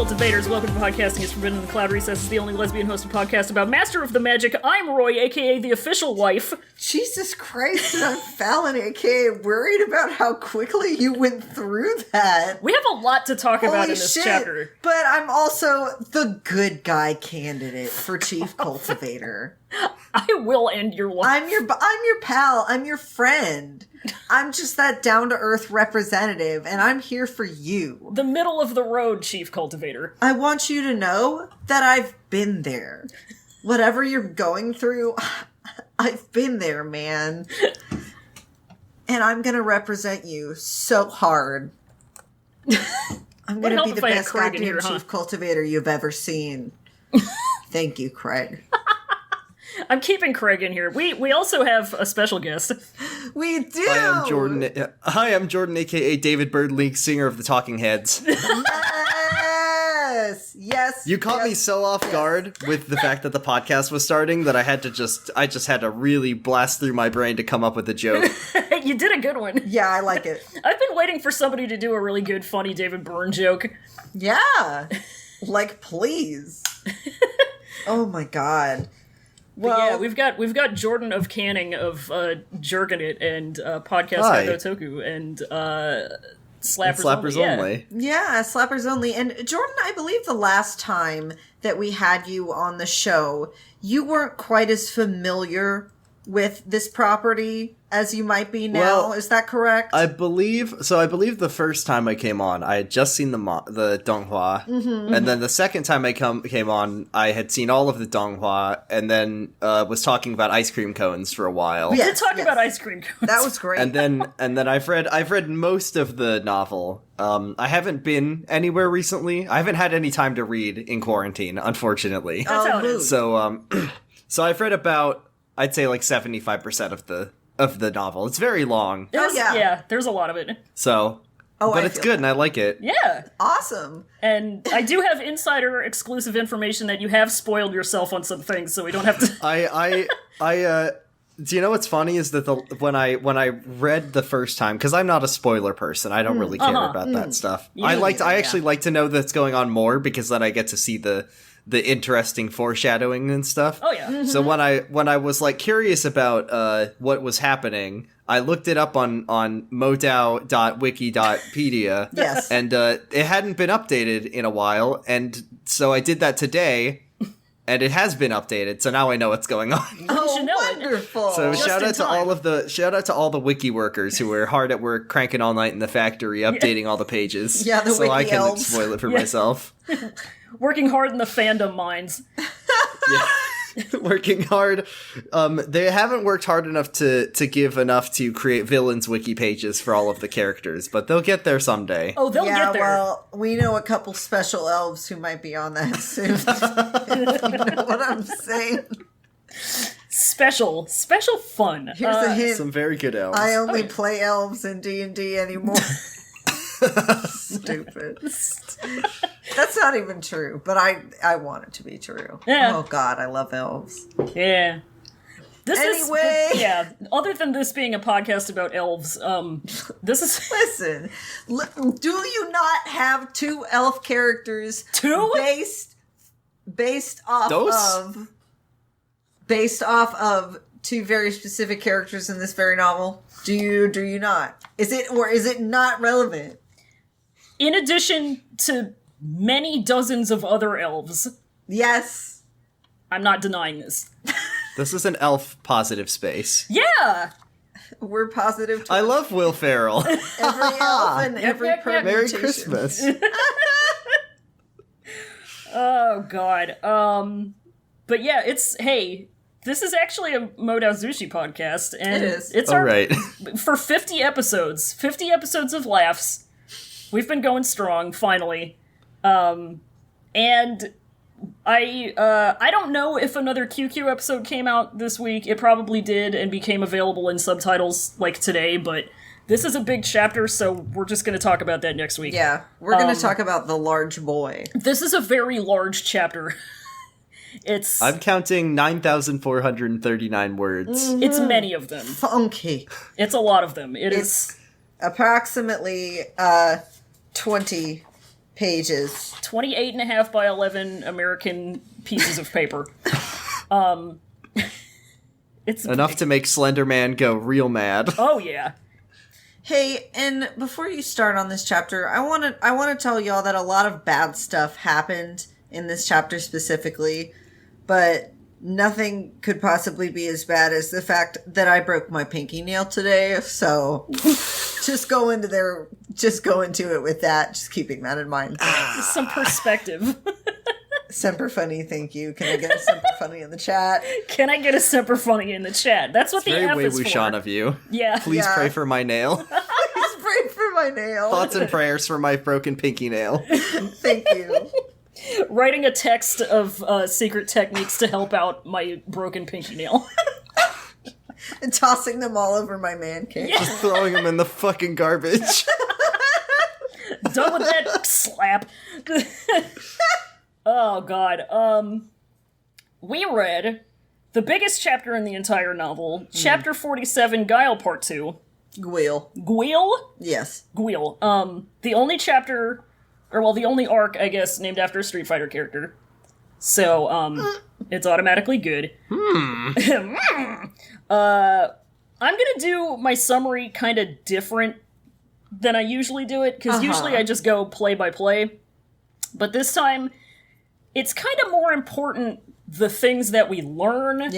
Cultivators. Welcome to Podcasting is Forbidden in the Cloud Recess. Is the only lesbian hosted podcast about Master of the Magic. I'm Roy, aka the official wife. Jesus Christ, and I'm Fallon, aka worried about how quickly you went through that. We have a lot to talk about Holy in this shit. chapter. But I'm also the good guy candidate for Chief Cultivator. I will end your life. I'm your pal. I'm your friend. I'm just that down-to-earth representative, and I'm here for you. The middle of the road, Chief Cultivator. I want you to know that I've been there. Whatever you're going through, I've been there, man. And I'm gonna represent you so hard. I'm gonna be the best goddamn Chief Cultivator you've ever seen. Thank you, Craig. I'm keeping Craig in here. We also have a special guest. We do! Hi, I'm Jordan, aka David Byrd, lead singer of the Talking Heads. Yes! You caught me so off guard with the fact that the podcast was starting that I just had to really blast through my brain to come up with a joke. You did a good one. Yeah, I like it. I've been waiting for somebody to do a really good, funny David Byrne joke. Yeah! Like, please. Oh my god. Well, yeah, we've got Jordan of Canning of Jerkin' It and Podcast by Gotoku and Slappers Only. Yeah, Slappers Only. And Jordan, I believe the last time that we had you on the show, you weren't quite as familiar with this property as you might be now. Well, is that correct? I believe the first time I came on, I had just seen the Donghua, and then the second time I came on, I had seen all of the Donghua, and then was talking about ice cream cones for a while. We did talk about ice cream cones. That was great. And then I've read most of the novel. I haven't been anywhere recently. I haven't had any time to read in quarantine, unfortunately. That's how it is. So so I've read about, I'd say, like 75% of the novel. It's very long. Yeah, there's a lot of it. So, but it's good and I like it. Yeah. Awesome. And I do have insider exclusive information that you have spoiled yourself on some things, so we don't have to... Do you know what's funny is that when I read the first time, because I'm not a spoiler person, I don't really care about that stuff. I actually like to know that's going on more, because then I get to see the interesting foreshadowing and stuff. Oh yeah. Mm-hmm. So when I was like curious about what was happening, I looked it up on modao.wiki.pedia. Yes. And it hadn't been updated in a while, and so I did that today. And it has been updated, so now I know what's going on. Oh, wonderful! So shout out to all the wiki workers who were hard at work, cranking all night in the factory, updating all the pages. Yeah, the so wiki I can elves. spoil it for myself. Working hard in the fandom mines. Yeah. Working hard. They haven't worked hard enough to give enough to create villains wiki pages for all of the characters, but they'll get there someday. Oh, they'll get there. Well, we know a couple special elves who might be on that soon. You know what I'm saying? Special fun. Here's a hint. Some very good elves. I only play elves in D&D anymore. Stupid. That's not even true, but I want it to be true. Yeah. Oh god, I love elves. Yeah. Anyway. Other than this being a podcast about elves, this is... Listen, do you not have two elf characters based off of two very specific characters in this very novel? Do you not? Is it not relevant? In addition to many dozens of other elves. Yes. I'm not denying this. This is an elf positive space. Yeah! We're positive. I love Will Ferrell. Every elf and every permutation. Merry Christmas. Oh, God. But yeah, this is actually a Modao Zushi podcast. And it is. It's right. For 50 episodes of laughs. We've been going strong, finally. And I don't know if another QQ episode came out this week. It probably did and became available in subtitles like today, but this is a big chapter, so we're just going to talk about that next week. Yeah, we're going to talk about the large boy. This is a very large chapter. I'm counting 9,439 words. Mm-hmm. It's many of them. Funky. It's a lot of them. It's approximately 20 pages. 28 and a half by 11 American pieces of paper. It's enough to make Slender Man go real mad. Oh, yeah. Hey, and before you start on this chapter, I want to tell y'all that a lot of bad stuff happened in this chapter specifically, but nothing could possibly be as bad as the fact that I broke my pinky nail today. So just go into it with that, just keeping that in mind. Some perspective. Semper Funny, thank you. Can I get a Semper Funny in the chat? Can I get a Semper Funny in the chat? That's what it's the F very is for. Wei-Wuxian of you. Yeah. Please pray for my nail. Please pray for my nail. Thoughts and prayers for my broken pinky nail. Thank you. Writing a text of secret techniques to help out my broken pinky nail. And tossing them all over my man cave. Yeah. Just throwing them in the fucking garbage. Done with that slap. Oh, God. We read the biggest chapter in the entire novel, Chapter 47, Guile Part 2. Guile. Guile? Yes. Guile. The only chapter, or well, the only arc, I guess, named after a Street Fighter character. So, it's automatically good. I'm gonna do my summary kind of different than I usually do it, because usually I just go play by play. But this time, it's kind of more important the things that we learn,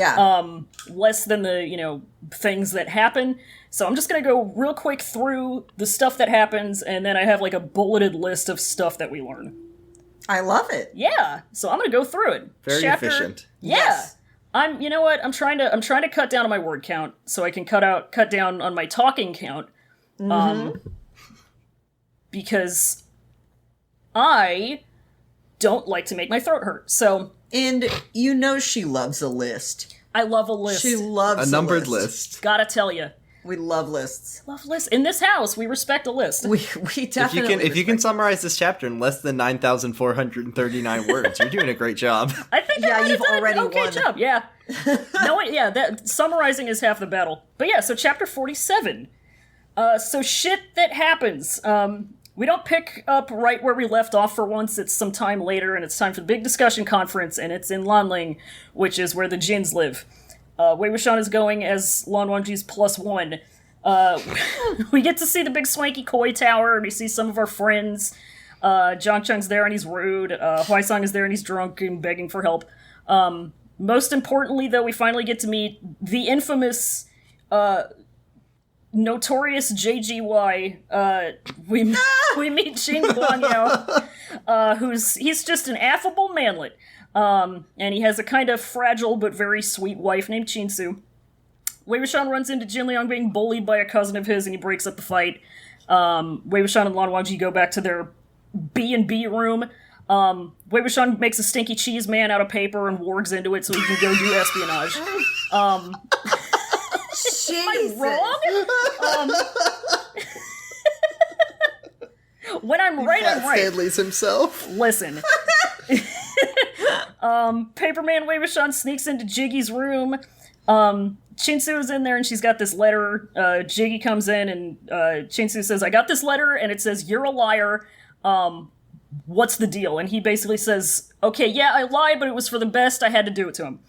less than the, things that happen. So I'm just gonna go real quick through the stuff that happens, and then I have like a bulleted list of stuff that we learn. I love it. Yeah, so I'm gonna go through it. Very efficient. Yeah. Yes. You know what? I'm trying to cut down on my word count so I can cut down on my talking count. Because I don't like to make my throat hurt. So, and she loves a list. I love a list. She loves a numbered list. Gotta tell you. We love lists. Love lists. In this house, we respect a list. We definitely If you can summarize this chapter in less than 9,439 words, you're doing a great job. I think you've already okay won. Job. Yeah. That summarizing is half the battle. But yeah, so chapter 47. So shit that happens. We don't pick up right where we left off for once. It's some time later, and it's time for the big discussion conference, and it's in Lanling, which is where the Jins live. Wei-Wuxian is going as Lan Wangji's +1. We get to see the big swanky koi tower, and we see some of our friends. Zhang Cheng's there and he's rude. Huaisang is there and he's drunk and begging for help. Most importantly, though, we finally get to meet the infamous, notorious JGY. We meet Xing Guangyao, he's just an affable manlet. And he has a kind of fragile but very sweet wife named Qinsu. Wei-Wuxian runs into Jinliang being bullied by a cousin of his, and he breaks up the fight. Wei-Wuxian and Lan Wangji go back to their B&B room. Wei-Wuxian makes a stinky cheese man out of paper and wargs into it so he can go do espionage. Am I wrong? When I'm right, I'm right. Stanley's himself. Listen. Paperman Wei-Wuxian sneaks into Jiggy's room. Qinsu is in there and she's got this letter. Jiggy comes in and Qinsu says, I got this letter and it says, you're a liar. What's the deal? And he basically says, okay, yeah, I lied, but it was for the best. I had to do it to him.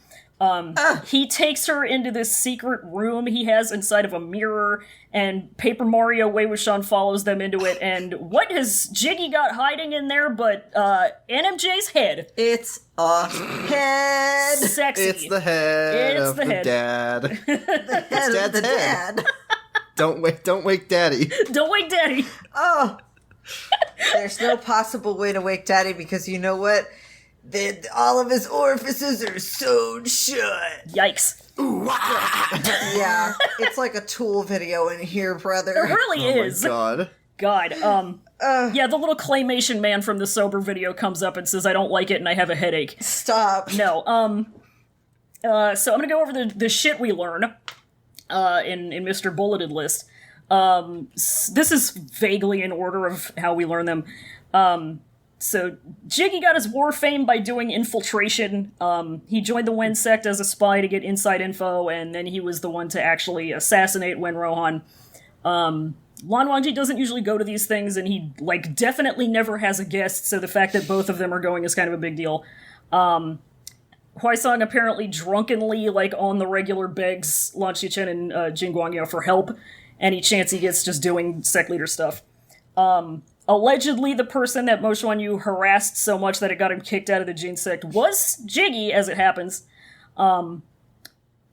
He takes her into this secret room he has inside of a mirror, and Paper Mario Wei-Wuxian follows them into it, and what has Jiggy got hiding in there but NMJ's head? It's a head. Sexy. It's the head of the dad. The head of the dad. Don't wake daddy. Don't wake daddy. Oh. There's no possible way to wake daddy because you know what? All of his orifices are sewn shut. Yikes. Yeah, it's like a Tool video in here, brother. It really is. My God. Yeah, the little claymation man from the Sober video comes up and says, I don't like it and I have a headache. Stop. No, so I'm gonna go over the shit we learn, in Mr. Bulleted List. This is vaguely in order of how we learn them. So, Jiggy got his war fame by doing infiltration. He joined the Wen sect as a spy to get inside info, and then he was the one to actually assassinate Wen Rohan. Lan Wangji doesn't usually go to these things, and he, like, definitely never has a guest, so the fact that both of them are going is kind of a big deal. Huaisong apparently drunkenly, like, on the regular begs Lan Xichen and Jin Guangyao for help any chance he gets just doing sect leader stuff. Allegedly, the person that Mo Xuanyu harassed so much that it got him kicked out of the Jin sect was Jiggy, as it happens.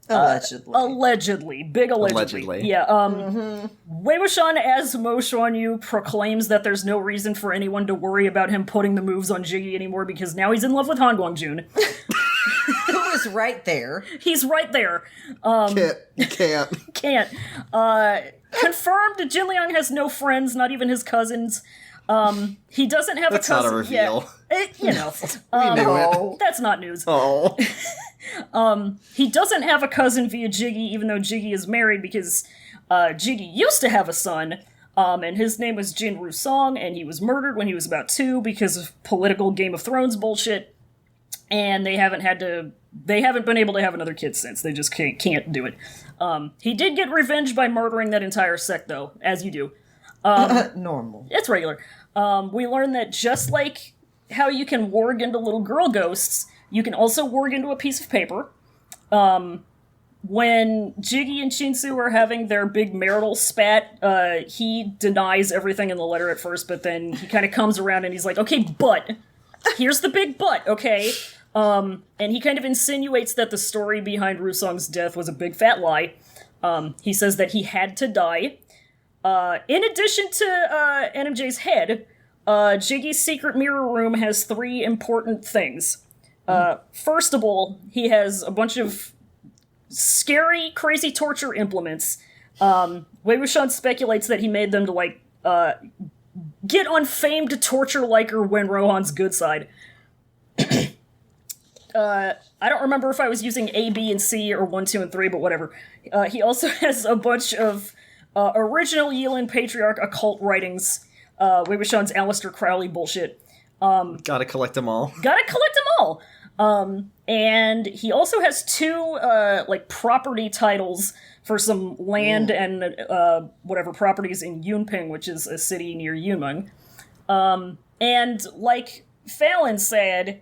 Allegedly. Big allegedly. Yeah, Wei Wuxian, as Mo Xuanyu, proclaims that there's no reason for anyone to worry about him putting the moves on Jiggy anymore because now he's in love with Han Guangjun. Who is right there. He's right there. Can't. Can't. Confirmed, Jin Liang has no friends, not even his cousins. He doesn't have That's a cousin. not a reveal. Yeah, We knew it. That's not news. Oh. He doesn't have a cousin via Jiggy, even though Jiggy is married, because Jiggy used to have a son, and his name was Jin Rusong, and he was murdered when he was about 2 because of political Game of Thrones bullshit, and they haven't been able to have another kid since. They just can't do it. He did get revenge by murdering that entire sect, though, as you do. Normal. It's regular. We learned that just like how you can warg into little girl ghosts, you can also warg into a piece of paper. When Jiggy and Shinsu are having their big marital spat, he denies everything in the letter at first, but then he kind of comes around and he's like, okay, but, here's the big but, okay? And he kind of insinuates that the story behind Rusong's death was a big fat lie. He says that he had to die. In addition to NMJ's head, Jiggy's secret mirror room has 3 important things. First of all, he has a bunch of scary, crazy torture implements. Wei Wuxian speculates that he made them to, like, get on famed torture liker when Rohan's good side. I don't remember if I was using A, B, and C, or 1, 2, and 3, but whatever. He also has a bunch of original Yilin Patriarch occult writings, Wei Wuxian's Aleister Crowley bullshit. Gotta collect them all. And he also has 2, like, property titles for some land and, whatever properties in Yunping, which is a city near Yunmeng. And, like Fallon said,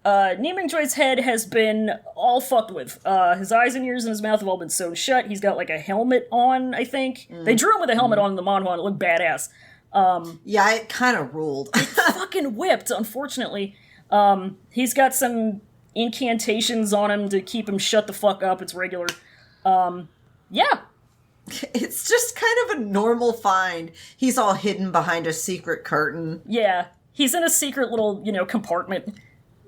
Niming Joy's head has been all fucked with. His eyes and ears and his mouth have all been sewn shut. He's got, like, a helmet on, I think. They drew him with a helmet on in the manhwa, and it looked badass. Yeah, it kind of ruled. Fucking whipped, unfortunately. He's got some incantations on him to keep him shut the fuck up. It's regular. Yeah. It's just kind of a normal find. He's all hidden behind a secret curtain. Yeah. He's in a secret little, compartment.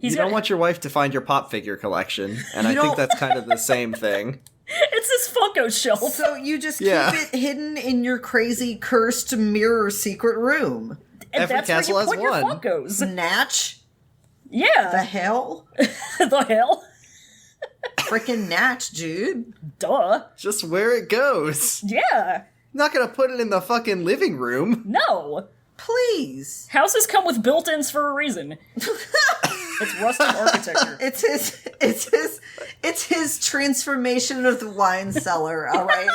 You don't want your wife to find your pop figure collection, and I think that's kind of the same thing. It's his Funko shelf. So you just keep it hidden in your crazy, cursed mirror secret room. And Every that's where castle you has put your one. Funkos. Natch? Yeah. The hell? The hell? Frickin' Natch, dude. Duh. Just where it goes. Yeah. Not gonna put it in the fucking living room. No. Please. Houses come with built-ins for a reason. It's rustic architecture. It's his transformation of the wine cellar, alright?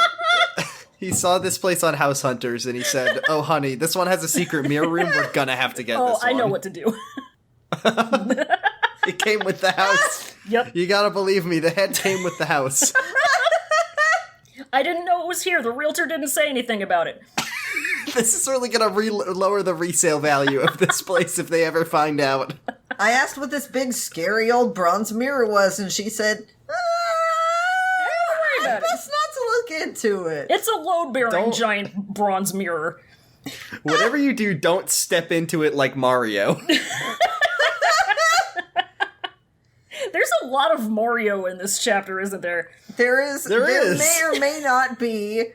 He saw this place on House Hunters and he said, oh honey, this one has a secret mirror room, we're gonna have to get this one. I know what to do. It came with the house. Yep. You gotta believe me, the head came with the house. I didn't know it was here. The realtor didn't say anything about it. This is really gonna lower the resale value of this place if they ever find out. I asked what this big, scary old bronze mirror was, and she said, Don't worry about it. best not to look into it. It's a load-bearing giant bronze mirror. Whatever you do, don't step into it like Mario. There's a lot of Mario in this chapter, isn't there? There is. There may or may not be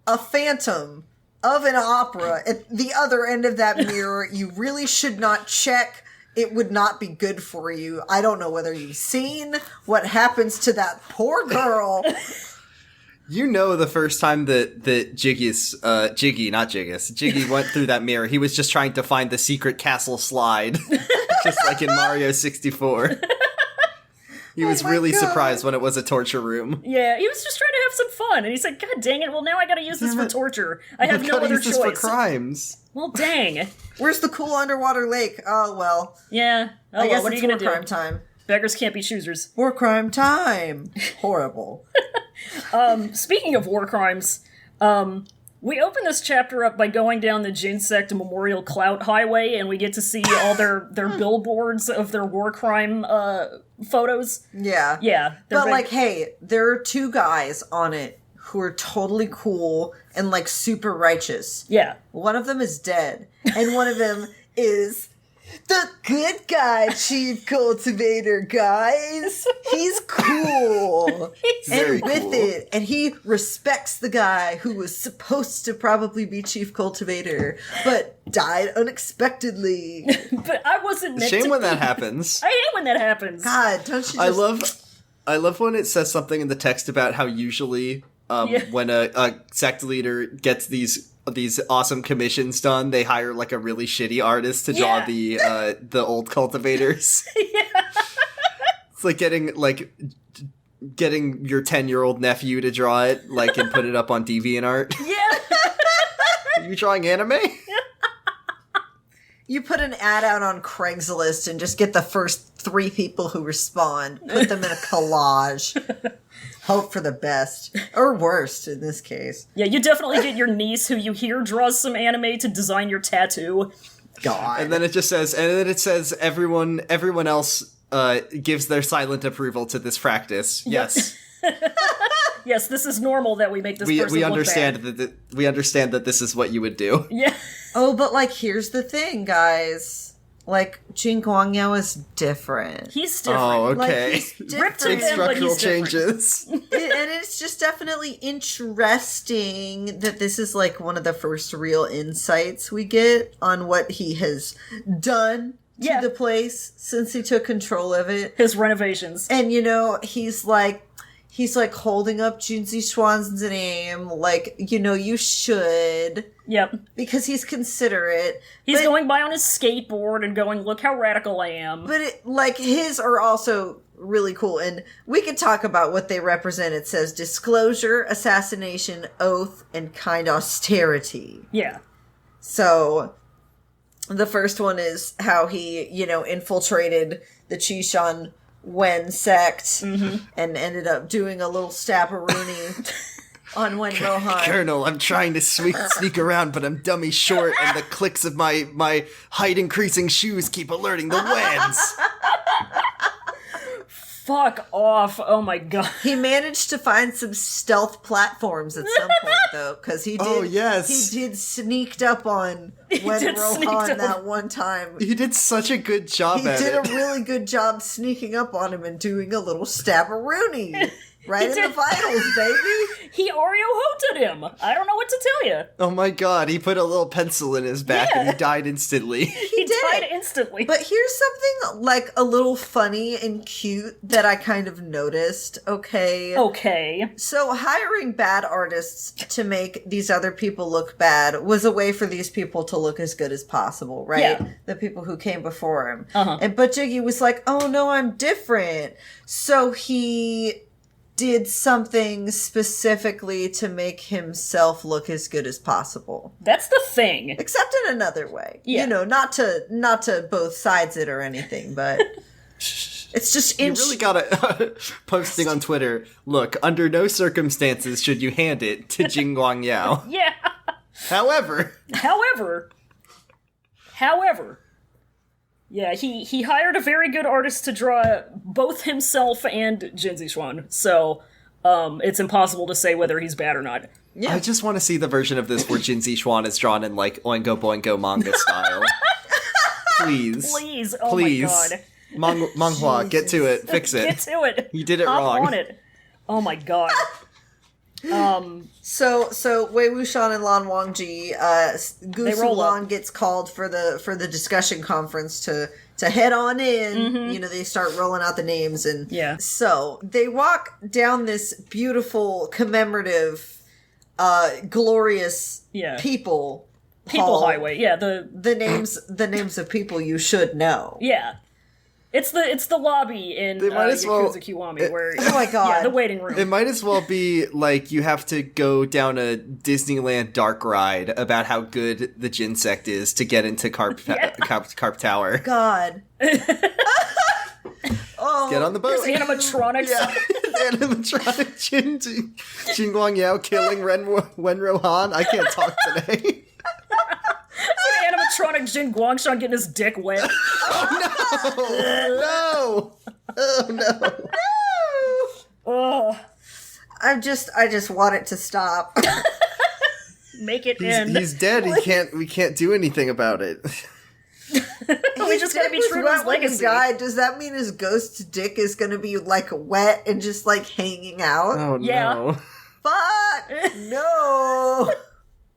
a phantom of an opera at the other end of that mirror. You really should not check. It would not be good for you. I don't know whether you've seen what happens to that poor girl. You know, the first time that Jiggy went through that mirror, he was just trying to find the secret castle slide. Just like in Mario 64. He was really surprised when it was a torture room. Yeah, he was just trying to have some fun. And he's like, God dang it, well, now I gotta use this for torture. I have no other use this choice. for crimes. Well, dang. Where's the cool underwater lake? Oh, well. Yeah. Oh, I guess what are it's you gonna war do? crime time. Beggars can't be choosers. War crime time. Horrible. Speaking of war crimes, we open this chapter up by going down the Jinsect Memorial Clout Highway, and we get to see all their billboards of their war crime photos. Yeah. Yeah. But, like, hey, there are 2 guys on it who are totally cool and, like, super righteous. Yeah. One of them is dead, and one of them is the good guy chief cultivator, guys. He's cool. He's very with cool. it. And he respects the guy who was supposed to probably be chief cultivator, but died unexpectedly. But I wasn't meant Shame to when be. that happens. I hate when that happens. God, don't you just... I love when it says something in the text about how usually when a sect leader gets these awesome commissions done, they hire like a really shitty artist to draw the old cultivators. Yeah. It's like getting your 10-year-old nephew to draw it, like, and put it up on DeviantArt. Yeah. Are you drawing anime? You put an ad out on Craigslist and just get the first 3 people who respond. Put them in a collage. Hope for the best. Or worst, in this case. Yeah, you definitely get your niece, who you hear draws some anime, to design your tattoo. God. And then it says everyone else gives their silent approval to this practice. Yes. Yes, this is normal that we make this person we look understand bad. we understand that this is what you would do. Yeah. Oh, but, like, here's the thing, guys. Like, Jin Guangyao is different. He's different. Oh, Like, okay. he's Ripped to different. them, but Structural he's different. changes. And it's just definitely interesting that this is, like, one of the first real insights we get on what he has done to the place since he took control of it. His renovations. And, he's holding up Junzi Schwan's name, like, you should. Yep. Because he's considerate. He's going by on his skateboard and going, look how radical I am. But, his are also really cool. And we could talk about what they represent. It says disclosure, assassination, oath, and kind austerity. Yeah. So, the first one is how he, infiltrated the Chishan Wen sect and ended up doing a little stabberoonie on Wen Rohan. Colonel, I'm trying to sneak around, but I'm dummy short, and the clicks of my height-increasing shoes keep alerting the Wens. Fuck off. Oh my god. He managed to find some stealth platforms at some point, though, because he did sneaked up on Wen Rohan that one time. He did such a good job He at it. did a really good job sneaking up on him and doing a little stabberoonie. Right in the vitals, baby. He Oreo-hoted him. I don't know what to tell you. Oh my god, he put a little pencil in his back and he died instantly. He died instantly. But here's something, like, a little funny and cute that I kind of noticed, okay? Okay. So hiring bad artists to make these other people look bad was a way for these people to look as good as possible, right? Yeah. The people who came before him. Uh-huh. But Jiggy was like, oh no, I'm different. So he did something specifically to make himself look as good as possible. That's the thing. Except in another way. Yeah. Not to both sides it or anything, but it's just You really gotta posting on Twitter, look, under no circumstances should you hand it to Jin Guangyao. Yeah. However, yeah, he hired a very good artist to draw both himself and Jinzi Xuan, so it's impossible to say whether he's bad or not. Yeah. I just want to see the version of this where Jinzi Xuan is drawn in, like, Oingo Boingo manga style. Please. Please, oh Please. my god. Manghua, get to it. Fix it. Get to it. You did it Hop wrong. on it. Oh my god. So Wei Wuxian and Lan Wangji, Gu roll up. Lan gets called for the discussion conference to head on in. They start rolling out the names and Yeah. So they walk down this beautiful commemorative, glorious people People hall. highway. Yeah, The names of people you should know. yeah. It's the lobby in Yakuza Kiwami where oh my god, the waiting room. It might as well be like you have to go down a Disneyland dark ride about how good the Jinsect is to get into Carp Tower. God. Oh, get on the boat. There's animatronics. Animatronic Jin Guang Yao killing Wenro Han. I can't talk today. Animatronic Jin Guangshan getting his dick wet. Oh no! Oh, I just want it to stop. Make it end. He's dead. We can't do anything about it. We just gotta be true to his legacy. Does that mean his ghost dick is gonna be like wet and just like hanging out? Oh no! Fuck no!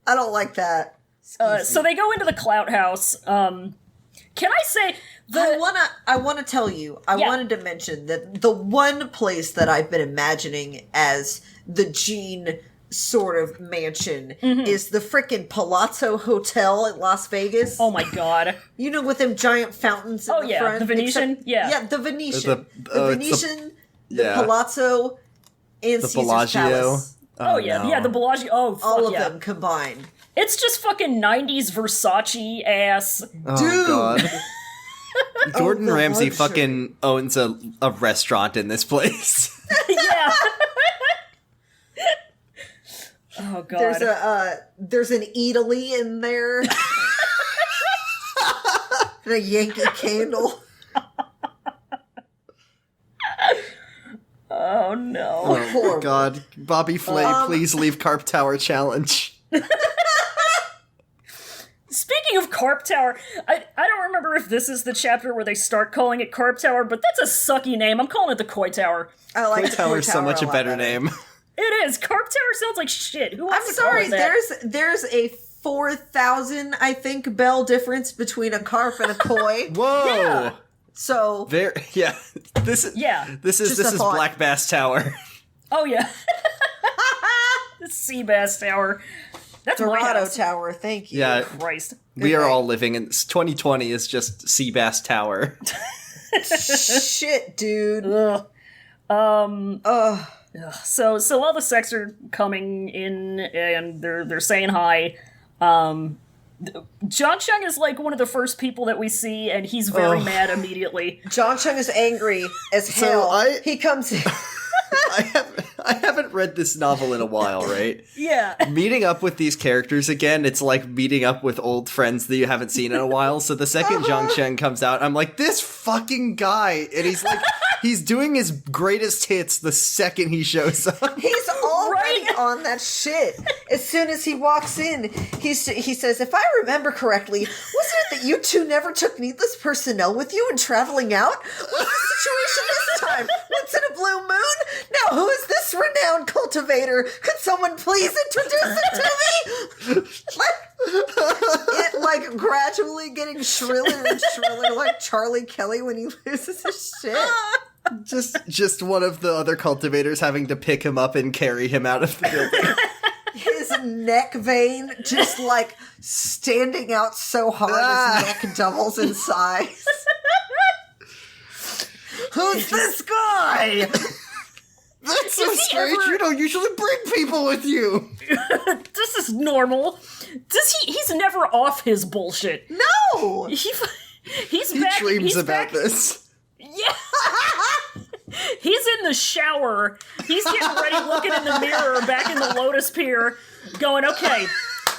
I don't like that. So they go into the Clout House. Can I say I wanna tell you. I wanted to mention that the one place that I've been imagining as the Gene sort of mansion is the frickin' Palazzo Hotel in Las Vegas. Oh my god. You know, with them giant fountains in the front. The Venetian? Yeah, the Venetian. The Venetian, the yeah. Palazzo, and the Caesar's Bellagio. Palace. Oh yeah, no. yeah, the Bellagio. Oh, fuck All of yeah. them combined. It's just fucking 90s Versace ass. Oh, Dude! God. Gordon the Ramsay luxury. fucking owns a restaurant in this place. Yeah. Oh god. There's an Italy in there. And a Yankee candle. Oh no. Oh, Horrible. God. Bobby Flay, please leave Carp Tower Challenge. Speaking of Carp Tower, I don't remember if this is the chapter where they start calling it Carp Tower, but that's a sucky name. I'm calling it the Koi Tower. I like Koi the Tower's so much a lot better name. It is. Carp Tower sounds like shit. Who I'm wants to call sorry, it that? there's a 4,000, I think, bell difference between a carp and a koi. Whoa! Yeah. So This is Just a thought. Black Bass Tower. Oh yeah. The Sea Bass Tower. That's my Dorado house. Tower, thank you. Yeah, Christ. we are night. all living in 2020 is just Seabass Tower. Shit, dude. Ugh. Ugh. So all the sects are coming in and they're saying hi. John Chung is like one of the first people that we see, and he's very mad immediately. John Chung is angry as So hell. He comes in. I haven't read this novel in a while, right? Yeah. Meeting up with these characters again, it's like meeting up with old friends that you haven't seen in a while. So the second Zhang Shen comes out, I'm like, this fucking guy. And he's like, he's doing his greatest hits the second he shows up. He's already Right. on that shit. As soon as he walks in, he says, if I remember correctly, wasn't it that you two never took needless personnel with you in traveling out? What's the situation this time? Once in a blue moon? Now, who is this renowned cultivator? Could someone please introduce it to me? It gradually getting shriller and shriller, like Charlie Kelly when he loses his shit. Just one of the other cultivators having to pick him up and carry him out of the building. His neck vein just standing out so hard his neck doubles in size. Who's this guy? That's so Is he strange. ever- You don't usually bring people with you. This is normal. He's never off his bullshit. No! He's He back. dreams he's about back, this. Yeah. He's in the shower. He's getting ready, looking in the mirror back in the Lotus Pier, going, okay,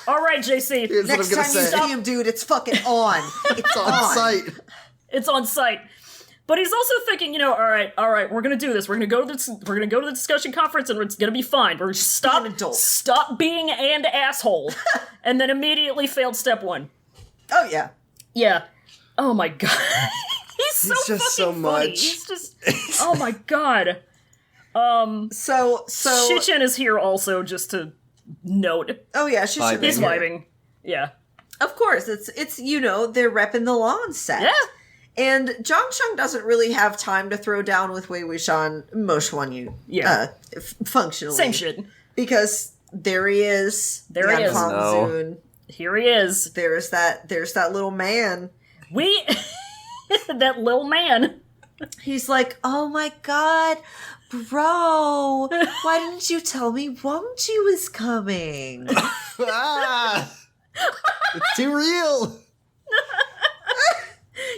all right, JC. Here's what Next I'm time gonna you say. see him, dude, it's fucking on. It's On site. It's on site. But he's also thinking, all right, we're gonna do this. We're gonna go to the discussion conference, and it's gonna be fine. We're just Be an adult. stop being an asshole, and then immediately failed step one. Oh, yeah. Yeah. Oh my god. He's so He's just so fucking funny. much. He's just. Oh my god. So. Shichen is here also, just to note. Oh, yeah, she should be He's here. vibing. Yeah. Of course, it's they're repping the lawn set. Yeah. And Zhang Chung doesn't really have time to throw down with Wei Wuxian, Mo Xuanyu. Yeah. Functionally. Same shit. Because there he is. There he is. Kong No. Zun. Here he is. There's that little man. That little man. He's like, oh my god, bro, why didn't you tell me Wangju was coming? Ah! It's too real!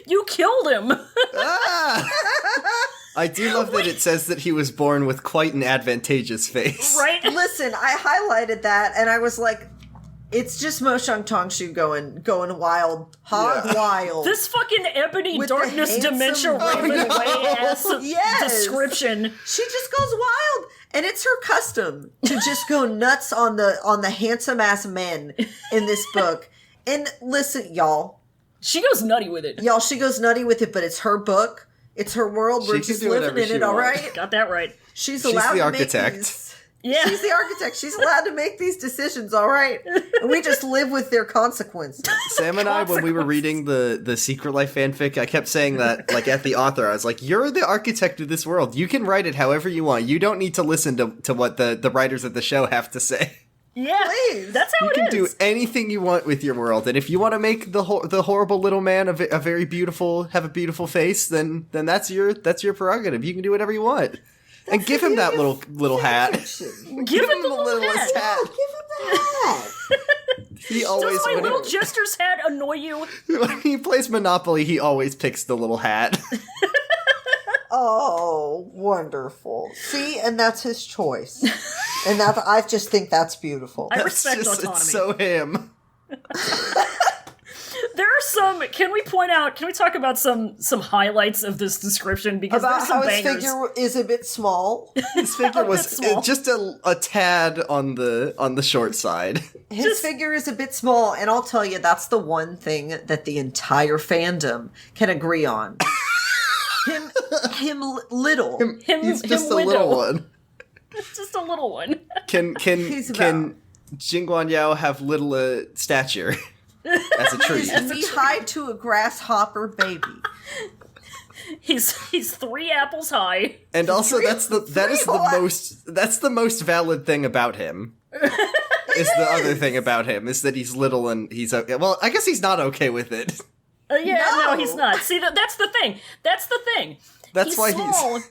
You killed him! Ah! I do love that it says that he was born with quite an advantageous face. Right? Listen, I highlighted that, and I was like, it's just Mo Shang Tongshu going wild, hog wild. This fucking ebony With darkness the dementia handsome- raven way ass Yes. description. She just goes wild, and it's her custom to just go nuts on the handsome ass men in this book. And listen, y'all, She goes nutty with it. she goes nutty with it, but it's her book, it's her world. We're She can just do living whatever in she it, all wants. right. Got that right. She's allowed the to architect. make these. Yeah. She's the architect. She's allowed to make these decisions, all right? And we just live with their consequences. Sam and I, when we were reading the Secret Life fanfic, I kept saying that, like, at the author, I was like, you're the architect of this world. You can write it however you want. You don't need to listen to what the writers of the show have to say. Yeah. Please. That's how You it can is. do anything you want with your world. And if you want to make the horrible little man a very beautiful, have a beautiful face, then that's your prerogative. You can do whatever you want. And give him that little hat. Give him the little hat. Give him the hat. He always, Does my when little jester's hat annoy you? he plays Monopoly, he always picks the little hat. Oh, wonderful. See, and that's his choice. And I just think that's beautiful. I respect autonomy. It's so him. There are some. Can we talk about some highlights of this description? Because About there's some how his bangers. figure is a bit small. His figure was small. just a tad on the short side. His figure is a bit small, and I'll tell you, that's the one thing that the entire fandom can agree on. him little. He's just a window. little one. Just a little one. Can Jingguan Yao have little stature as a tree? He's knee-high to a grasshopper baby. He's 3 apples high. And also that's the most valid thing about him. Is the other thing about him is that he's little and he's okay. Well, I guess he's not okay with it. No, he's not. See, that's the thing. That's the thing. That's why small.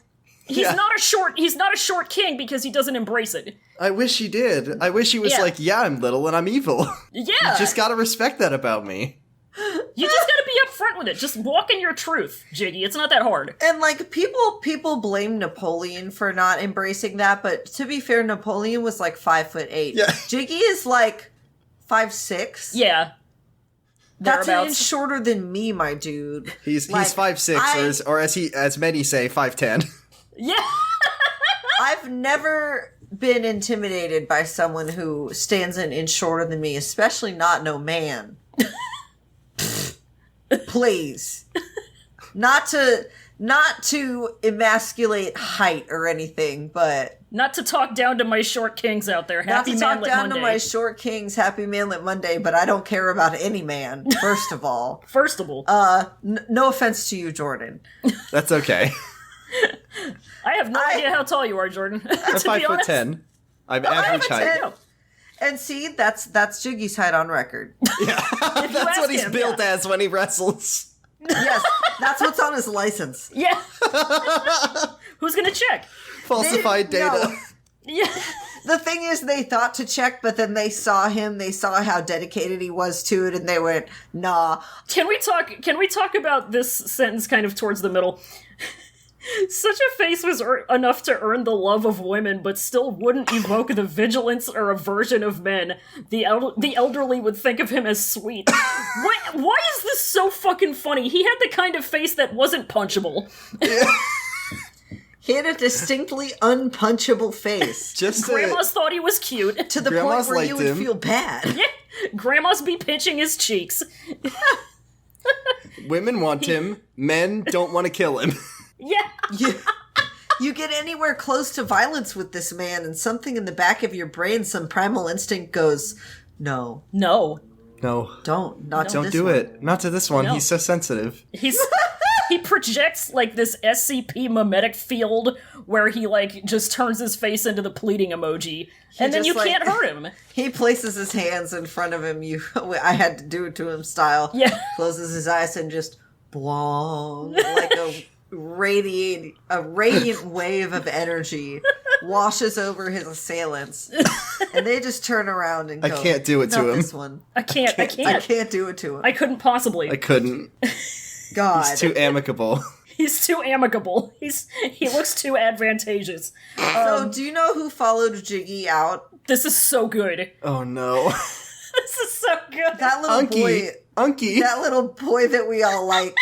He's not a short king because he doesn't embrace it. I wish he did. I wish he was like, yeah, I'm little and I'm evil. Yeah. You just gotta respect that about me. You just gotta be upfront with it. Just walk in your truth, Jiggy. It's not that hard. And like people blame Napoleon for not embracing that, but to be fair, Napoleon was like 5'8". Yeah. Jiggy is like 5'6". Yeah. That's an Thereabouts. inch shorter than me, my dude. He's Like, 5'6", or as many say, 5'10". Yeah. I've never been intimidated by someone who stands an inch shorter than me, especially not no man. Please. Not to emasculate height or anything, but Not to talk down to my short kings out there. not Happy to talk Manlet down Monday. to my short kings, happy manlet Monday, but I don't care about any man, first of all. First of all, No offense to you, Jordan. That's okay. I have no idea how tall you are, Jordan. I'm to be honest. 5'10". I'm average 5'10". height. No. And see, that's Jiggy's height on record. Yeah, that's ask what he's him, built as when he wrestles. Yes, that's what's on his license. Yeah. Who's gonna check? Falsified data. No. Yeah. The thing is, they thought to check, but then they saw him, they saw how dedicated he was to it, and they went, nah. Can we talk about this sentence kind of towards the middle? Such a face was enough to earn the love of women, but still wouldn't evoke the vigilance or aversion of men. The elderly would think of him as sweet. Why is this so fucking funny? He had the kind of face that wasn't punchable. He had a distinctly unpunchable face. Just Grandmas thought he was cute. To the Grandmas point where you liked would him. feel bad. Grandmas be pinching his cheeks. women want him, men don't want to kill him. Yeah. You get anywhere close to violence with this man, and something in the back of your brain, some primal instinct goes, no, No. No, don't don't do it. Not to this one. No. He's so sensitive. He projects like this SCP mimetic field where he like just turns his face into the pleading emoji, and then just, you like- can't hurt him. He places his hands in front of him. I had to do it to him style. Yeah. Closes his eyes and just blong radiant wave of energy washes over his assailants, and they just turn around and go, I can't do it to him. This one. I can't. I can't do it to him. I couldn't possibly. I couldn't. God. He's too amicable. He's too amicable. He looks too advantageous. So, do you know who followed Jiggy out? This is so good. Oh no. This is so good. That little boy. Unky. That little boy that we all like.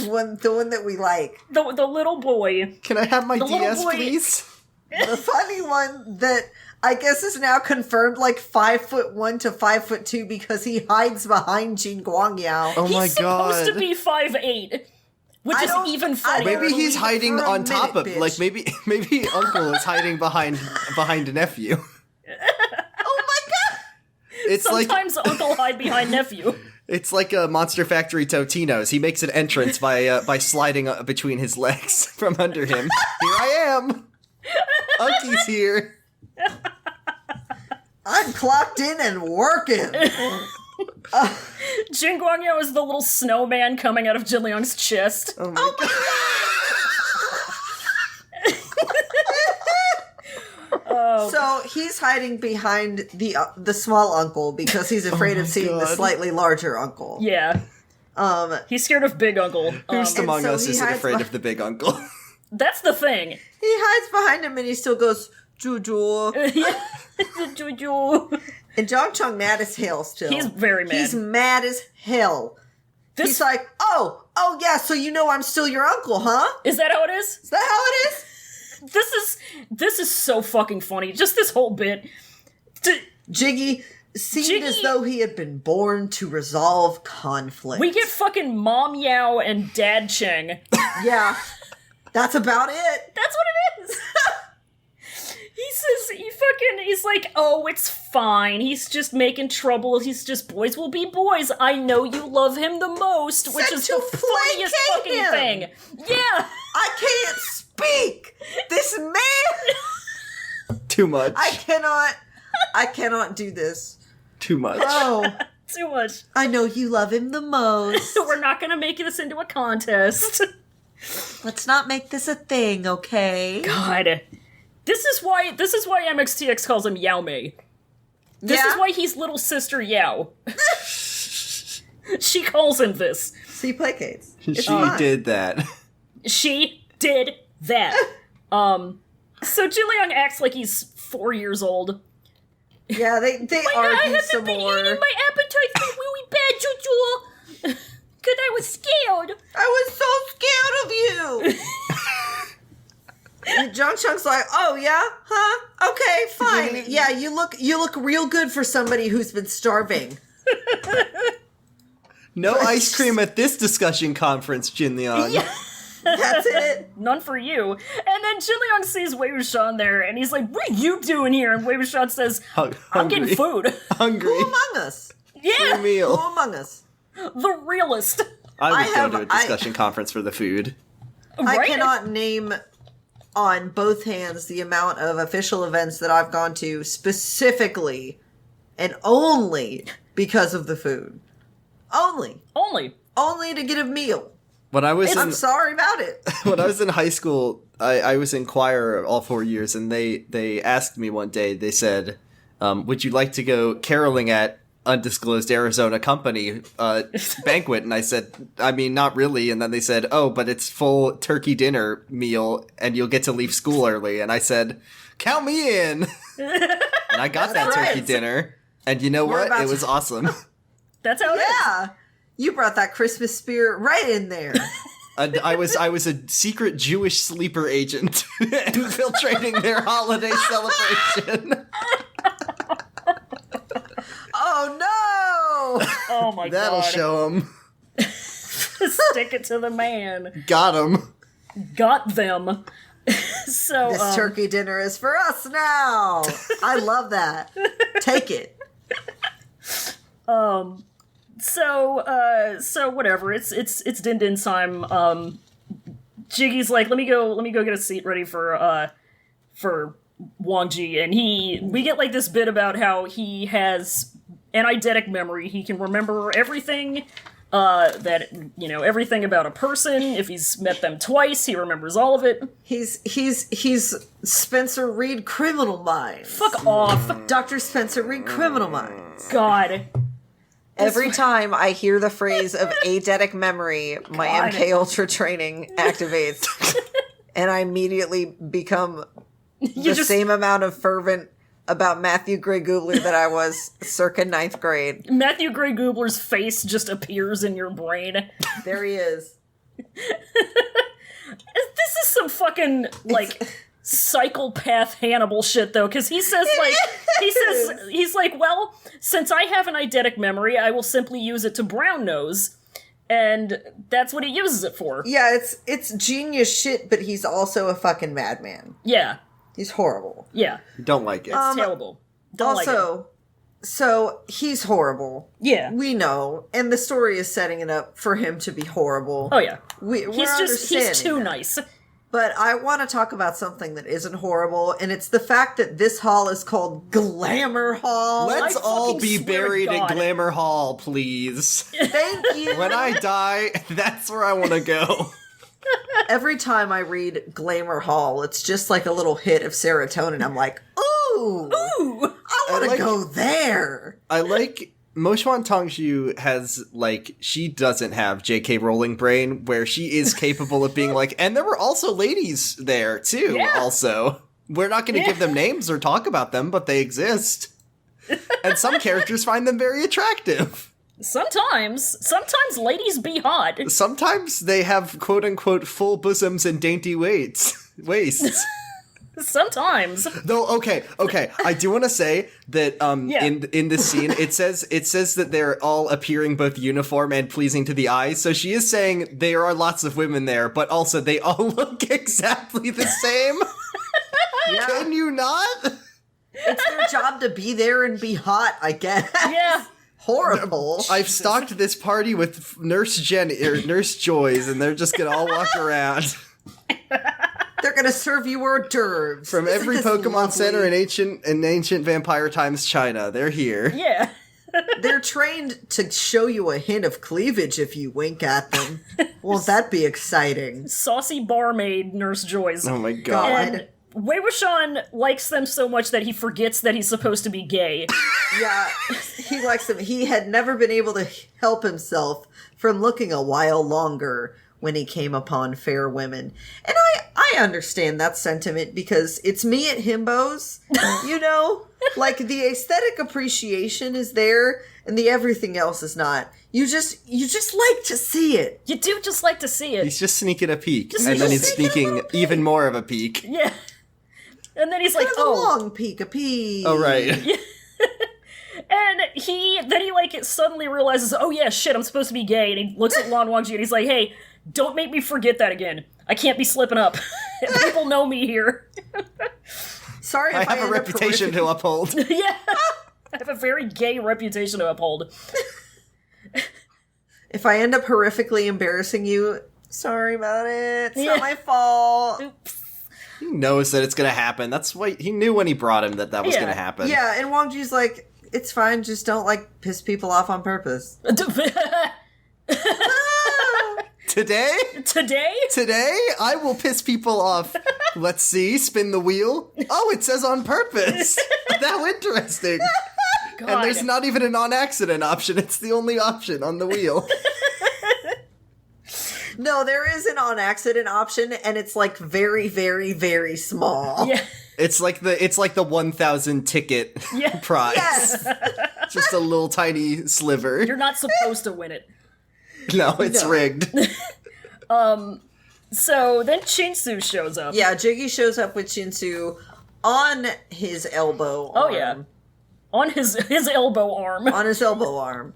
The one that we like. The little boy. Can I have my The little DS, boy- please? The funny one that I guess is now confirmed like 5'1" to 5'2" because he hides behind Jin Guangyao. Oh my He's god. supposed to be 5'8", which is even funnier. Maybe he's hiding for a on top minute, of bitch. like maybe Uncle is hiding behind a nephew. Oh my god! It's Sometimes Uncle hide behind nephew. It's like a Monster Factory Totino's. He makes an entrance by sliding between his legs from under him. Here I am. Unky's here. I'm clocked in and working. Jin Guangyao is the little snowman coming out of Jin Liang's chest. Oh my god. So he's hiding behind the small uncle because he's afraid of seeing the God. slightly larger uncle. Yeah. He's scared of Big Uncle. Who's among so us he isn't hides afraid beh- of the big uncle? That's the thing. He hides behind him and he still goes, Juju. Juju. And Jong Chung mad as hell still. He's very mad. He's mad as hell. He's like, oh yeah, so you know I'm still your uncle, huh? Is that how it is? Is that how it is? This is so fucking funny. Just this whole bit. Jiggy seemed Jiggy- as though he had been born to resolve conflict. We get fucking Mom Yao and Dad Cheng. Yeah. That's about it. That's what it is. He's like, oh, it's fine. He's just making trouble. He's just, boys will be boys. I know you love him the most, which Said is to the funniest placate fucking him. thing. Yeah. I can't speak. This man. Too much. I cannot do this. Too much. Oh, Too much. I know you love him the most. We're not gonna make this into a contest. Let's not make this a thing, okay? God. This is why MXTX calls him Yao Mei. This is why he's little sister Yao. She calls him this. He placates. She fine. did that. She did that. So Jin Liang acts like he's 4 years old. Yeah, they I argue haven't some been more. eating. My appetite's been really bad, Juju. Because I was scared. I was so scared of you. And John Chung's like, oh yeah, huh? Okay, fine. Yeah, you look real good for somebody who's been starving. No ice cream at this discussion conference, Jin Liang. Yeah. That's it. None for you. And then Jin Liang sees Wei Wuxian there, and he's like, what are you doing here? And Wei Wuxian says, I'm getting Hungry. food. Hungry. Who among us? Yeah, Who Meal. among us? the realist. I would I go to a discussion conference for the food. I Right? cannot name on both hands the amount of official events that I've gone to specifically and only because of the food. Only to get a meal. When I was I'm sorry about it. when I was in high school, I was in choir all 4 years, and they asked me one day. They said, "Would you like to go caroling at undisclosed Arizona company banquet?" And I said, "I mean, not really." And then they said, "Oh, but it's full turkey dinner meal, and you'll get to leave school early." And I said, "Count me in." And I got that That's turkey right. dinner, and you know We're what? about It was to- awesome. That's how it is. Yeah. You brought that Christmas spirit right in there. And I was a secret Jewish sleeper agent infiltrating their holiday celebration. Oh no! Oh my That'll god. show them. Stick it to the man. Got him. Got them. So, This turkey dinner is for us now. I love that. Take it. So whatever. It's Din Din time. Jiggy's like, let me go get a seat ready for Wang Ji, and we get like this bit about how he has an eidetic memory. He can remember everything That, everything about a person, if he's met them twice, he remembers all of it. He's Spencer Reed Criminal Minds. Fuck off. Dr. Spencer Reed Criminal Minds. God. Every time I hear the phrase of eidetic memory, my God. MK Ultra training activates. And I immediately become the same amount of fervent about Matthew Gray Goobler that I was circa 9th grade. Matthew Gray Goobler's face just appears in your brain. There he is. This is some fucking, psychopath Hannibal shit, though, because he's like, well, since I have an eidetic memory, I will simply use it to brown nose, and that's what he uses it for. Yeah, it's genius shit, but he's also a fucking madman. Yeah. He's horrible. Yeah. Don't like it. It's terrible. Don't like it. So he's horrible. Yeah. We know, and the story is setting it up for him to be horrible. Oh yeah. He's too nice. But I want to talk about something that isn't horrible, and it's the fact that this hall is called Glamour Hall. Let's all be buried in Glamour Hall, please. Thank you. When I die, that's where I want to go. Every time I read Glamour Hall, it's just like a little hit of serotonin. I'm like, ooh, I want to go there. I like Mo Xuan Tongxu has, she doesn't have J.K. Rowling brain, where she is capable of being and there were also ladies there, too, also. We're not going to give them names or talk about them, but they exist. And some characters find them very attractive. Sometimes ladies be hot. Sometimes they have quote-unquote full bosoms and dainty waists. Sometimes. Though, okay, I do want to say that in this scene, it says that they're all appearing both uniform and pleasing to the eye, so she is saying there are lots of women there, but also they all look exactly the same. Yeah. Can you not? It's their job to be there and be hot, I guess. Yeah. Horrible. I've stocked this party with Nurse Joys, and they're just gonna all walk around. They're gonna serve you hors d'oeuvres. From every Pokemon Center in ancient vampire times China. They're here. Yeah. They're trained to show you a hint of cleavage if you wink at them. Won't that be exciting? Saucy barmaid Nurse Joys. Oh my god. And Wei Wuxian likes them so much that he forgets that he's supposed to be gay. Yeah, he likes them. He had never been able to help himself from looking a while longer when he came upon fair women. And I understand that sentiment because it's me at Himbos, the aesthetic appreciation is there and the everything else is not. You just like to see it. You do just like to see it. He's just sneaking a peek, and then he's sneaking even more of a peek. Yeah. And then he's a long peek, a peek. Oh, right. And he suddenly realizes, oh yeah, shit, I'm supposed to be gay. And he looks at Lan Wangji and he's like, hey, don't make me forget that again. I can't be slipping up. People know me here. Sorry if I have a reputation to uphold. Yeah. I have a very gay reputation to uphold. If I end up horrifically embarrassing you, sorry about it. It's not my fault. Oops. He knows that it's gonna happen. That's why he knew when he brought him that was gonna happen. Yeah, and Wang Ji's like, it's fine, just don't, piss people off on purpose. Today? Today, I will piss people off. Let's see, spin the wheel. Oh, it says on purpose. How interesting. God. And there's not even a non-accident option. It's the only option on the wheel. No, there is an on-accident option, and it's, very, very, very small. Yeah. It's like the 1,000 ticket prize. Yes! Just a little tiny sliver. You're not supposed to win it. No, it's rigged. So then Chinsu shows up. Yeah, Jiggy shows up with Chinsu on his elbow arm. Oh, yeah. On his elbow arm. On his elbow arm.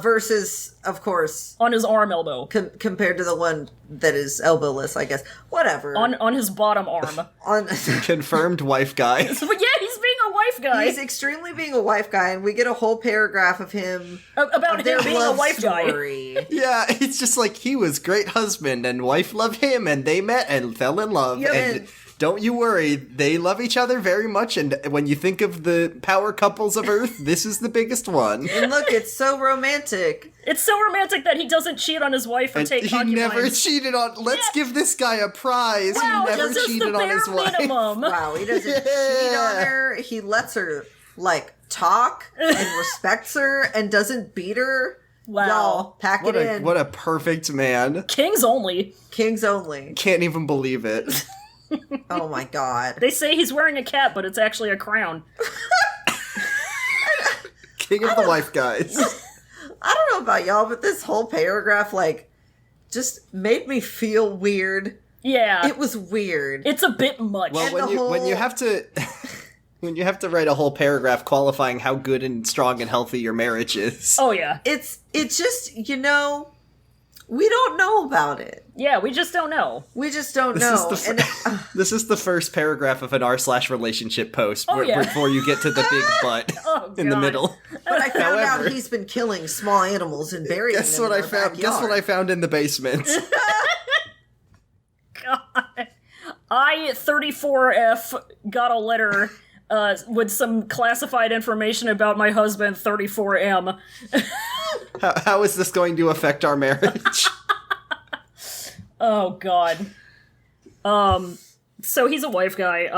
Versus, of course... on his arm elbow. Compared to the one that is elbowless, I guess. Whatever. On his bottom arm. Confirmed wife guy. So, yeah, he's being a wife guy. He's extremely being a wife guy, and we get a whole paragraph of him... about him being a wife story. guy. Yeah, it's just he was great husband, and wife loved him, and they met and fell in love, and don't you worry. They love each other very much, and when you think of the power couples of Earth, this is the biggest one. And look, it's so romantic. It's so romantic that he doesn't cheat on his wife or And take he concubines. never cheated on... Let's give this guy a prize. Wow, he never this is cheated the on his bare wife. minimum. Wow, he doesn't cheat on her. He lets her, like, talk and respects her and doesn't beat her. Wow. Y'all, pack it in. What a perfect man. Kings only. Kings only. Can't even believe it. Oh my god. They say he's wearing a cap, but it's actually a crown. King of the wife, guys. I don't know about y'all, but this whole paragraph, like, just made me feel weird. Yeah. It was weird. It's a bit much. Well, And when you have to... When you have to write a whole paragraph qualifying how good and strong and healthy your marriage is. Oh, yeah. It's just, we don't know about it. Yeah, we just don't know. We just don't This know. is the this is the first paragraph of an r/relationship post yeah. before you get to the big butt Oh, in the God. middle. But I found However- out he's been killing small animals and burying Guess them what in I our found? Guess backyard. what I found in the basement. God. I, 34F, got a letter with some classified information about my husband, 34M. How is this going to affect our marriage? Oh, God. So he's a wife guy.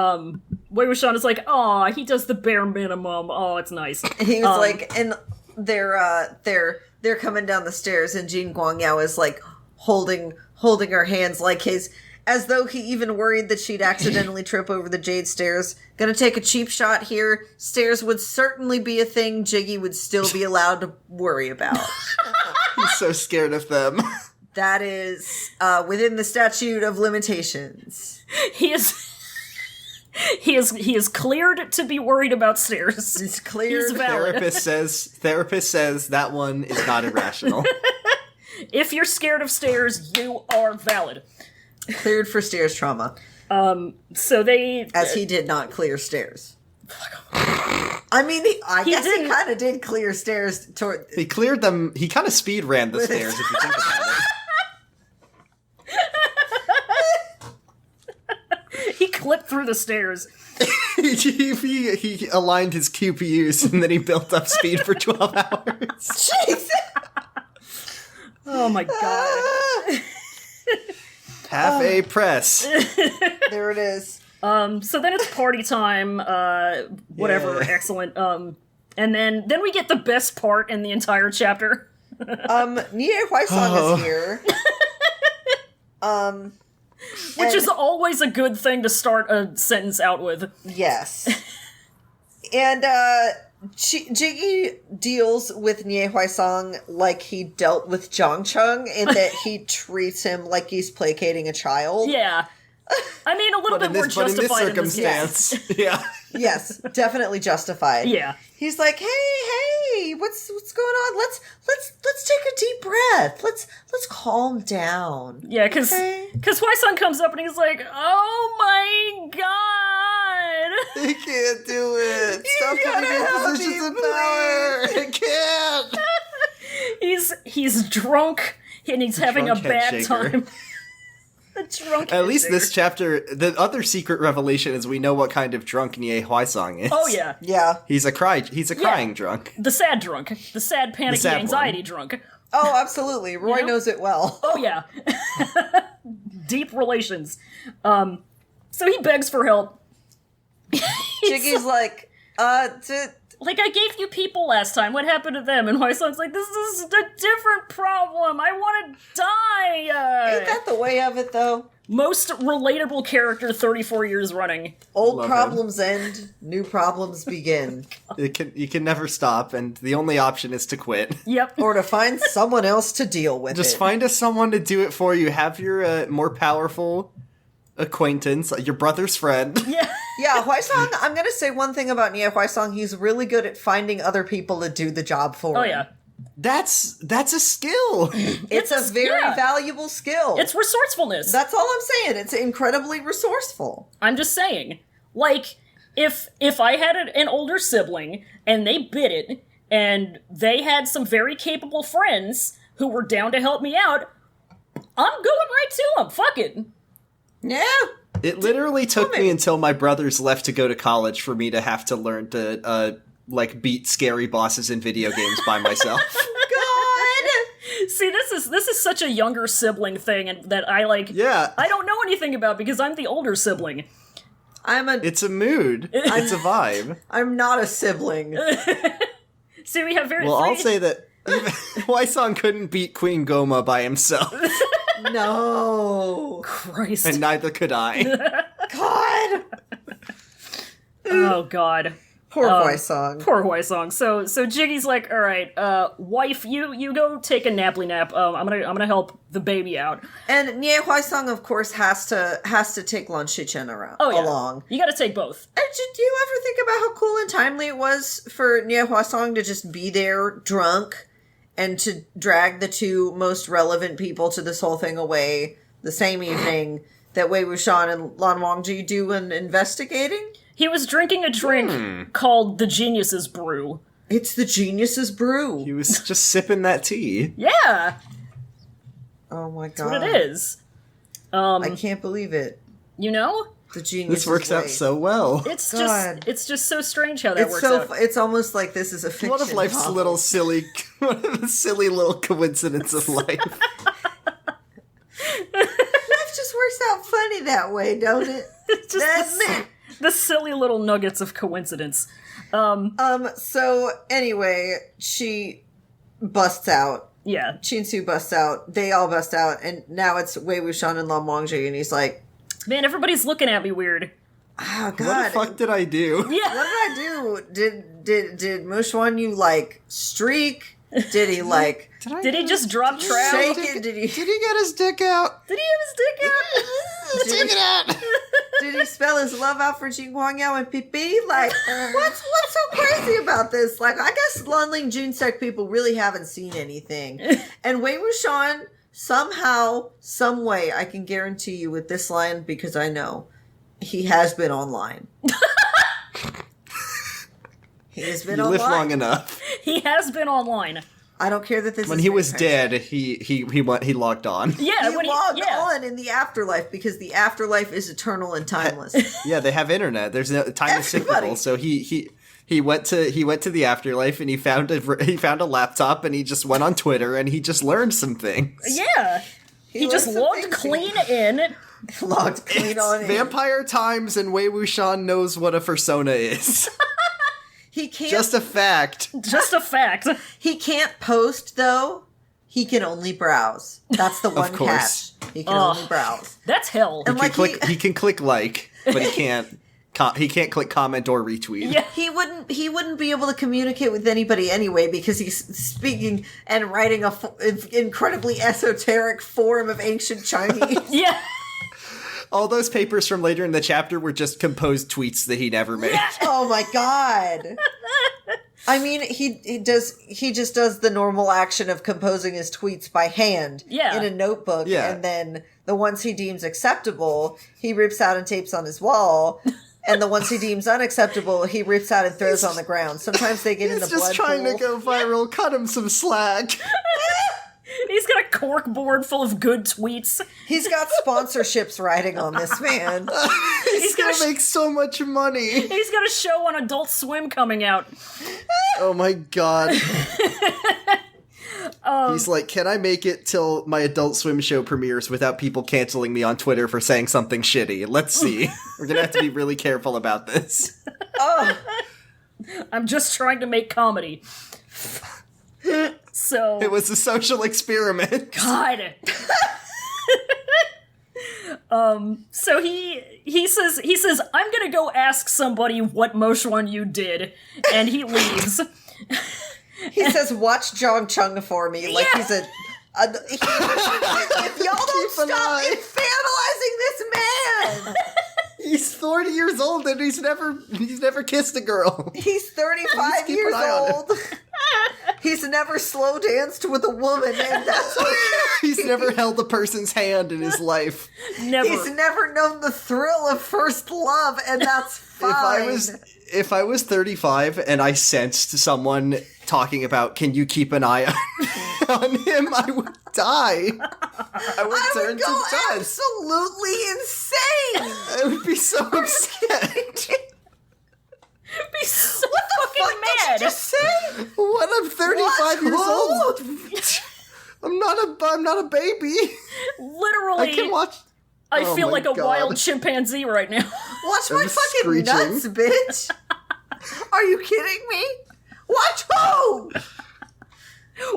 Wei Wuxian is like, aw, he does the bare minimum. Oh, it's nice. He was like, and they're coming down the stairs, and Jean Guangyao is like holding her hands like as though he even worried that she'd accidentally trip over the jade stairs. Gonna take a cheap shot here. Stairs would certainly be a thing Jiggy would still be allowed to worry about. He's so scared of them. That is within the statute of limitations. He is cleared to be worried about stairs. It's clear. He's valid. Therapist says that one is not irrational. If you're scared of stairs, you are valid. Cleared for stairs trauma. So they... As he did not clear stairs. I mean, I guess he kind of did clear stairs toward... He cleared them. He kind of speed ran the stairs, if you think about it. He clipped through the stairs. he aligned his QPUs and then he built up speed for 12 hours. Jeez! Oh my god. Half a press. There it is. So then it's party time, whatever, Yeah. excellent. And then we get the best part in the entire chapter. Nie Huaisong is here. Which is always a good thing to start a sentence out with. Yes. And Jiggy deals with Nie Huaisong like he dealt with Zhang Cheng in that he treats him like he's placating a child. Yeah. I mean, a little bit more justified in this case. yeah. Yes, definitely justified. Yeah. He's like, hey, what's going on? Let's take a deep breath. Let's calm down. Yeah, because Okay. Huaisong comes up and he's like, oh my god! He can't do it. Stop gotta putting me in help positions me, of power. I can't. He's drunk and he's having a drunk bad head shaker. time. A drunk At head least shaker. this chapter, the other secret revelation is we know what kind of drunk Nie Huaisong is. Oh yeah. Yeah. He's a crying drunk. The sad drunk. The sad panicky sad anxiety one. drunk. Oh, absolutely. Roy know? knows it well. Oh yeah. Deep relations. So he begs for help. Jiggy's like, Like, I gave you people last time. What happened to them? And Huaisong's like, this is a different problem. I want to die. ain't that the way of it, though? Most relatable character 34 years running. Old Love problems end, new problems begin. You can never stop, and the only option is to quit. Yep. Or to find someone else to deal with Just it. find us someone to do it for you. Have your more powerful acquaintance, your brother's friend. Yeah. Yeah, Huaisong, I'm going to say one thing about Nie Huaisong. He's really good at finding other people to do the job for him. Oh, yeah. That's a skill. It's a very yeah. valuable skill. It's resourcefulness. That's all I'm saying. It's incredibly resourceful. I'm just saying. Like, if I had an older sibling and they bit it and they had some very capable friends who were down to help me out, I'm going right to them. Fuck it. Yeah. It literally took me until my brothers left to go to college for me to have to learn to, beat scary bosses in video games by myself. God! See, this is such a younger sibling thing, and that I don't know anything about because I'm the older sibling. It's a mood. It's a vibe. I'm not a sibling. See, we have very. Well, I'll say that Hwai-song couldn't beat Queen Goma by himself. No. Christ. And neither could I. God. Oh God. Poor Hwai-song. Poor Hwai-song. So Jiggy's like, all right, wife, you go take a napply nap. I'm gonna help the baby out. And Nie Hwai-song, of course, has to take Lan Shichen along. You got to take both. And do you ever think about how cool and timely it was for Nie Hwai-song to just be there drunk and to drag the two most relevant people to this whole thing away the same evening that Wei Wuxian and Lan Wangji do an investigating? He was drinking a drink called the Genius's Brew. It's the Genius's Brew. He was just sipping that tea. Yeah. Oh my God. That's what it is. I can't believe it. You know? The Genius's This works out so well. It's God. just so strange how that works out. It's almost like this is a fiction One of life's novel. little silly little coincidence of life. Life just works out funny that way, don't it? It's just the silly little nuggets of coincidence. So anyway, she busts out. Yeah. Chinsu busts out. They all bust out, and now it's Wei Wuxian and Lan Wangji, and he's like, Man, everybody's looking at me weird. "Oh God, What the fuck did I do? Yeah. what did I do? Did Mushwan you streak? Did he Did he just drop trout? shake it? Did he get his dick out? Did he have his dick out? Take it out! Did he spell his love out for Jing Huang Yao and Pipi? What's so crazy about this? I guess Lanling Junsec people really haven't seen anything. And Wei Wuxian, somehow, some way, I can guarantee you with this line, because I know, he has been online. He has been You online. live long enough. He has been online. I don't care that this When is he was vampires. dead, he logged on. Yeah, He when logged yeah. on in the afterlife because the afterlife is eternal and timeless. Yeah, they have internet. There's no time is cyclical. So he went to the afterlife and he found a laptop and he just went on Twitter and he just learned some things. Yeah. He just learned some logged things. clean in. Logged clean It's on in. vampire times and Wei Wuxian knows what a persona is. He can't. Just a fact. Just a fact. He can't post though. He can only browse. That's the one course. catch. He can only browse. That's hell. And He can click like, but he can't click comment or retweet. Yeah. He wouldn't be able to communicate with anybody anyway because he's speaking and writing a incredibly esoteric form of ancient Chinese. Yeah. All those papers from later in the chapter were just composed tweets that he never made. Oh my God. I mean, he just does the normal action of composing his tweets by hand Yeah. in a notebook, Yeah. and then the ones he deems acceptable, he rips out and tapes on his wall, and the ones he deems unacceptable, he rips out and throws on the ground. Sometimes they get in the He's blood just trying pool. to go viral. Cut him some slack. He's got a cork board full of good tweets. He's got sponsorships riding on this man. He's gonna make so much money. He's got a show on Adult Swim coming out. Oh my God. He's like, can I make it till my Adult Swim show premieres without people canceling me on Twitter for saying something shitty? Let's see. We're gonna have to be really careful about this. Oh, I'm just trying to make comedy. So It was a social experiment. God. So he says I'm gonna go ask somebody what Moshuan you did, and he leaves. he says, "Watch Zhang Chung for me." Like Yeah. he's if y'all don't Keep an stop eye. infantilizing this man. He's 40 years old and he's never kissed a girl. He's 35 Just keep an years eye on him. old. He's never slow danced with a woman, and that's okay. He's never held a person's hand in his life. Never. He's never known the thrill of first love, and that's fine. If I was 35 and I sensed someone talking about can you keep an eye on him, I would die. I would I turn would go to dust. absolutely insane. be so upset. Be so What the fucking fuck mad. did you just say? What? I'm 35 years old. I'm not a baby. Literally, I can watch. I Oh feel my like a God. wild chimpanzee right now. Watch my I'm fucking screeching. nuts, bitch. Are you kidding me? Watch who?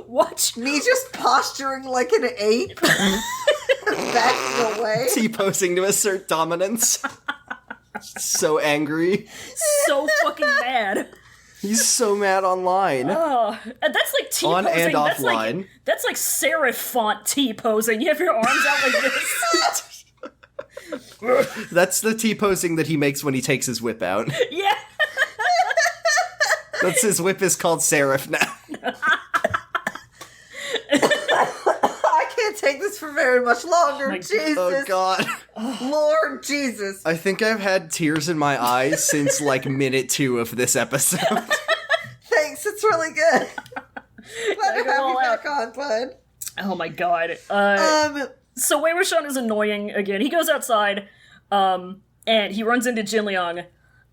Watch Me just posturing like an ape, backing away. T-posing to assert dominance. So angry. so fucking mad. He's so mad online. Oh, and that's like T On posing. and That's offline. that's like serif font T posing. You have your arms out like this. That's the T-posing that he makes when he takes his whip out. Yeah. That's his whip is called Seraph now. I can't take this for very much longer. My- Jesus. Oh God. Lord Jesus. I think I've had tears in my eyes since like minute 2 of this episode. Thanks, it's really good. Glad to go have you all back on, bud. Oh my god. Um, So Wei Wuxian is annoying again. He goes outside, and he runs into Jin Liang,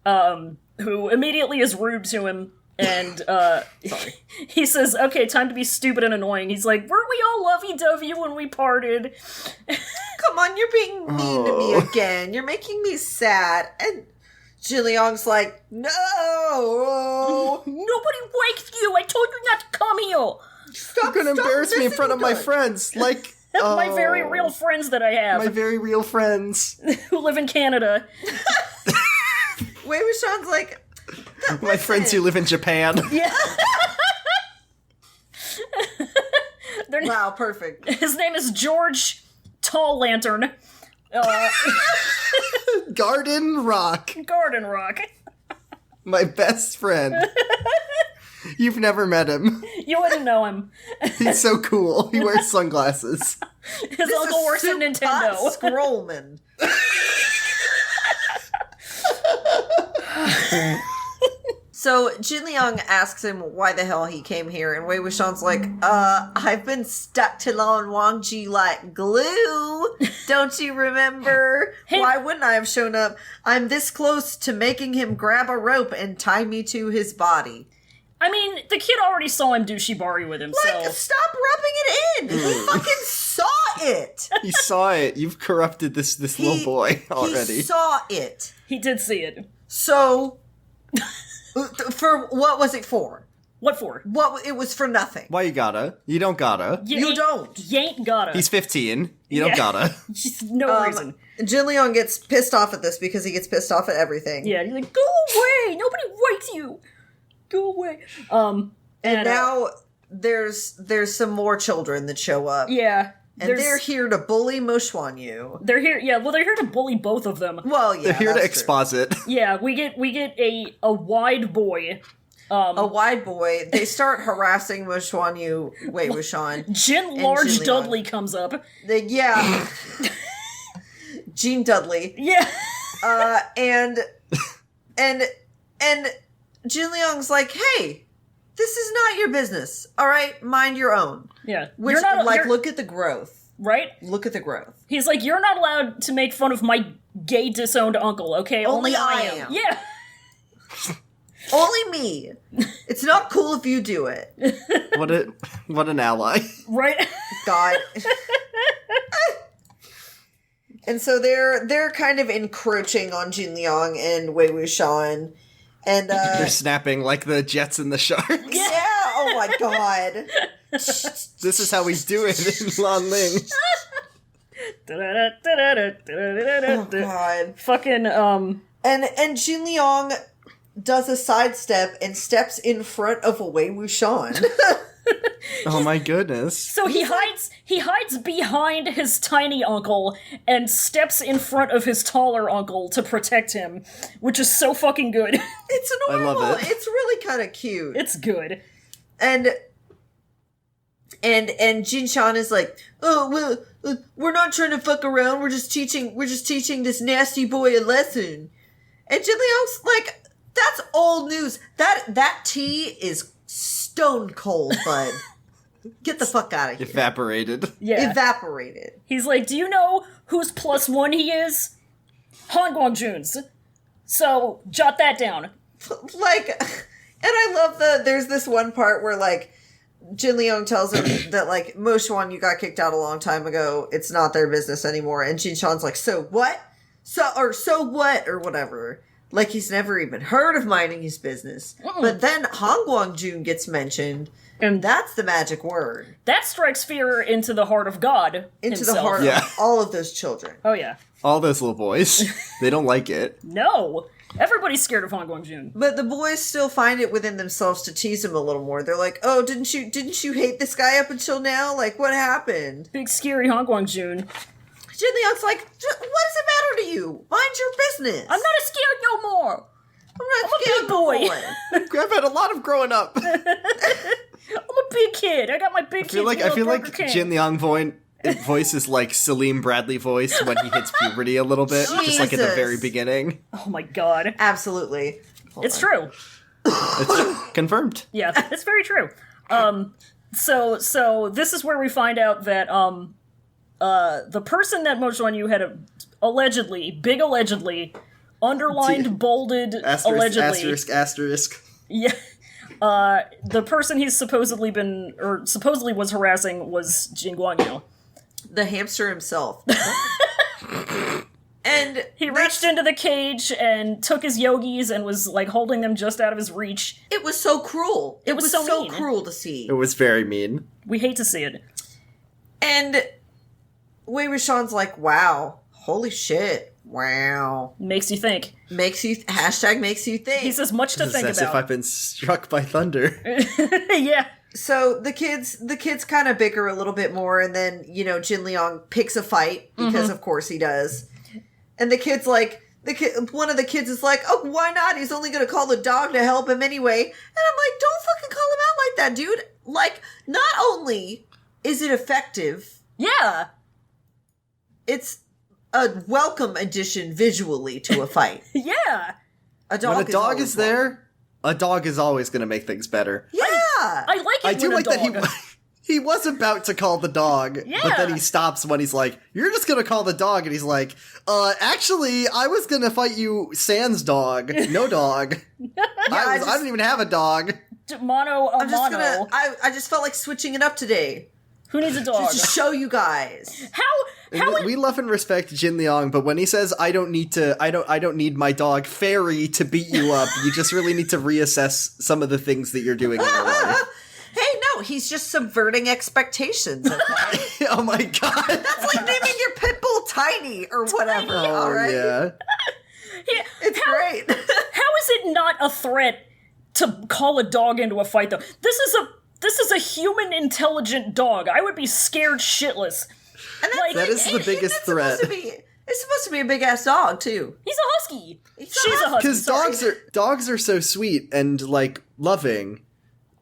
who immediately is rude to him, and he says, "Okay, time to be stupid and annoying." He's like, "Weren't we all lovey-dovey when we parted?" come on, you're being mean to me again. You're making me sad. And Jin Liang's like, no. Nobody waked you. I told you not to come here. Stop, You're gonna stop embarrass me in front of my listening to friends. Like My very oh, real friends that I have, my very real friends. who live in Canada. it. Wei Wuxian's like, My friends who live in Japan. Yeah. Their- wow, perfect. His name is George Tall Lantern. Garden Rock. Garden Rock. My best friend. You've never met him. You wouldn't know him. He's so cool. He wears sunglasses. His uncle works at Nintendo. Scrollman. So Jin Liang asks him why the hell he came here, and Wei Wuxian's like, I've been stuck to Lan Wangji like glue. Don't you remember? Why wouldn't I have shown up? I'm this close to making him grab a rope and tie me to his body. I mean, the kid already saw him do shibari with him, Like, so... stop rubbing it in. He fucking saw it. He saw it. You've corrupted this little boy already. He saw it. He did see it. So, for what was it for? What for? What it was for nothing. Why you gotta? You don't gotta. You don't. You ain't gotta. He's 15. You don't Yeah. gotta. Just no reason. Jin Liang gets pissed off at this because he gets pissed off at everything. Yeah, he's like, go away! Nobody likes you! Go away. And now there's some more children that show up. Yeah. And they're here to bully Mo Xuanyu. They're here, yeah, well, they're here to bully both of them. Well, yeah, They're here to that's true. exposit. Yeah, we get a wide boy. A wide boy. They start harassing Mo Xuanyu, Wei Wuxian. Jin Large Jin Liang. Dudley comes up. Yeah. Gene Dudley. Yeah. And Jin Liang's like, hey, this is not your business. All right, mind your own. Yeah. Which, you're not, like, you're- look at the growth. right? Look at the growth. He's like, you're not allowed to make fun of my gay disowned uncle, okay? Only I am. Yeah. Only me. It's not cool if you do it. What an ally. Right? God. And so they're kind of encroaching on Jin Liang and Wei Wuxian. And They're snapping like the Jets and the Sharks. yeah, oh my god. This is how we do it in Lan Ling. Oh god. Fucking, And Jin Liang does a sidestep and steps in front of Wei Wuxian. Oh my goodness. So he hides behind his tiny uncle and steps in front of his taller uncle to protect him, which is so fucking good. It's I normal. love it. It's really kind of cute. It's good. And Jin Shan is like, oh well, we're not trying to fuck around. We're just teaching this nasty boy a lesson. And Jin Liang's like, that's old news. That tea is stone cold, bud. Get the fuck out of here. Evaporated. Yeah. Evaporated. He's like, do you know whose +1 he is? Han Guangjuns. So, jot that down. Like, and I love there's this one part where, like, Jin Liang tells him that, like, Mo Xuan, you got kicked out a long time ago. It's not their business anymore. And Jin Shan's like, so what? So what? Or whatever. Like, he's never even heard of minding his business. But then Han Guangjun gets mentioned, and that's the magic word. That strikes fear into the heart of God Into himself. the heart of all of those children. Oh, yeah. All those little boys. They don't like it. No. Everybody's scared of Han Guangjun. But the boys still find it within themselves to tease him a little more. They're like, oh, didn't you hate this guy up until now? Like, what happened? Big scary Han Guangjun. Jin Liang's like, what does it matter to you? Mind your business. I'm not scared no more. I'm a big boy. I've had a lot of growing up. I'm a big kid. I got my big kid. I feel like Jin Liang voice is like Salim Bradley voice when he hits puberty a little bit, just like at the very beginning. Oh my god. Absolutely. It's true. It's confirmed. Yeah, it's very true. So this is where we find out that the person that Mo Xuan Yu had allegedly, underlined, bolded, allegedly. Asterisk. Yeah. The person he's supposedly was harassing was Jin Guangyu. The hamster himself. And he reached into the cage and took his yogis and was, like, holding them just out of his reach. It was so cruel. It was so mean. cruel to see. It was very mean. We hate to see it. And Wei Wuxian's like, wow, holy shit, wow. Makes you think. Makes you think. He says much to think as about. As if I've been struck by thunder. Yeah. So the kids kind of bicker a little bit more, and then, Jin Liang picks a fight, because of course he does. And the kid's like, one of the kids is like, oh, why not? He's only going to call the dog to help him anyway. And I'm like, don't fucking call him out like that, dude. Like, not only is it effective. Yeah. It's a welcome addition visually to a fight. Yeah. When a dog is there, a dog is always going to make things better. Yeah. I like it. I do like that he was about to call the dog, but then he stops when he's like, you're just going to call the dog. And he's like, actually, I was going to fight you, Sans dog. No dog. I don't even have a dog. I just felt like switching it up today. Who needs a dog? Just to show you guys. We love and respect Jin Liang, but when he says I don't need my dog Fairy to beat you up, you just really need to reassess some of the things that you're doing in your life. Hey, no, he's just subverting expectations. Okay? Oh my god. That's like naming your pit bull Tiny or whatever. Oh, all right? Yeah. It's great. How is it not a threat to call a dog into a fight, though? This is a human intelligent dog. I would be scared shitless. And that is the biggest threat. It's supposed to be a big ass dog too. He's a husky. She's a husky. Because dogs are so sweet and like loving,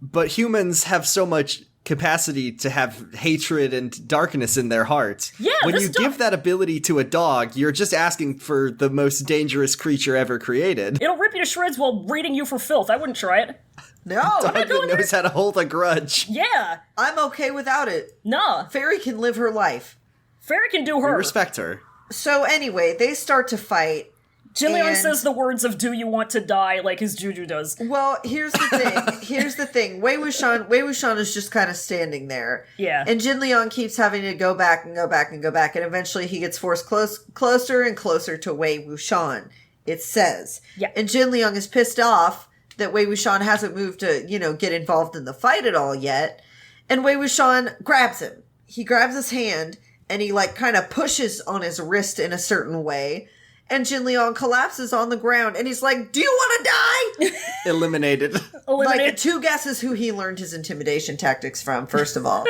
but humans have so much capacity to have hatred and darkness in their hearts. Yeah, when you give that ability to a dog, you're just asking for the most dangerous creature ever created. It'll rip you to shreds while raiding you for filth. I wouldn't try it. No, dog that knows how to hold a grudge. Yeah, I'm okay without it. Nah, Fairy can live her life. Fairy can do her. We respect her. So anyway, they start to fight. Jin Liang says the words of "Do you want to die?" like his juju does. Well, here's the thing. Wei Wuxian is just kind of standing there. Yeah. And Jin Liang keeps having to go back and go back and go back, and eventually he gets forced closer and closer to Wei Wuxian, it says. Yeah. And Jin Liang is pissed off that Wei Wuxian hasn't moved to, get involved in the fight at all yet. And Wei Wuxian grabs him. He grabs his hand, and he, like, kind of pushes on his wrist in a certain way. And Jin Liang collapses on the ground, and he's like, do you want to die? Eliminated. Like, 2 guesses who he learned his intimidation tactics from, first of all.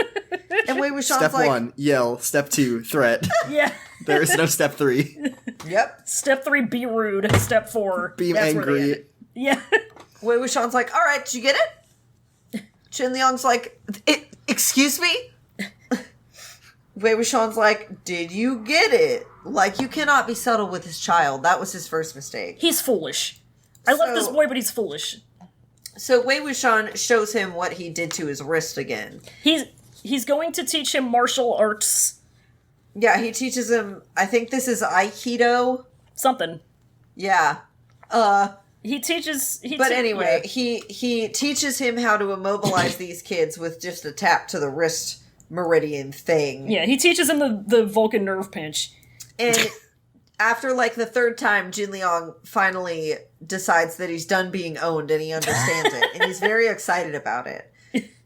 And Wei Wuxian's Step 1, yell. Step 2, threat. Yeah. There is no step 3. Yep. Step 3, be rude. Step 4, be angry. Yeah. Wei Wuxian's like, all right, did you get it? Jin Liang's like, excuse me? Wei Wuxian's like, did you get it? Like, you cannot be subtle with his child. That was his first mistake. He's foolish. I love this boy, but he's foolish. So Wei Wuxian shows him what he did to his wrist again. He's going to teach him martial arts. Yeah, he teaches him, I think this is Aikido. something. Yeah. He teaches... He teaches him how to immobilize these kids with just a tap to the wrist meridian thing. Yeah, he teaches him the Vulcan nerve pinch. And after, like, the third time, Jin Liang finally decides that he's done being owned and he understands it. And he's very excited about it.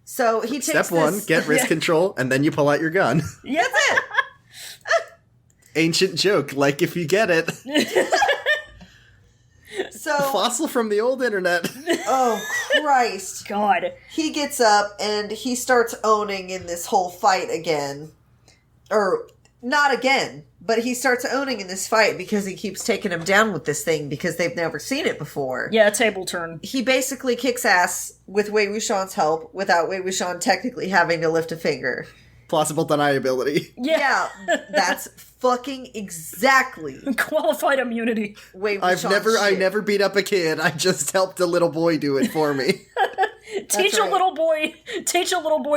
So he takes Step one, get wrist control, and then you pull out your gun. Yeah, that's it. Ancient joke, like if you get it. So Fossil from the old internet. Oh, Christ. God. He gets up and he starts owning in this whole fight again. Or, not again, but he starts owning in this fight because he keeps taking him down with this thing because they've never seen it before. Yeah, table turn. He basically kicks ass with Wei Wuxian's help without Wei Wuxian technically having to lift a finger. Plausible deniability. Yeah, that's fucking exactly qualified immunity. Wei Wuxian's I never beat up a kid. I just helped a little boy do it for me. Teach a little boy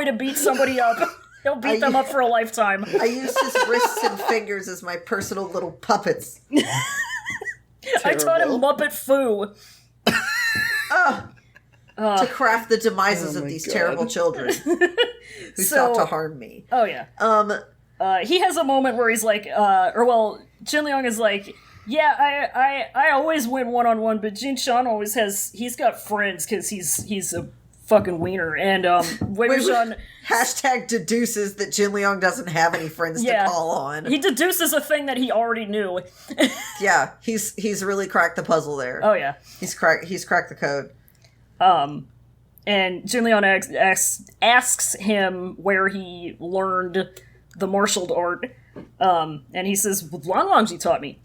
to beat somebody up. He'll beat them up for a lifetime. I used his wrists and fingers as my personal little puppets. I taught him Muppet Foo. To craft the demises of these terrible children who sought to harm me. Oh, yeah. He has a moment where he's like, Jin Liang is like, yeah, I always win one-on-one, but Jin Shan always he's got friends because he's a fucking wiener. And Wei Wuxian... Hashtag deduces that Jin Liang doesn't have any friends to call on. He deduces a thing that he already knew. Yeah, he's really cracked the puzzle there. Oh, yeah. He's cracked the code. And Jin Liang asks him where he learned the martial art. And he says, Lang Wangji taught me.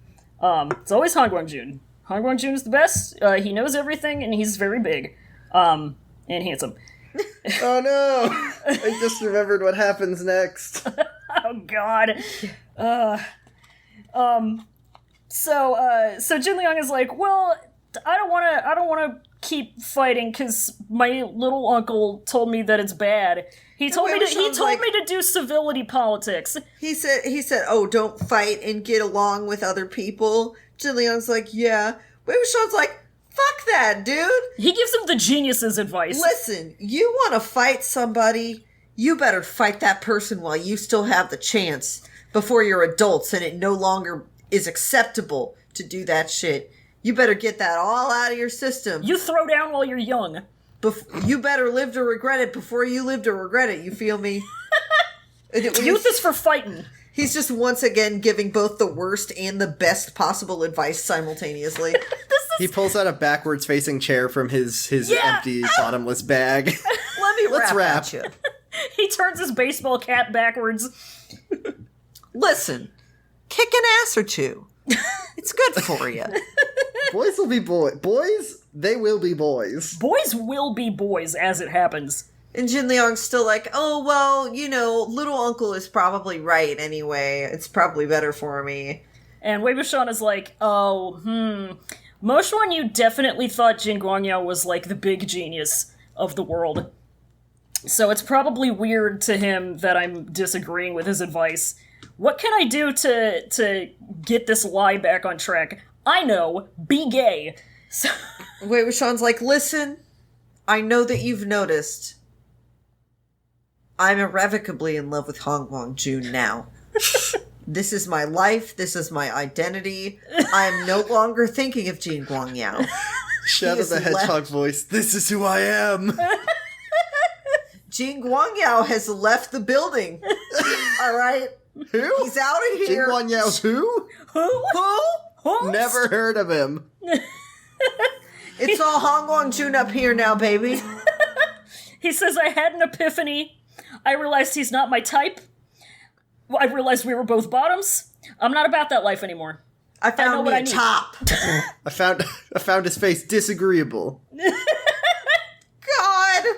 It's always Han Guangjun. Han Guangjun is the best. He knows everything, and he's very big. And handsome. Oh no! I just remembered what happens next. Oh god. So Jin Liang is like, well, I don't want to keep fighting because my little uncle told me that it's bad. He told me to do civility politics. He said, oh, don't fight and get along with other people. Jin Liang's like, yeah. Wei Wuxian's like, fuck that, dude. He gives him the genius's advice. Listen, you want to fight somebody, you better fight that person while you still have the chance before you're adults and it no longer is acceptable to do that shit. You better get that all out of your system. You throw down while you're young. You better live to regret it before you live to regret it, you feel me? Youth is for fighting. He's just once again giving both the worst and the best possible advice simultaneously. He pulls out a backwards facing chair from his empty bottomless bag. Let's rap at you. He turns his baseball cap backwards. Listen, kick an ass or two. It's good for you. Boys will be boys. They will be boys. Boys will be boys as it happens. And Jin Liang's still like, oh, well, little uncle is probably right anyway. It's probably better for me. And Wei Wuxian is like, Moshuan, you definitely thought Jin Guangyao was like the big genius of the world. So it's probably weird to him that I'm disagreeing with his advice. What can I do to get this lie back on track? I know, be gay. So Wei Wuxian's like, listen, I know that you've noticed. I'm irrevocably in love with Han Guangjun now. This is my life. This is my identity. I am no longer thinking of Jin Guangyao. Shadow the Hedgehog voice. This is who I am. Jin Guangyao has left the building. All right? Who? He's out of here. Jin Guangyao who? Who? Never heard of him. It's all Han Guangjun up here now, baby. He says, I had an epiphany. I realized he's not my type. I realized we were both bottoms. I'm not about that life anymore. I found me a top. I found his face disagreeable. God.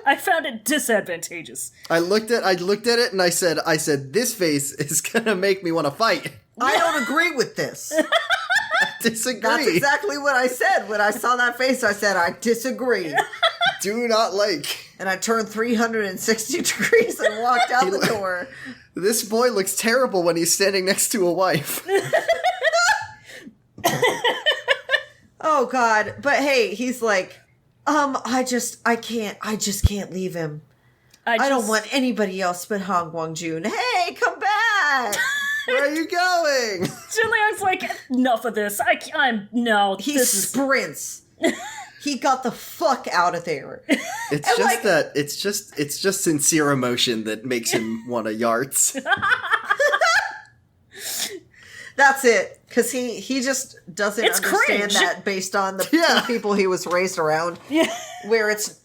I found it disadvantageous. I looked at it and I said, this face is gonna make me want to fight. I don't agree with this. I disagree. That's exactly what I said. When I saw that face, I said, I disagree. Do not like. And I turned 360 degrees and walked out the door. This boy looks terrible when he's standing next to a wife. Oh God. But hey, he's like, I just can't leave him. I don't want anybody else but Han Guangjun. Hey, come back! Where are you going? Jin Liang's like, enough of this. He sprints. He got the fuck out of there. It's just sincere emotion that makes him want to yarts. That's it. Because he just doesn't understand cringe. that based on the people he was raised around. Yeah. Where it's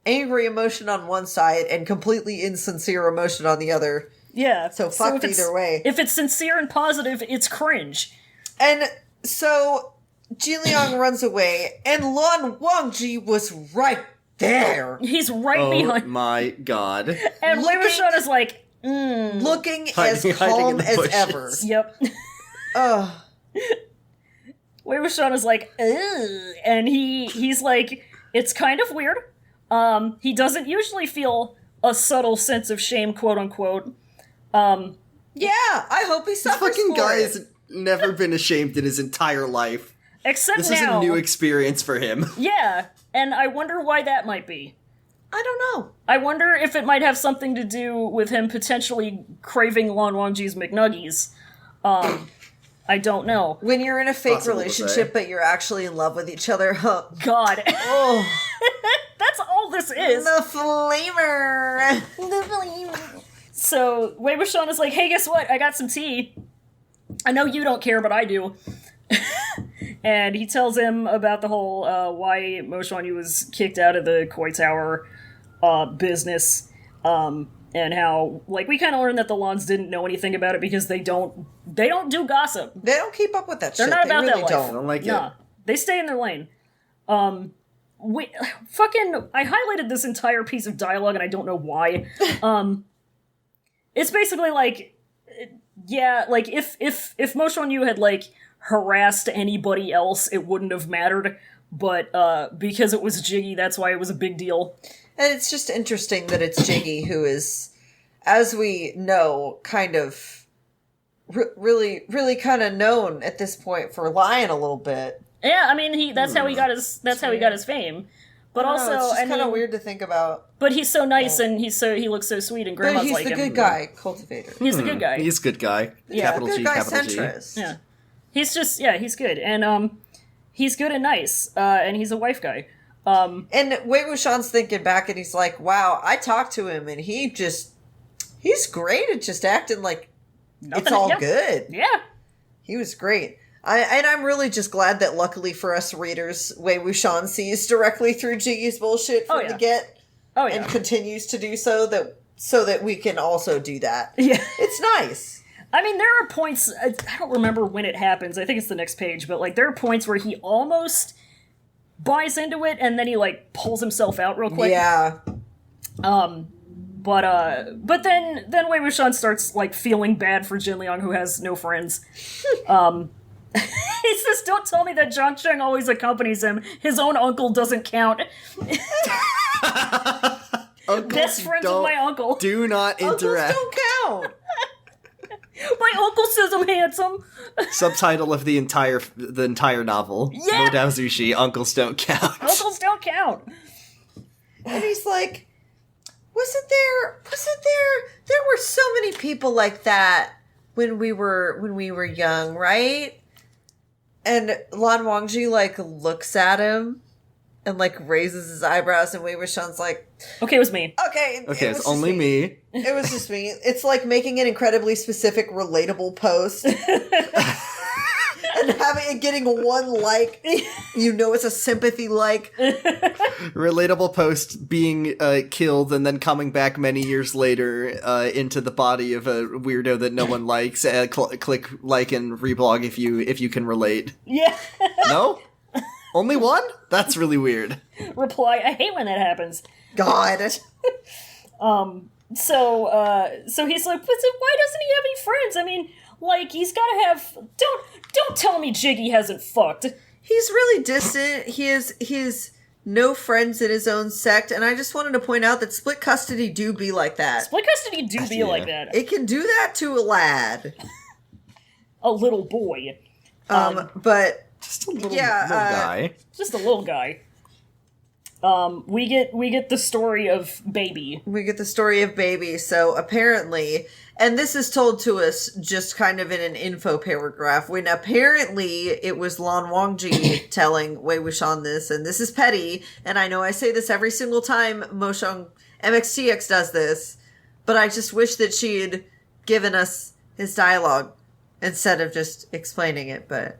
angry emotion on one side and completely insincere emotion on the other. Yeah. So fucked either way. If it's sincere and positive, it's cringe. And so Jin Liang runs away, and Lan Wangji was right there. He's right behind. Oh my god. And Wei Wuxian is like, looking Hiding as calm in the as bushes. ever. Yep. Ugh. Wei Wuxian is like, ugh. And he's like, it's kind of weird. He doesn't usually feel a subtle sense of shame, quote unquote. Yeah, I hope he This suffers fucking for guy it. has never been ashamed in his entire life. Except This now. is a new experience for him. Yeah, and I wonder why that might be. I don't know. I wonder if it might have something to do with him potentially craving Lan Wangji's McNuggies. I don't know. When you're in a fake Possible to relationship, say. but you're actually in love with each other, huh? God. Oh, That's all this is. the flavor. So, Wei Wuxian is like, hey, guess what? I got some tea. I know you don't care, but I do. And he tells him about the whole why Mo Xuanyu was kicked out of the Koi Tower business. And how, like, we kind of learned that the Lons didn't know anything about it because they don't do gossip. They don't keep up with that They're shit. not about they really that life. I don't like Nah, it. they stay in their lane. I highlighted this entire piece of dialogue and I don't know why. It's basically like, yeah, like if Mo Xuanyu had like harassed anybody else, it wouldn't have mattered. But because it was Jiggy, that's why it was a big deal. And it's just interesting that it's Jiggy who is, as we know, kind of really kind of known at this point for lying a little bit. Yeah, I mean that's how he got his fame. But also, it's just kind of weird to think about. But he's so nice and he looks so sweet and But grandma's he's like the him. good guy cultivator. He's the good guy. He's a good guy. Yeah. Capital Good G, guy capital G. centrist. Yeah. He's just, he's good. And, he's good and nice. And he's a wife guy. And Wei Wuxian's thinking back and he's like, wow, I talked to him and he's great at just acting like it's all good. Yeah. He was great. I'm really just glad that luckily for us readers, Wei Wuxian sees directly through Jiggy's bullshit from the get. Oh, yeah. And continues to do so that we can also do that. Yeah. It's nice. I mean, there are points, I don't remember when it happens, I think it's the next page, but, like, there are points where he almost buys into it, and then he, like, pulls himself out real quick. Yeah. But then Wei Wuxian starts, like, feeling bad for Jin Liang, who has no friends. He says, don't tell me that Zhang Sheng always accompanies him. His own uncle doesn't count. Best friends with my uncle. Do not Uncles interact. don't count. My uncle says I'm handsome. Subtitle of the entire novel. Yeah. Mo Dao Zushi, Uncles Don't Count. Uncles don't count. And he's like, wasn't there were so many people like that when we were young, right? And Lan Wangji like looks at him and like raises his eyebrows, and Wei Wuxian's like, Okay, it was me. okay, Okay, was it's just only me. It was just me. It's like making an incredibly specific, relatable post. And having it getting one like, you know, it's a sympathy like. Relatable post being killed and then coming back many years later into the body of a weirdo that no one likes. Click like and reblog if you can relate. Yeah. No? Only one? That's really weird. Reply, I hate when that happens. God. So he's like, but why doesn't he have any friends? I mean, like, he's gotta have... Don't tell me Jiggy hasn't fucked. He's really distant. He has no friends in his own sect, and I just wanted to point out that split custody do be like that. Split custody be Yeah. like that. It can do that to a lad. A little boy. But Just a little guy. Just a little guy. We get the story of Baby. we get the story of Baby. So apparently, and this is told to us just kind of in an info paragraph, when apparently it was Lan Wangji telling Wei Wuxian this, and this is petty, and I know I say this every single time MXTX does this, but I just wish that she had given us his dialogue instead of just explaining it, but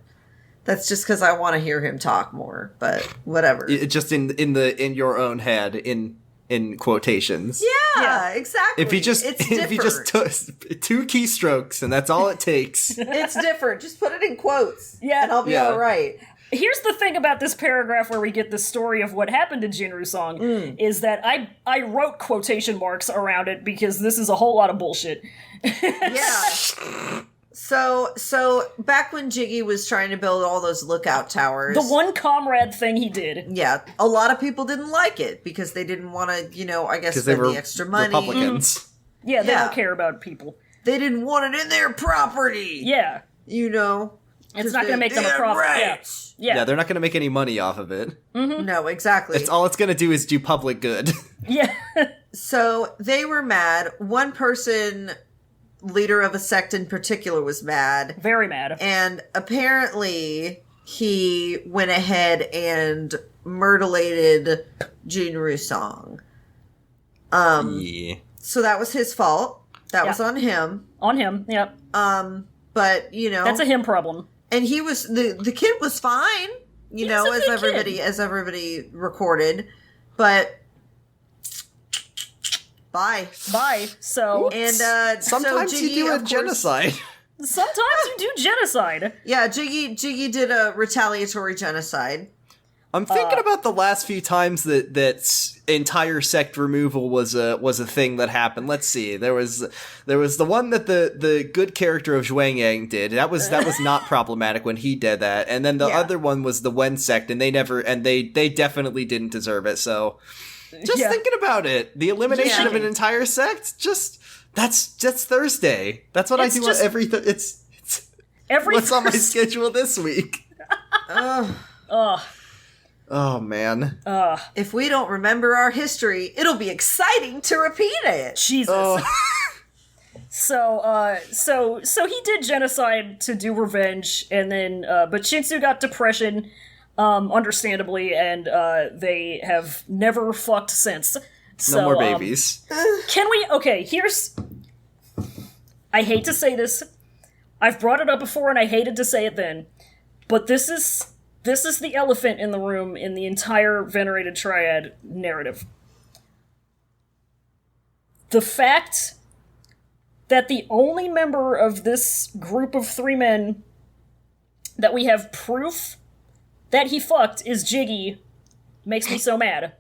that's just because I want to hear him talk more, but whatever. Just in your own head, in quotations. Yeah, exactly. If you just took 2 keystrokes and that's all it takes. It's different. Just put it in quotes. Yeah. And I'll be all right. Here's the thing about this paragraph where we get the story of what happened to Jinru Song is that I wrote quotation marks around it because this is a whole lot of bullshit. Yeah. So back when Jiggy was trying to build all those lookout towers, The one comrade thing he did. yeah, a lot of people didn't like it because they didn't want to, I guess, Because they spend were the extra money. Republicans. Yeah, they Yeah. don't care about people. They didn't want it in their property. Yeah. It's not gonna make them a profit. Right. Yeah. They're not going to make any money off of it. No, exactly. It's all it's going to do is do public good. Yeah. So they were mad. One person, leader of a sect in particular, was mad. Very mad. And apparently he went ahead and myrtleated Jinru Song. Yeah. So that was his fault. That was on him. On him, yep. But, That's a him problem. and he was, the kid was fine, He's a good kid. as everybody recorded. But bye. So, And Sometimes so you Jiggy, do a of course- genocide. sometimes you do genocide. Yeah, Jiggy did a retaliatory genocide. I'm thinking about the last few times that entire sect removal was a thing that happened. Let's see. There was the one that the good character of Zhuang Yang did. That was not problematic when he did that. And then the other one was the Wen sect, and they definitely didn't deserve it. So just thinking about it, the elimination of an entire sect, that's Thursday. That's what It's I do just- on every Every what's on my Thursday- schedule this week. Oh man. If we don't remember our history, it'll be exciting to repeat it. Jesus. Oh. So he did genocide to do revenge, and then but Shinsu got depression, understandably, and they have never fucked since. So, No more babies. Can we? Okay, here's. I hate to say this. I've brought it up before, and I hated to say it then, but this is the elephant in the room in the entire Venerated Triad narrative. The fact that the only member of this group of 3 men that we have proof that he fucked is Jiggy makes me so mad.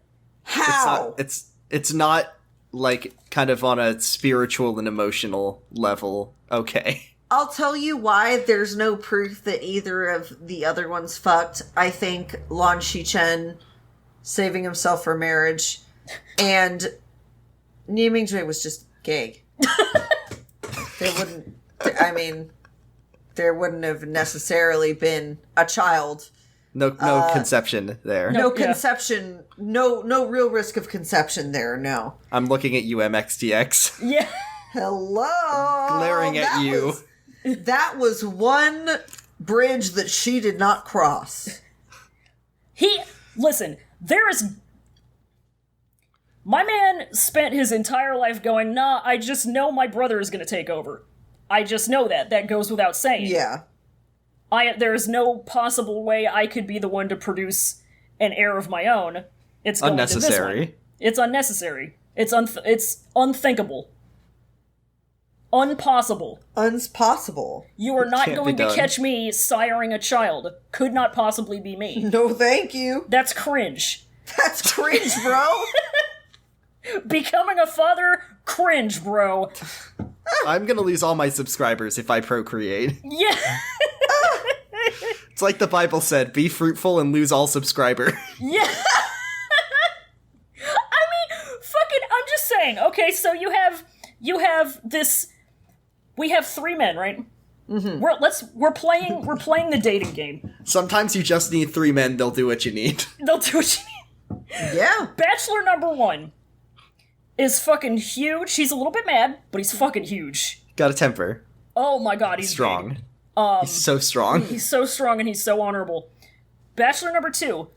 How? It's not like kind of on a spiritual and emotional level. Okay. I'll tell you why there's no proof that either of the other ones fucked. I think Lan Shichen saving himself for marriage, and Nie Mingjue was just gay. There wouldn't have necessarily been a child. No conception there. No Yeah. conception, no real risk of conception there, no. I'm looking at you, MXTX. Yeah. Hello! Glaring at you. That was one bridge that she did not cross. Listen, there is. My man spent his entire life going, nah, I just know my brother is gonna take over. I just know that. That goes without saying. Yeah. There is no possible way I could be the one to produce an heir of my own. It's going to this Unnecessary. one. It's unnecessary. It's unthinkable. Unpossible. Unspossible. You are not Can't be going to done. catch me siring a child. Could not possibly be me. No, thank you. That's cringe. That's cringe, bro. Becoming a father, cringe, bro. I'm gonna lose all my subscribers if I procreate. Yeah. It's like the Bible said, be fruitful and lose all subscriber. Yeah. I mean, fucking, I'm just saying. Okay, so you have this. We have 3 men, right? We're playing the dating game. Sometimes you just need 3 men, they'll do what you need. They'll do what you need. Yeah. Bachelor number 1 is fucking huge. He's a little bit mad, but he's fucking huge. Got a temper. Oh my god, he's strong. Big. He's so strong. He's so strong and he's so honorable. Bachelor number 2,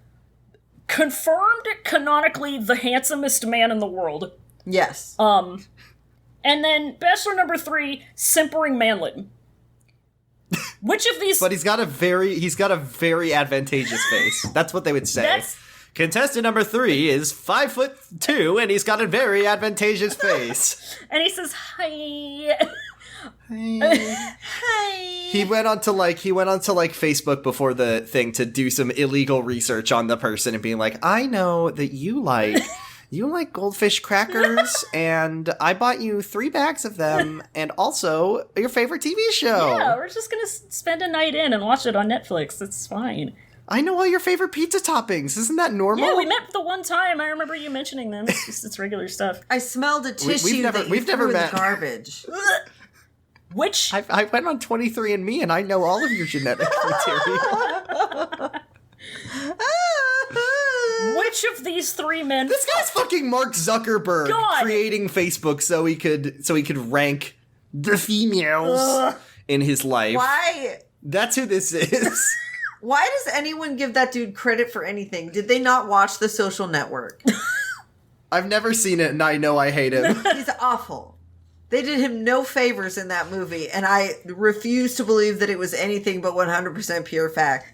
confirmed canonically the handsomest man in the world. Yes. And then Bachelor number 3, simpering manlet. Which of these? But he's got a very advantageous face. That's what they would say. Contestant number 3 is 5'2" and he's got a very advantageous face. And he says, "Hi." Hi. He went on to Facebook before the thing to do some illegal research on the person and being like, I know that you like goldfish crackers and I bought you 3 bags of them and also your favorite TV show. Yeah, we're just gonna spend a night in and watch it on Netflix. It's fine. I know all your favorite pizza toppings. Isn't that normal? Yeah, we met the one time. I remember you mentioning them. It's regular stuff. I smelled a tissue that you threw in the garbage. Which? I went on 23andMe and I know all of your genetic material. Which of these 3 men? This guy's fucking Mark Zuckerberg creating Facebook so he could rank the females in his life. Why? That's who this is. Why does anyone give that dude credit for anything? Did they not watch The Social Network? I've never seen it and I know I hate him. He's awful. They did him no favors in that movie, and I refuse to believe that it was anything but 100% pure fact.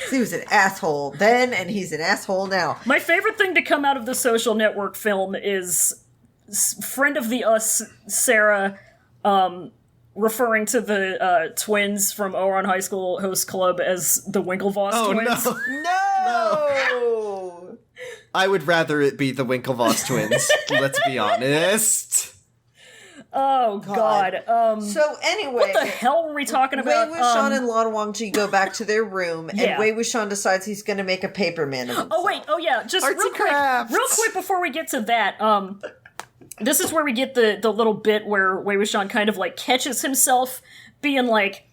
He was an asshole then, and he's an asshole now. My favorite thing to come out of the Social Network film is friend of the us, Sarah, referring to the twins from Ouran High School Host Club as the Winklevoss twins. No! I would rather it be the Winklevoss twins, let's be honest. Oh, God. So, anyway. What the hell were we talking about? Wei Wuxian and Lan Wangji go back to their room, and Wei Wuxian decides he's going to make a paper man of himself. Oh, wait. Oh, yeah. Just real quick before we get to that, this is where we get the little bit where Wei Wuxian kind of, like, catches himself being like,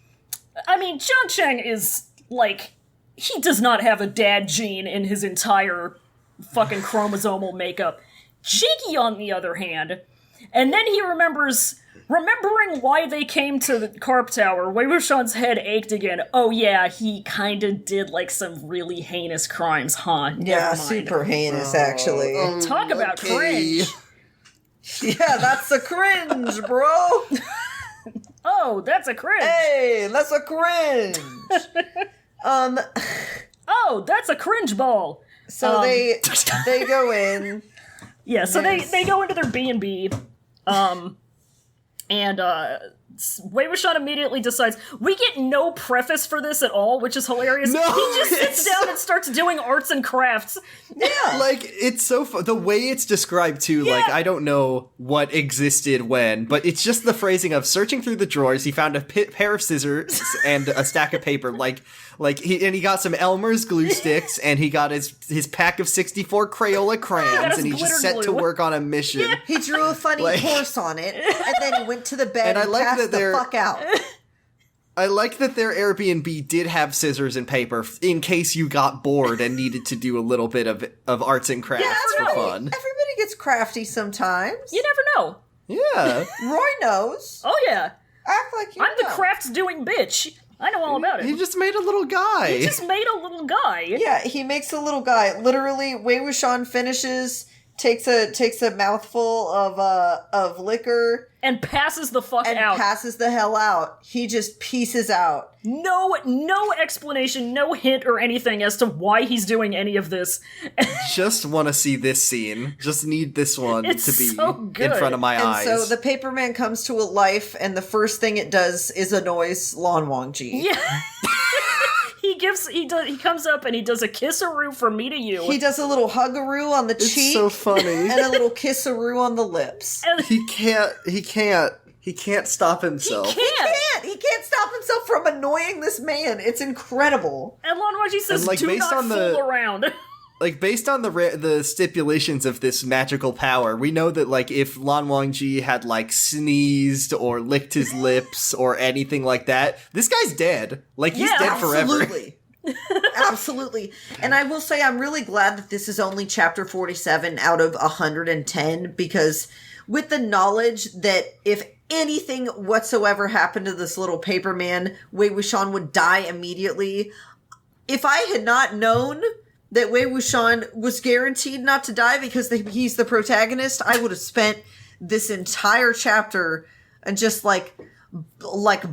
I mean, Jiang Cheng is, like, he does not have a dad gene in his entire fucking chromosomal makeup. Jiggy, on the other hand... And then he remembering why they came to the Carp Tower, Wei Wuxian's head ached again. Oh yeah, he kinda did like some really heinous crimes, huh? Yeah, super heinous, actually. Talk about cringe. Yeah, that's a cringe, bro. Oh, that's a cringe. Hey, that's a cringe. Oh, that's a cringe ball. So they go in. Yeah, so they go into their B&B. And Wei Wuxian immediately decides, we get no preface for this at all, which is hilarious. No, he just sits down and starts doing arts and crafts. Yeah. Like, it's so the way it's described too, like, I don't know what existed when, but it's just the phrasing of searching through the drawers, he found a pair of scissors and a stack of paper, he got some Elmer's glue sticks, and he got his pack of 64 Crayola crayons, and he just set to work on a mission. Yeah. He drew a funny horse on it, and then he went to the bed and passed the fuck out. I like that their Airbnb did have scissors and paper in case you got bored and needed to do a little bit of arts and crafts for fun. Everybody gets crafty sometimes. You never know. Yeah. Roy knows. Oh yeah. Act like you I'm the crafts doing bitch. I know all about it. He just made a little guy. He just made a little guy. Yeah, he makes a little guy. Literally, Wei Wuxian finishes, takes a mouthful of liquor and passes the fuck out. And passes the hell out. He just pieces out. No explanation, no hint or anything as to why he's doing any of this. Just want to see this scene. Just need this one to be so in front of my eyes. So the paper man comes to a life, and the first thing it does is annoys Lan Wangji. Yeah. He comes up and he does a kiss-a-roo from me to you. He does a little hug-a-roo on the cheek. It's so funny. And a little kiss-a-roo on the lips. And he can't stop himself. He can't stop himself from annoying this man. It's incredible. And Lan Wangji says, like, do not fool around. like, based on the stipulations of this magical power, we know that, like, if Lan Wangji had, like, sneezed or licked his lips or anything like that, this guy's dead. Like, he's dead forever. Absolutely. Absolutely. And I will say I'm really glad that this is only chapter 47 out of 110, because with the knowledge that if anything whatsoever happened to this little paper man, Wei Wuxian would die immediately. If I had not known that Wei Wuxian was guaranteed not to die because he's the protagonist, I would have spent this entire chapter and just like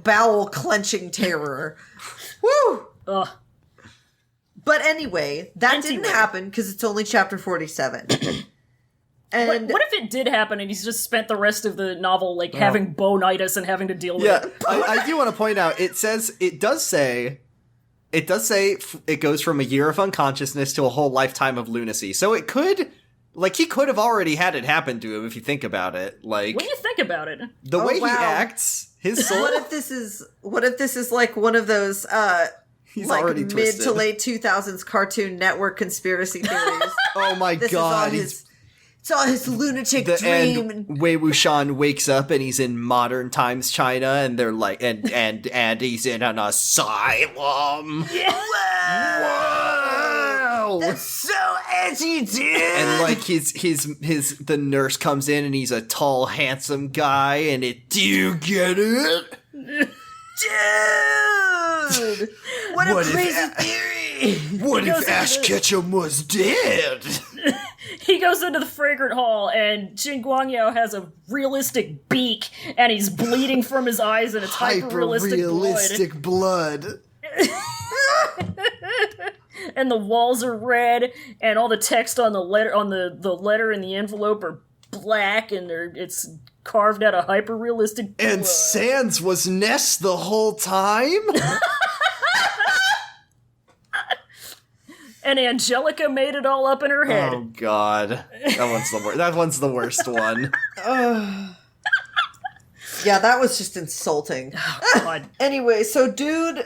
bowel clenching terror. Woo! Ugh. But anyway, that didn't happen because it's only chapter 47. And what if it did happen and he's just spent the rest of the novel like having bonitis and having to deal with it? I do want to point out, it does say it goes from a year of unconsciousness to a whole lifetime of lunacy. So it could, like, he could have already had it happen to him if you think about it. Like, when you think about it, the way he acts, his soul. What if this is like one of those He's like already mid twisted. to late 2000s Cartoon Network conspiracy theories? Oh my god. It's all his lunatic dream. And Wei Wuxian wakes up and he's in modern times China, and they're like, and he's in an asylum. yeah. Whoa! That's so edgy, dude. And like the nurse comes in and he's a tall, handsome guy, and do you get it? Dude! What a crazy theory! What if Ash Ketchum was dead? He goes into the fragrant hall, and Jin Guangyao has a realistic beak, and he's bleeding from his eyes, and it's hyper-realistic blood. And the walls are red, and all the text on the letter in the envelope are black, and it's carved out of hyper-realistic blood. And Sans was Ness the whole time? And Angelica made it all up in her head. Oh god. That one's the worst one. Yeah, that was just insulting. Oh, God. Anyway, so dude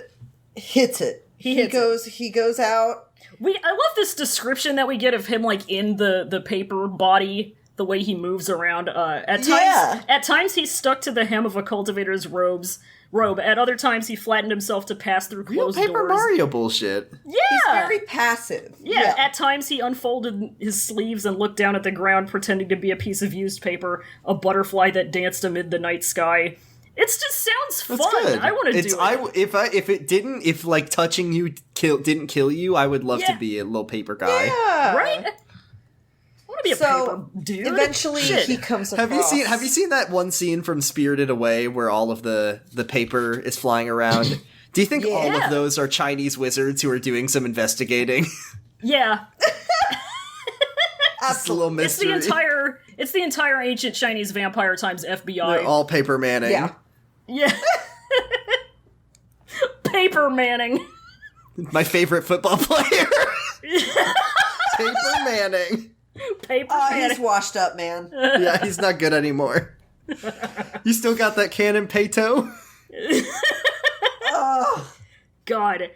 hits it. He goes out. I love this description that we get of him, like, in the paper body, the way he moves around. At times he's stuck to the hem of a cultivator's robe. At other times he flattened himself to pass through closed doors. Paper Mario bullshit. Yeah! He's very passive. Yeah, at times he unfolded his sleeves and looked down at the ground, pretending to be a piece of used paper, a butterfly that danced amid the night sky. It just sounds fun. That's good. I want to do it. If like touching you didn't kill you, I would love to be a little paper guy. Yeah. Right? I want to be a paper dude. Eventually he comes across. Have you seen that one scene from Spirited Away where all of the paper is flying around? Do you think all of those are Chinese wizards who are doing some investigating? Yeah. Just a little mystery. It's the entire ancient Chinese vampire times FBI. They're all Paper Manning. Yeah. Paper Manning. My favorite football player. Paper Manning. Paper Manning. He's washed up, man. Yeah, he's not good anymore. You still got that cannon, Peito? Oh. God.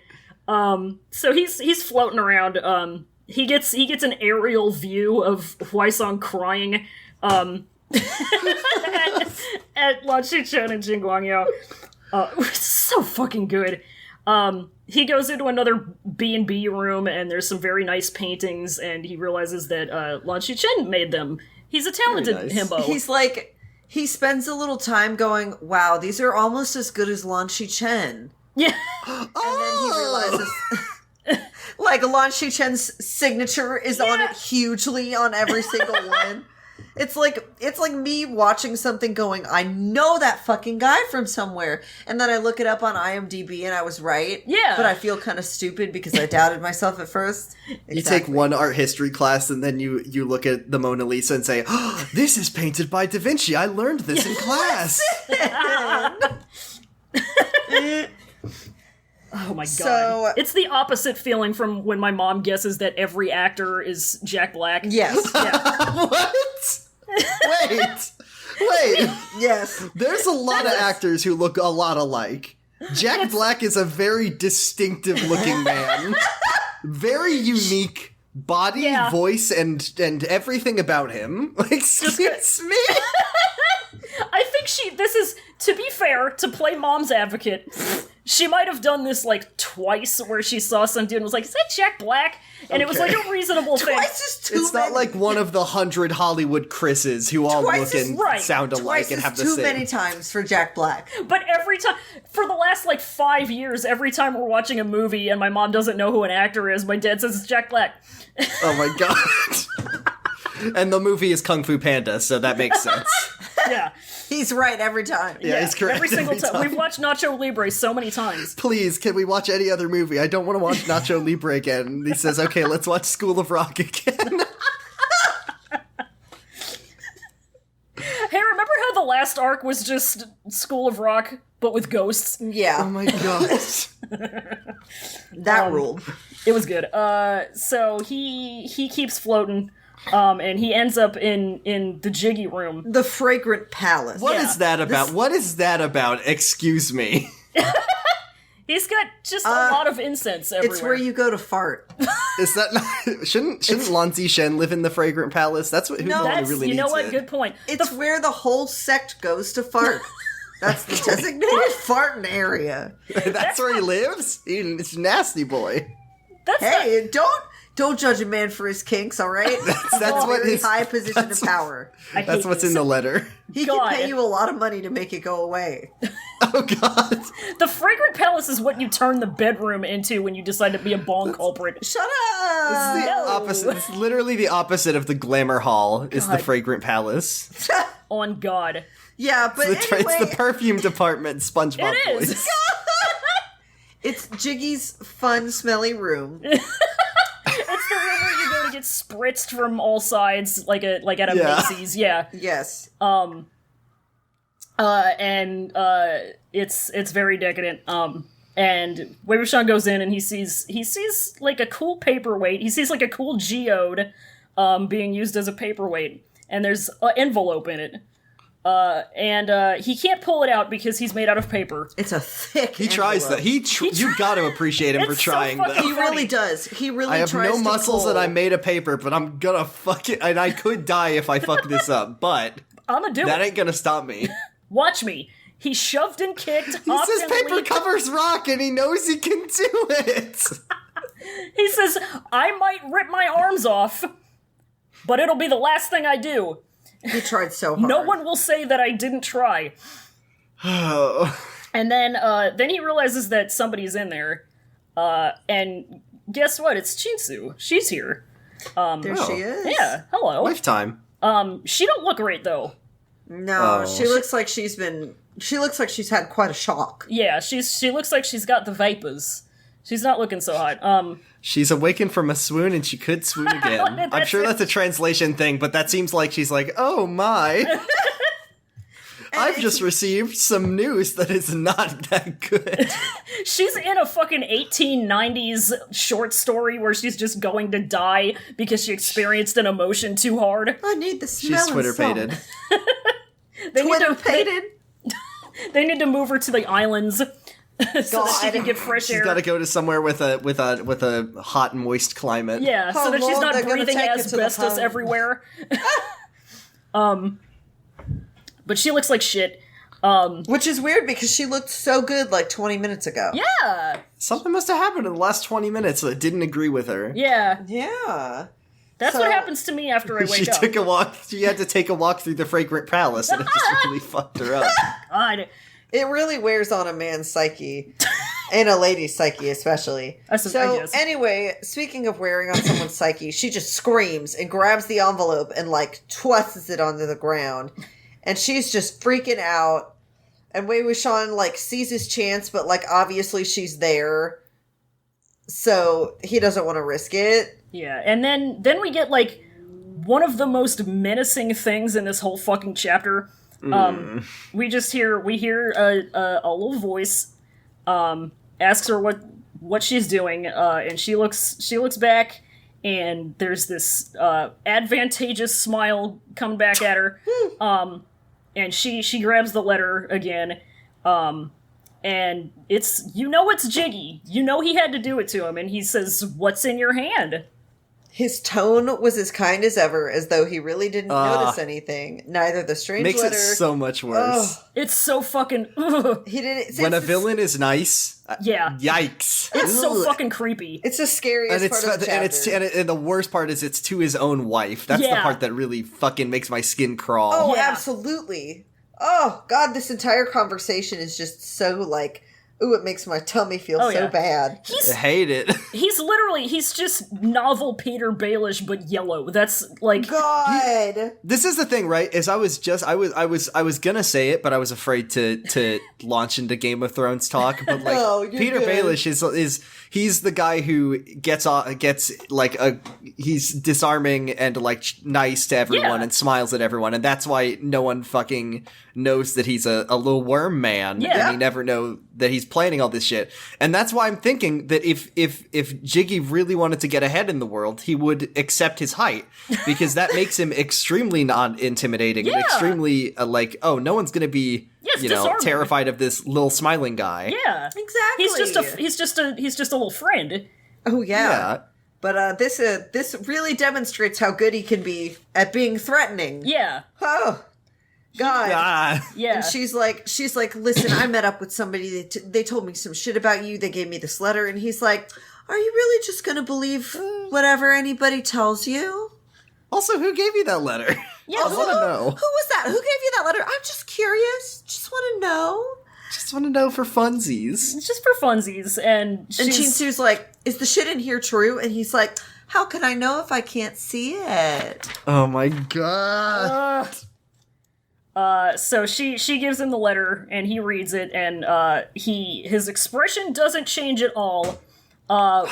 So he's floating around. He gets an aerial view of Huaisong crying at Lan Xichen and Jin Guangyao. It's so fucking good. He goes into another B&B room, and there's some very nice paintings, and he realizes that Lan Xichen made them. He's a talented himbo. He's like, he spends a little time going, wow, these are almost as good as Lan Xichen. Yeah. And then he realizes... like, Lan Xichen's signature is on it hugely on every single one. It's like me watching something going, I know that fucking guy from somewhere. And then I look it up on IMDb and I was right. Yeah. But I feel kind of stupid because I doubted myself at first. Exactly. You take one art history class and then you look at the Mona Lisa and say, oh, this is painted by Da Vinci. I learned this in class. Oh my god. So, it's the opposite feeling from when my mom guesses that every actor is Jack Black. yes. Yeah. What? Wait. Yes. There's a lot of actors who look a lot alike. Jack Black is a very distinctive looking man. Very unique body, voice, and everything about him. Like, excuse me? I think this is, to be fair, to play mom's advocate, she might have done this, like, twice, where she saw some dude and was like, is that Jack Black? And it was, like, a reasonable thing. Twice is too It's many. not like one of the 100 Hollywood Chris's who all Twice look is- and right. sound alike Twice and is have the too same. many times for Jack Black. But every time, for the last, like, 5 years, every time we're watching a movie and my mom doesn't know who an actor is, my dad says it's Jack Black. Oh my god. And the movie is Kung Fu Panda, so that makes sense. Yeah. He's right every time. Yeah, he's correct every single every time. We've watched Nacho Libre so many times. Please, can we watch any other movie? I don't want to watch Nacho Libre again. And he says, okay, let's watch School of Rock again. Hey, remember how the last arc was just School of Rock, but with ghosts? Yeah, Oh my god. that ruled. It was good. So he keeps floating, and he ends up in the Jiggy room. The Fragrant Palace. What Yeah. is that about? What is that about? Excuse me. He's got just a lot of incense everywhere. It's where you go to fart. Is that not, shouldn't Lan Shen live in the Fragrant Palace? That's what who No. really, That's, really you know needs what? it. Good point. It's where the whole sect goes to fart. That's the designated farting area. That's where he lives? It's nasty boy. That's Hey, don't judge a man for his kinks, all right? That's a what very his- high position of power. I hate That's what's this. in the letter. He God. can pay you a lot of money to make it go away. Oh god. The Fragrant Palace is what you turn the bedroom into when you decide to be a bong culprit. Shut It's up! the No. opposite. It's literally the opposite of the Glamour Hall. Is the God. Fragrant Palace. On God. Yeah, but It's anyway, the perfume department. SpongeBob It is. voice. it's Jiggy's fun, smelly room. It's the room where you go to get spritzed from all sides, like at a Yeah. Macy's. Yeah. Yes. It's very decadent. And Wei Wuxian goes in and he sees like a cool paperweight. He sees like a cool geode, being used as a paperweight, and there's an envelope in it. And he can't pull it out because he's made out of paper. It's a thick He tries that. envelope. You got to appreciate him for It's so trying fucking that. He really does. He really I have tries no to muscles pull. and I'm made of paper, but I'm gonna fuck it. And I could die if I fuck this up, but I'm gonna do that it. ain't gonna stop me. Watch me. He shoved and kicked. He says paper covers rock, and he knows he can do it. He says, I might rip my arms off, but it'll be the last thing I do. He tried so hard. No one will say that I didn't try. Oh. And then he realizes that somebody's in there. And guess what? It's Chinsu. She's here. There Oh. she is. Yeah, hello. Lifetime. She don't look great, though. No, Oh. she looks like she's had quite a shock. Yeah, she looks like she's got the vapors. She's not looking so hot. She's awakened from a swoon and she could swoon again. I'm That's sure it. that's a translation thing, but that seems like she's like, oh my. I've just received some news that is not that good. She's in a fucking 1890s short story where she's just going to die because she experienced an emotion too hard. I need the smell. She's Twitter pated. Twitter pated. They need to move her to the islands so that she can get fresh She's air. got to go to somewhere with a hot and moist climate. Yeah, How so that she's long not they're gonna breathing take her to the asbestos home. everywhere. But she looks like shit. Which is weird because she looked so good like 20 minutes ago. Yeah, Something must have happened in the last 20 minutes that didn't agree with her. yeah. Yeah. That's So- what happens to me after I She wake up. took a walk. She had to take a walk through the Fragrant Palace, and it just really fucked her up. God. It really wears on a man's psyche. And a lady's psyche, especially. I So, guess. anyway, speaking of wearing on someone's psyche, she just screams and grabs the envelope and, like, twists it onto the ground. And she's just freaking out. And Wei Wuxian, like, sees his chance, but, like, obviously she's there. So, he doesn't want to risk it. Yeah, and then we get like one of the most menacing things in this whole fucking chapter. We hear a little voice asks her what she's doing, and she looks back, and there's this advantageous smile coming back at her, and she grabs the letter again, and it's Jiggy. You know he had to do it to him, and he says, "What's in your hand?" His tone was as kind as ever, as though he really didn't notice anything. Neither the strange makes letter... it so much worse. It's so fucking... He didn't... When a villain is nice... Yeah. Yikes. It's so fucking creepy. It's the scariest part of the chapter. And the worst part is it's to his own wife. That's the part that really fucking makes my skin crawl. Oh, absolutely. Oh, God, this entire conversation is just so, like... Ooh, it makes my tummy feel so bad. I hate it. He's just novel Peter Baelish, but yellow. That's like God. This is the thing, right? Is I was gonna say it, but I was afraid to launch into Game of Thrones talk. But like Peter Baelish is he's the guy who gets like he's disarming and like nice to everyone and smiles at everyone, and that's why no one fucking knows that he's a little worm man, and you never know that he's planning all this shit. And that's why I'm thinking that if Jiggy really wanted to get ahead in the world, he would accept his height, because that makes him extremely non-intimidating and extremely like, oh, no one's gonna be terrified of this little smiling guy. Yeah, exactly. He's just a little friend. Oh yeah. But this really demonstrates how good he can be at being threatening. Yeah. Oh. God. Yeah. And she's like, listen, I met up with somebody. They told me some shit about you. They gave me this letter. And he's like, are you really just going to believe whatever anybody tells you? Also, who gave you that letter? Yeah, I want to know. Who was that? Who gave you that letter? I'm just curious. Just want to know. Just want to know for funsies. It's just for funsies. And Chinsu's like, is the shit in here true? And he's like, how can I know if I can't see it? Oh my God. So she gives him the letter, and he reads it, and his expression doesn't change at all,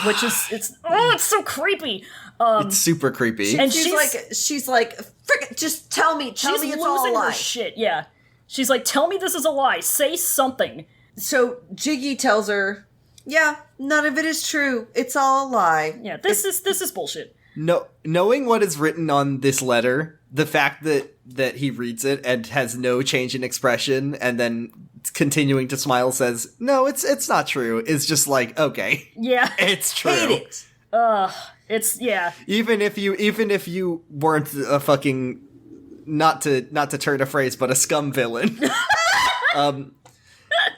which is it's so creepy. It's super creepy. And she's like, frick, just tell me it's all a lie. She's losing her shit. Yeah, she's like, tell me this is a lie. Say something. So Jiggy tells her, yeah, none of it is true. It's all a lie. Yeah, this is bullshit. No, knowing what is written on this letter, the fact that he reads it and has no change in expression, and then continuing to smile says, "No, it's not true," is just like, okay, yeah, it's true. Hate it. It's Even if you weren't a fucking not to turn a phrase, but a scum villain,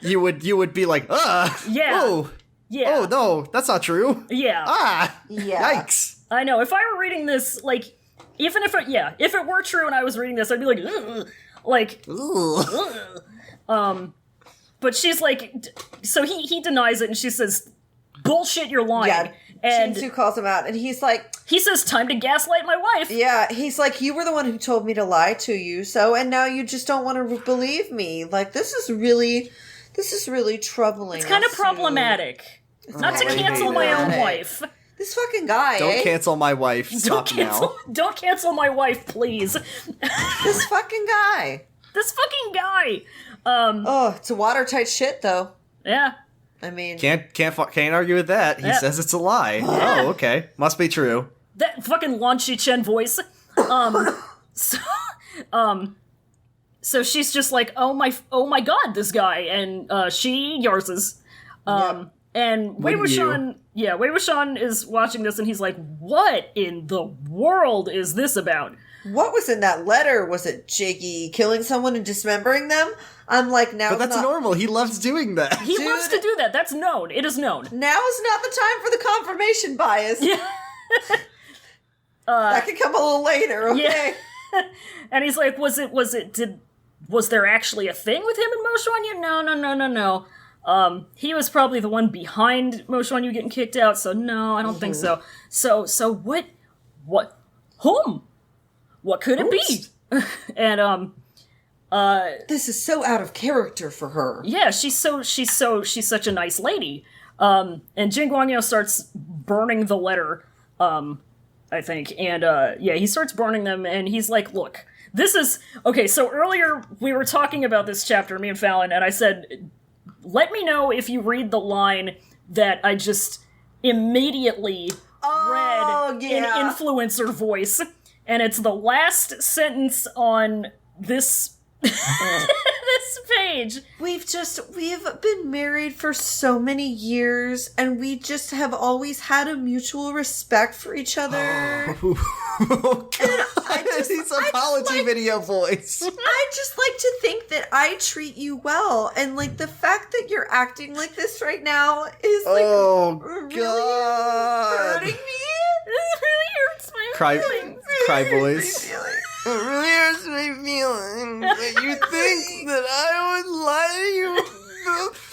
you would be like, yeah, oh, yeah, oh no, that's not true. Yeah, yeah, yikes. I know. If I were reading this, like, even if it were true and I was reading this, I'd be like, ugh, like, ugh. But she's like, so he denies it, and she says, bullshit, you're lying. Yeah, and Shinsu calls him out, and he says, time to gaslight my wife. Yeah, he's like, you were the one who told me to lie to you, and now you just don't want to believe me. Like, this is really troubling. It's kind of problematic. Not to cancel my own wife. This fucking guy, Don't cancel my wife. Stop now. Don't cancel my wife, please. This fucking guy. It's a watertight shit, though. Yeah. I mean, can't argue with that. He says it's a lie. Oh, okay, must be true. That fucking Lan Chen voice. So she's just like, oh my god, this guy, and she yarses. And Wei Wuxian is watching this, and he's like, what in the world is this about? What was in that letter? Was it Jiggy killing someone and dismembering them? I'm like, now. But that's normal. He loves doing that. He loves to do that. That's known. It is known. Now is not the time for the confirmation bias. Yeah. That could come a little later, okay? Yeah. And he's like, was there actually a thing with him and Mo Xuanyu? No. He was probably the one behind Mo Xuanyu getting kicked out, so no, I don't think so. So what, whom? What could it be? And, this is so out of character for her. Yeah, she's such a nice lady. And Jin Guangyo starts burning the letter, I think, and, he starts burning them, and he's like, look, this is, okay, so earlier we were talking about this chapter, me and Fallon, and I said, let me know if you read the line that I just immediately read in influencer voice. And it's the last sentence on this this this page. We've been married for so many years, and we just have always had a mutual respect for each other. Oh, God. His apology video voice. I just like to think that I treat you well, and like the fact that you're acting like this right now is like really hurting me. This really hurts my feelings. Cry voice. It really hurts my feelings that you think that I would lie to you.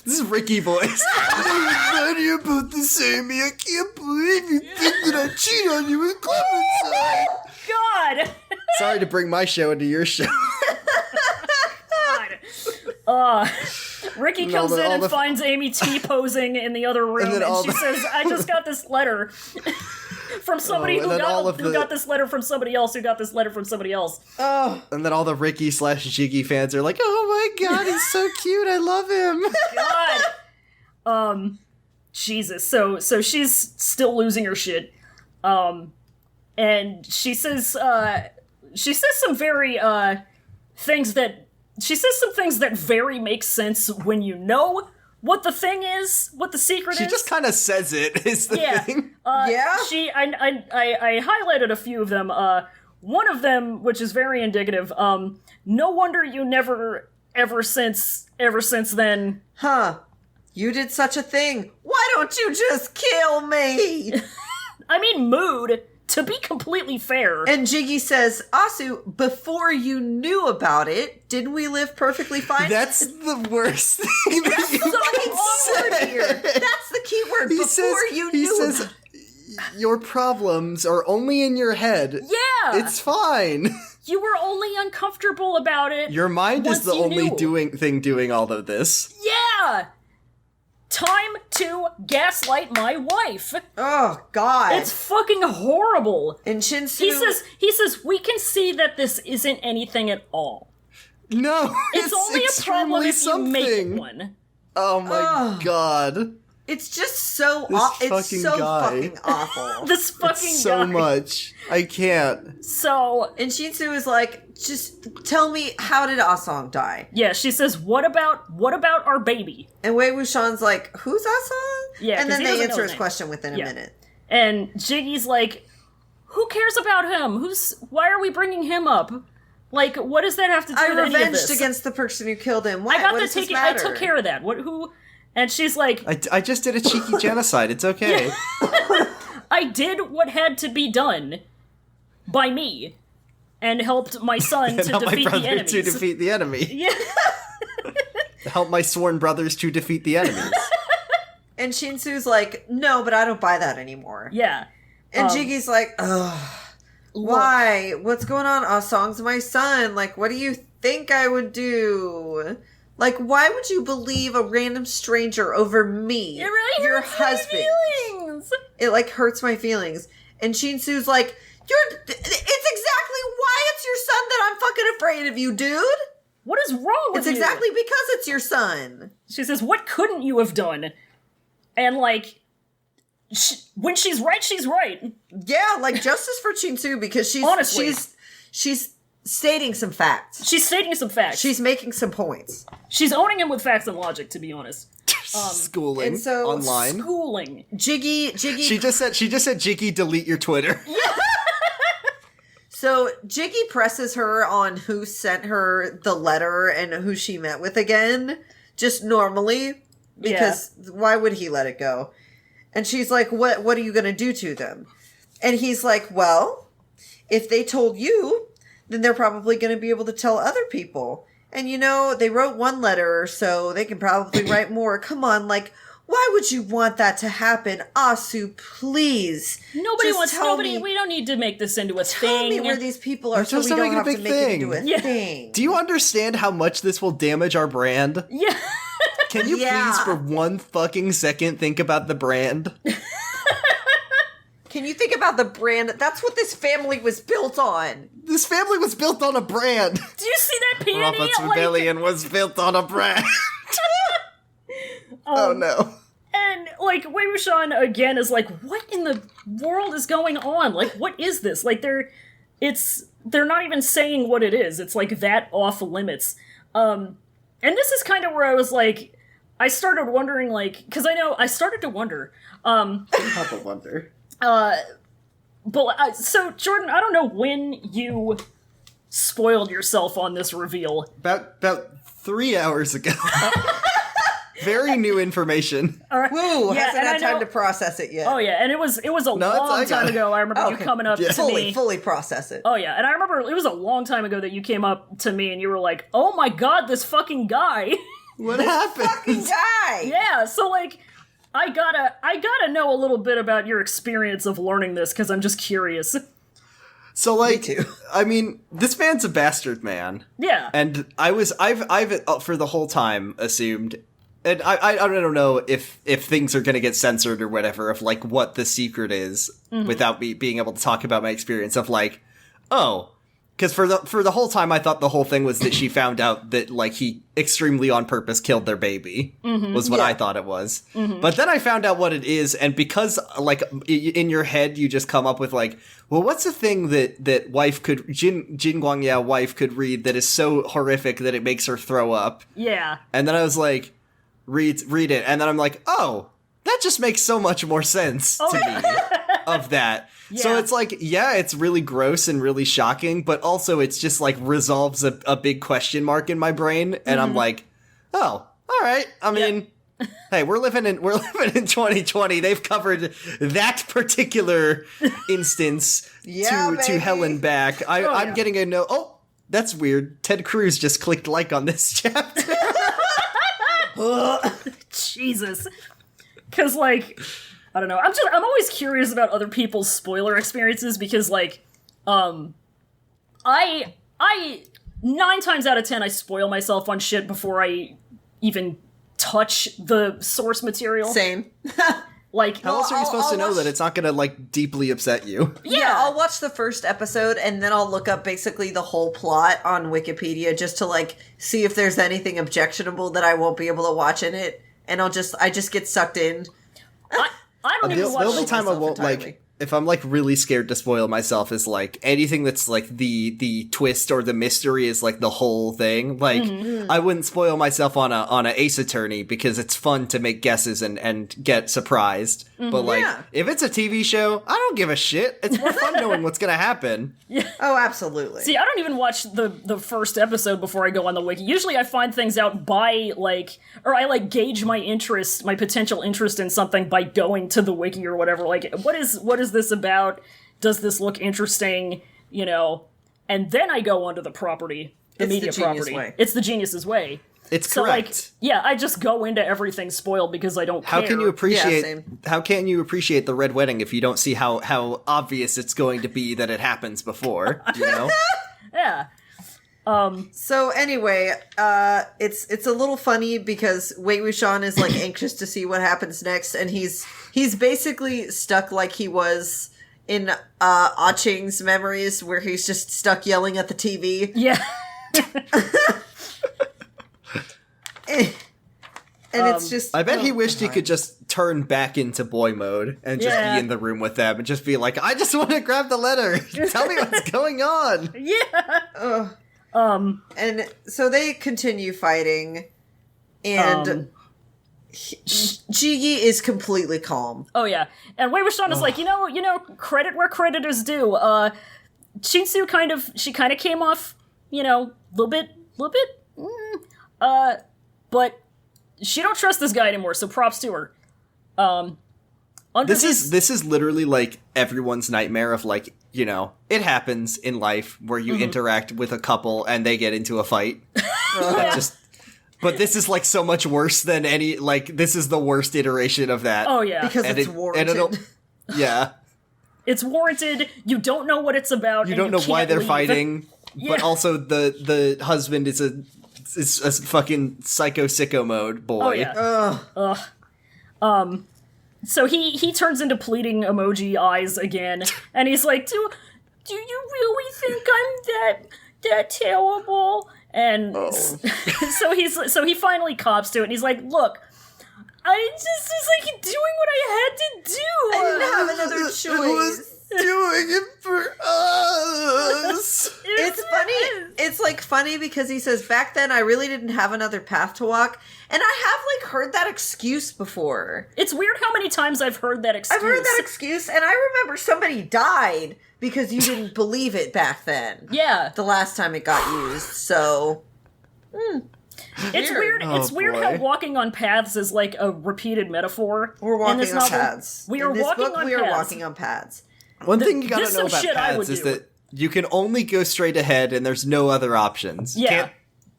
This is Ricky voice. I you about to say me. I can't believe you think that I cheat on you with Clementine. God. Sorry to bring my show into your show. God. Ricky comes in and finds Amy T posing in the other room, and she says, I just got this letter from somebody who got this letter from somebody else who got this letter from somebody else. Oh. And then all the Ricky/Jiggy fans are like, oh my God, he's so cute, I love him. God. Jesus. So she's still losing her shit. And she says some very, things that very make sense when you know what the thing is, what the secret is. She just kind of says it, is the thing. I highlighted a few of them. One of them, which is very indicative, no wonder you never, ever since then. Huh. You did such a thing. Why don't you just kill me? I mean, mood. To be completely fair. And Jiggy says, Asu, before you knew about it, didn't we live perfectly fine? That's the worst thing that you can say. Here. That's the key word. He says, your problems are only in your head. Yeah. It's fine. You were only uncomfortable about it. Your mind is the only thing doing all of this. Yeah. Time to gaslight my wife. Oh, God. It's fucking horrible. And Shinsu... He says, we can see that this isn't anything at all. No, it's only a problem if you make one. Oh my God. It's just so fucking awful. This fucking guy. So much. I can't. So... And Shinsu is like, just tell me, how did Asong die? Yeah, she says, what about our baby? And Wei Wuxian's like, who's Asong? Yeah, and then they answer his question within a minute. And Jiggy's like, who cares about him? Why are we bringing him up? Like, what does that have to do with any of this? I revenged against the person who killed him. What does this matter? I took care of that. And she's like... I just did a cheeky genocide. It's okay. I did what had to be done by me and helped my son to defeat the enemies. To defeat the enemy. Yeah. Help my sworn brothers to defeat the enemies. And Shinsu's like, no, but I don't buy that anymore. Yeah. And Jiggy's like, ugh. Why? What's going on? Asong's my son. Like, what do you think I would do? Like, why would you believe a random stranger over me? It really your hurts husband? My feelings. It, like, hurts my feelings. And Shinsu's like, it's exactly why it's your son that I'm fucking afraid of you, dude. What is wrong with you? It's exactly because it's your son. She says, what couldn't you have done? And, like... when she's right, she's right. Yeah, like justice for Shinsu because she's stating some facts. She's stating some facts. She's making some points. She's owning him with facts and logic, to be honest. Schooling and so, online. Schooling. Jiggy. She just said, Jiggy, delete your Twitter. Yeah. So Jiggy presses her on who sent her the letter and who she met with again, just normally, because why would he let it go? And she's like, what are you going to do to them? And he's like, well, if they told you, then they're probably going to be able to tell other people. And, you know, they wrote one letter, so they can probably write more. Come on, like, why would you want that to happen? Asu, please. Nobody we don't need to make this into a thing. Tell me where these people are so we don't have to make it into a thing. Do you understand how much this will damage our brand? Yeah. Can you please, for one fucking second, think about the brand? Can you think about the brand? That's what this family was built on. This family was built on a brand. Do you see that peony? Robert's Rebellion was built on a brand. Oh no. And, like, Wei Wuxian, again, is like, what in the world is going on? Like, what is this? Like, they're not even saying what it is. It's, like, that off limits. And this is kind of where I was like, I started wondering, like, because I started to wonder. Have a wonder. But so Jordan, I don't know when you spoiled yourself on this reveal. About 3 hours ago. Very new information. All right. Woo, hasn't had time to process it yet. Oh yeah, and it was a long time ago. I remember you coming up to me. Fully process it. Oh yeah, and I remember it was a long time ago that you came up to me and you were like, "Oh my god, this fucking guy." What happened? Fucking guy. Yeah, so like I gotta know a little bit about your experience of learning this because I'm just curious. So like, Me too. I mean, this man's a bastard man. Yeah. And I've for the whole time assumed, and I don't know if things are gonna get censored or whatever, of like what the secret is without me being able to talk about my experience of like, oh, because for the whole time I thought the whole thing was that she found out that like he extremely on purpose killed their baby was what I thought it was. But then I found out what it is, and because like in your head you just come up with like, well, what's the thing that wife could Jin Guangyao wife could read that is so horrific that it makes her throw up? Yeah. And then I was like, read it, and then I'm like, oh, that just makes so much more sense to me of that. Yeah. So it's like, yeah, it's really gross and really shocking, but also it's just like resolves a big question mark in my brain, and I'm like, oh, all right. I mean, hey, we're living in 2020. They've covered that particular instance to hell and back. I'm getting a no. Oh, that's weird. Ted Cruz just clicked like on this chapter. Jesus. Because, like, I don't know. I'm always curious about other people's spoiler experiences because, like, I 9 times out of 10 I spoil myself on shit before I even touch the source material. Same. Like, how else are you supposed to know that it's not gonna like deeply upset you? Yeah, I'll watch the first episode and then I'll look up basically the whole plot on Wikipedia just to like see if there's anything objectionable that I won't be able to watch in it, and I just get sucked in. I don't even watch. The only time I won't entirely. like, if I'm like really scared to spoil myself, is like anything that's like the twist or the mystery is like the whole thing. Like I wouldn't spoil myself on a Ace Attorney because it's fun to make guesses and get surprised. But like if it's a TV show, I don't give a shit. It's more fun knowing what's gonna happen. Yeah. Oh, absolutely. See, I don't even watch the first episode before I go on the wiki. Usually I find things out by like, or I like gauge my interest, my potential interest in something by going to the wiki or whatever. Like, what is this about? Does this look interesting? You know, and then I go onto the property, the media property. Way. It's the genius's way. It's so correct. Like, yeah, I just go into everything spoiled because I don't care. How can you appreciate? Yeah, how can you appreciate the red wedding if you don't see how obvious it's going to be that it happens before? You know? Yeah. So anyway, it's a little funny because Wei Wuxian is like anxious to see what happens next, and he's basically stuck like he was in Ah Ching's memories, where he's just stuck yelling at the TV. Yeah. And it's just... I bet he wished he could just turn back into boy mode and just be in the room with them and just be like, I just want to grab the letter. Tell me what's going on. Yeah. And so they continue fighting, and Jigi is completely calm. Oh yeah, and Wei Wuxian is like, you know, credit where credit is due. Shinsu kind of came off, you know, little bit, but she don't trust this guy anymore. So props to her. This is literally like everyone's nightmare of like, you know, it happens in life where you interact with a couple and they get into a fight. But this is like so much worse than any, like, this is the worst iteration of that. Oh yeah, because it's warranted. Yeah, it's warranted. You don't know what it's about. You don't know why they're fighting, but also the husband is a fucking psycho sicko mode boy. Oh yeah. So he turns into pleading emoji eyes again, and he's like, "Do you really think I'm that terrible?" And so he finally cops to it, and he's like, "Look, I just was like doing what I had to do. I didn't have another choice. I was doing it for us." It's funny. It's like funny because he says, back then I really didn't have another path to walk. And I have, like, heard that excuse before. It's weird how many times I've heard that excuse. I've heard that excuse, and I remember somebody died because you didn't believe it back then. Yeah. The last time it got used, so... It's weird. Oh, it's weird how walking on paths is like a repeated metaphor. We're walking on paths. We are walking on paths. We are walking on paths. One thing you gotta This know some about shit I would paths is do. that you can only go straight ahead and there's no other options. Yeah.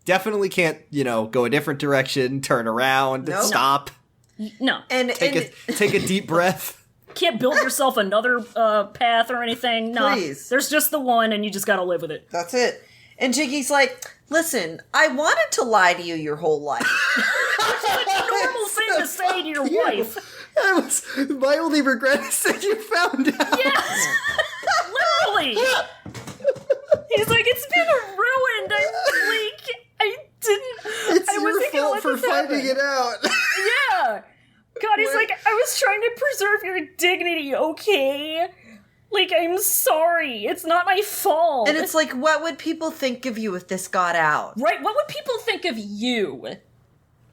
Definitely can't, go a different direction, turn around, Nope. stop, No. take a deep breath. Can't build yourself another path or anything. No. Please. There's just the one and you just gotta live with it. That's it. And Jiggy's like, listen, I wanted to lie to you your whole life. It's a normal thing to say to your wife. My only regret is that you found out. Yes! Literally! He's like, it's been ruined. I didn't... It's I your thinking, fault let for this finding happen. it out. Yeah! God, he's like, I was trying to preserve your dignity, okay? Like, I'm sorry. It's not my fault. And it's like, what would people think of you if this got out? Right? What would people think of you? Sweaty.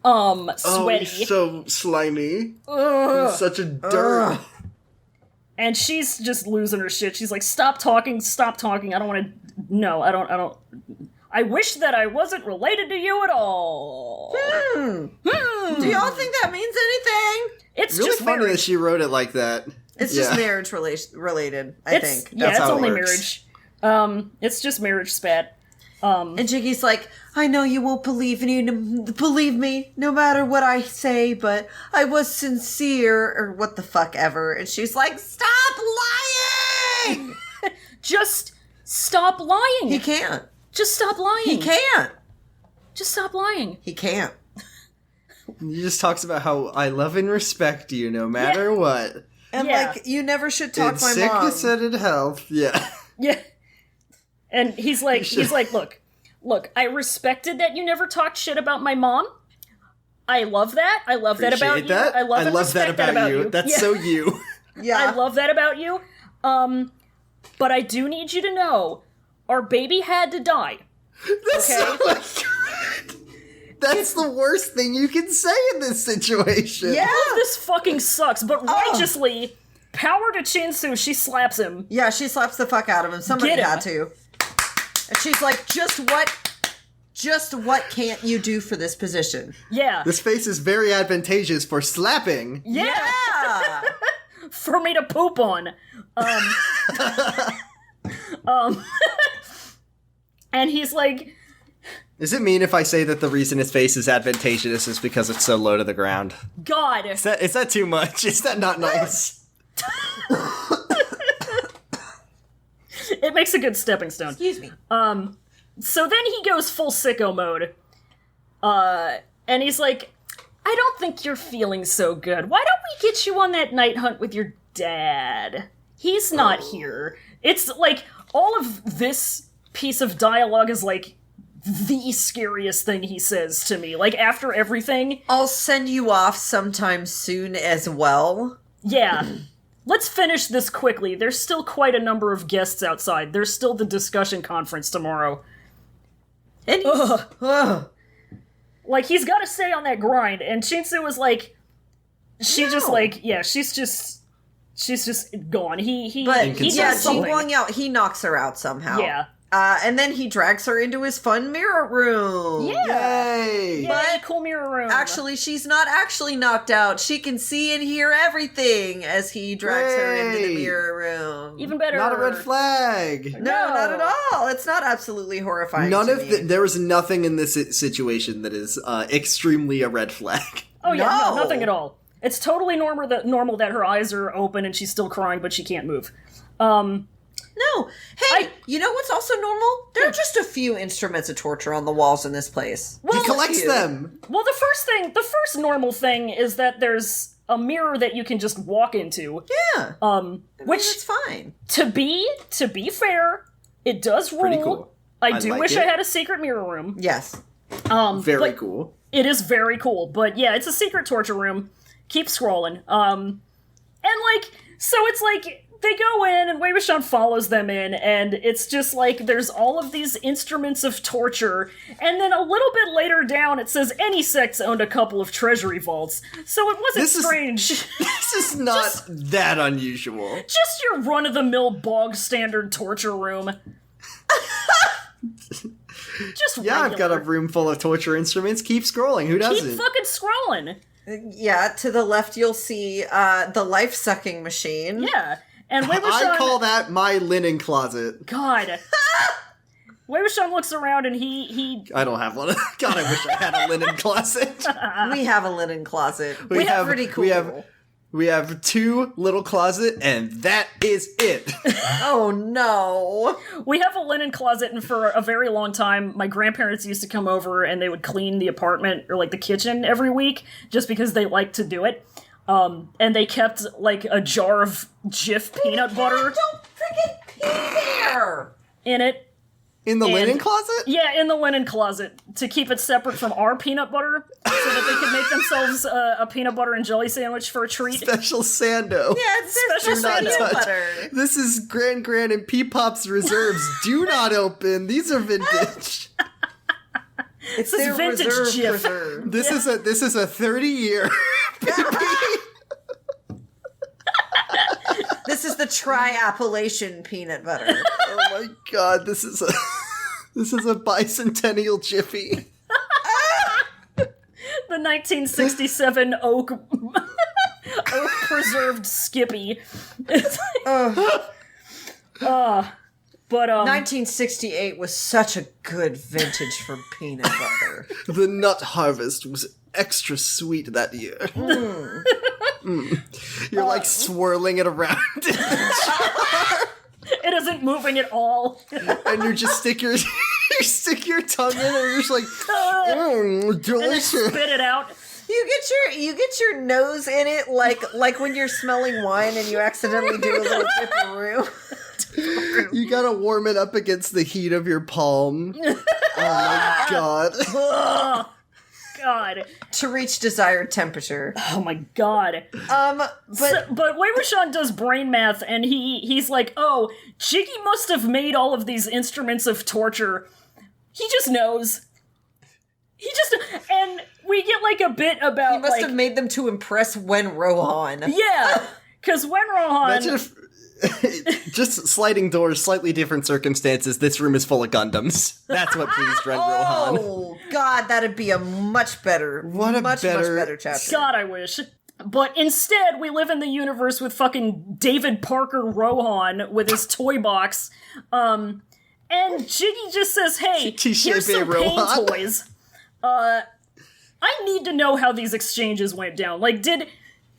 Oh, he's so slimy. He's such a dirt. And she's just losing her shit. She's like, stop talking. I don't want to... No, I don't... I wish that I wasn't related to you at all. Do y'all think that means anything? It's Really just funny marriage. that she wrote it like that. It's just marriage related, I think. Yeah, That's it's how it only works. marriage. It's just marriage spat. And Jiggy's like, I know you won't believe me no matter what I say, but I was sincere, or what the fuck ever. And she's like, stop lying! Just stop lying. He can't. Just stop lying. He can't. Just stop lying. He can't. He just talks about how I love and respect you no matter what. And Yeah. like, you never should talk In to my sickness mom. and in health. Yeah. Yeah. And he's like, look, I respected that you never talked shit about my mom. I love that. I love that about Appreciate you. that. I love and that respect about you. you. That's Yeah. so you. Yeah. I love that about you. But I do need you to know, our baby had to die. That's Okay. so much. That's the worst thing you can say in this situation. Yeah. All of this fucking sucks, but righteously, power to Chinsu, she slaps him. Yeah, she slaps the fuck out of him. Somebody Get him. had to. And she's like, just what can't you do for this position? Yeah. This face is very advantageous for slapping. Yeah. For me to poop on. And he's like, Does it mean if I say that the reason his face is advantageous is because it's so low to the ground? God. Is that too much? Is that not nice? It makes a good stepping stone. Excuse me. So then he goes full sicko mode. And he's like, I don't think you're feeling so good. Why don't we get you on that night hunt with your dad? He's not here. It's like, all of this piece of dialogue is like the scariest thing he says to me. Like, after everything. I'll send you off sometime soon as well. Yeah. Let's finish this quickly. There's still quite a number of guests outside. There's still the discussion conference tomorrow. And he's, Like, he's got to stay on that grind. And Shinsu was like, she's just gone. He but does yeah, something. going out, he knocks her out somehow. Yeah. And then he drags her into his fun mirror room. Yeah. Yay! But cool mirror room. actually, she's not actually knocked out. She can see and hear everything as he drags her into the Great. mirror room. Even better. Not a red flag. No, not at all. It's not absolutely horrifying. None to of me. there is nothing in this situation that is extremely a red flag. Oh yeah, no, No. nothing at all. It's totally normal that her eyes are open and she's still crying, but she can't move. No. Hey, you know what's also normal? There are just a few instruments of torture on the walls in this place. He collects them. Well, the first normal thing is that there's a mirror that you can just walk into. Yeah. Which it's fine. to be fair, it does rule. Pretty cool. I I do like wish it. I had a secret mirror room. Yes. Very but cool. It is very cool, but yeah, it's a secret torture room. Keep scrolling. And like, so it's like, they go in, and Wei Wuxian follows them in, and it's just like, there's all of these instruments of torture, and then a little bit later down it says any sects owned a couple of treasury vaults. So it wasn't strange. This is not that unusual. Just your run-of-the-mill bog standard torture room. Just yeah, regular. I've got a room full of torture instruments. Keep scrolling. Who doesn't? Keep fucking scrolling. Yeah, to the left you'll see the life-sucking machine. Yeah. And Wei Wuxian... I call that my linen closet. God. Wei Wuxian looks around and he... I don't have one. God, I wish I had a linen closet. We have a linen closet. We have pretty cool. We have 2 little closet, and that is it. Oh, no. We have a linen closet, and for a very long time, my grandparents used to come over, and they would clean the apartment, or, like, the kitchen every week, just because they liked to do it. And they kept, like, a jar of Jif peanut butter... Don't freaking pee there! ...in it. In the linen closet? Yeah, in the linen closet, to keep it separate from our peanut butter, so that they could make themselves a peanut butter and jelly sandwich for a treat. Special Sando. Yeah, it's special peanut butter. This is Gran and Peepop's reserves. Do not open. These are vintage. It's their vintage reserve. This is a 30-year. This is the tri-appellation peanut butter. Oh my god, this is a bicentennial Jiffy. The 1967 oak preserved Skippy. But 1968 was such a good vintage for peanut butter. The nut harvest was extra sweet that year. You're like swirling it around in the jar. It isn't moving at all. And you just stick your tongue in and you're just like, delicious. And then spit it out. You get your nose in it like when you're smelling wine and you accidentally do a little dipperoo. You gotta warm it up against the heat of your palm. Oh my god. God. To reach desired temperature. Oh my god. But Wei Wuxian does brain math, and he's like, oh, Jiggy must have made all of these instruments of torture. He just knows. And we get like a bit about, he must have made them to impress Wen Rohan. Yeah, because Wen Rohan... Imagine if, just sliding doors, slightly different circumstances, this room is full of Gundams. That's what pleased Ren Rohan. Oh, God, that'd be a much better, much better chapter. God, I wish. But instead, we live in the universe with fucking David Parker Rohan with his toy box. And Jiggy just says, hey, here's some pain toys. I need to know how these exchanges went down. Like, did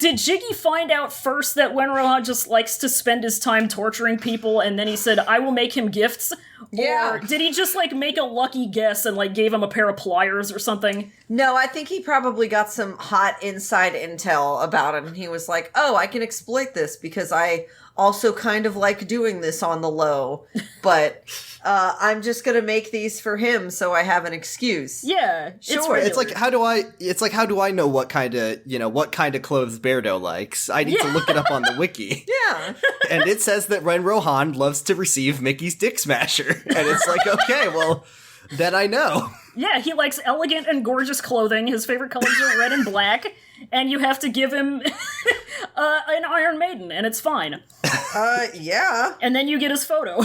Jiggy find out first that Wen Rohan just likes to spend his time torturing people, and then he said, I will make him gifts? Yeah. Or did he just, like, make a lucky guess and, like, gave him a pair of pliers or something? No, I think he probably got some hot inside intel about it, and he was like, oh, I can exploit this because I also kind of like doing this on the low, but I'm just gonna make these for him so I have an excuse. Yeah, sure. It's like how do I know what kind of clothes Beardo likes? I need to look it up on the wiki. Yeah. And it says that Ren Rohan loves to receive Mickey's Dick Smasher. And it's like, okay, well, then I know. Yeah, he likes elegant and gorgeous clothing. His favorite colors are red and black. And you have to give him an Iron Maiden, and it's fine. Yeah. And then you get his photo.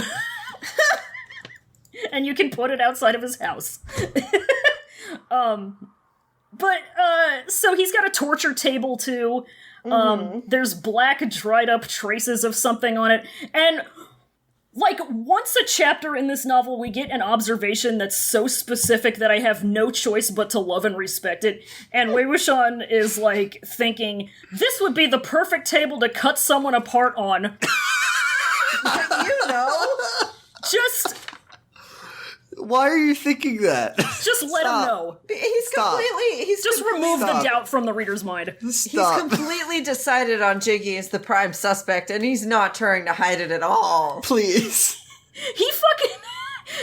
And you can put it outside of his house. So he's got a torture table, too. There's black, dried-up traces of something on it. And... like, once a chapter in this novel, we get an observation that's so specific that I have no choice but to love and respect it. And Wei Wuxian is, like, thinking, this would be the perfect table to cut someone apart on. You know? Just... why are you thinking that? Just let him know. He's just remove the doubt from the reader's mind. Stop. He's completely decided on Jiggy as the prime suspect, and he's not trying to hide it at all. Please. He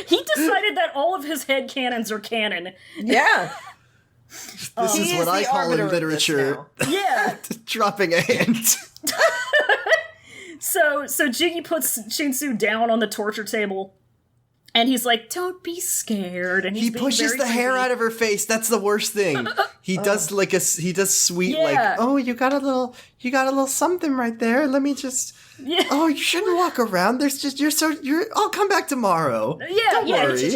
decided that all of his headcanons are canon. Yeah. This is what I call in literature. Yeah. Dropping a hint. So Jiggy puts Shinsu down on the torture table, and he's like, "Don't be scared." And he pushes the hair out of her face. That's the worst thing. He does sweet like, "Oh, you got a little something right there. Let me just." Yeah. Oh, you shouldn't walk around. I'll come back tomorrow. Yeah, Don't worry.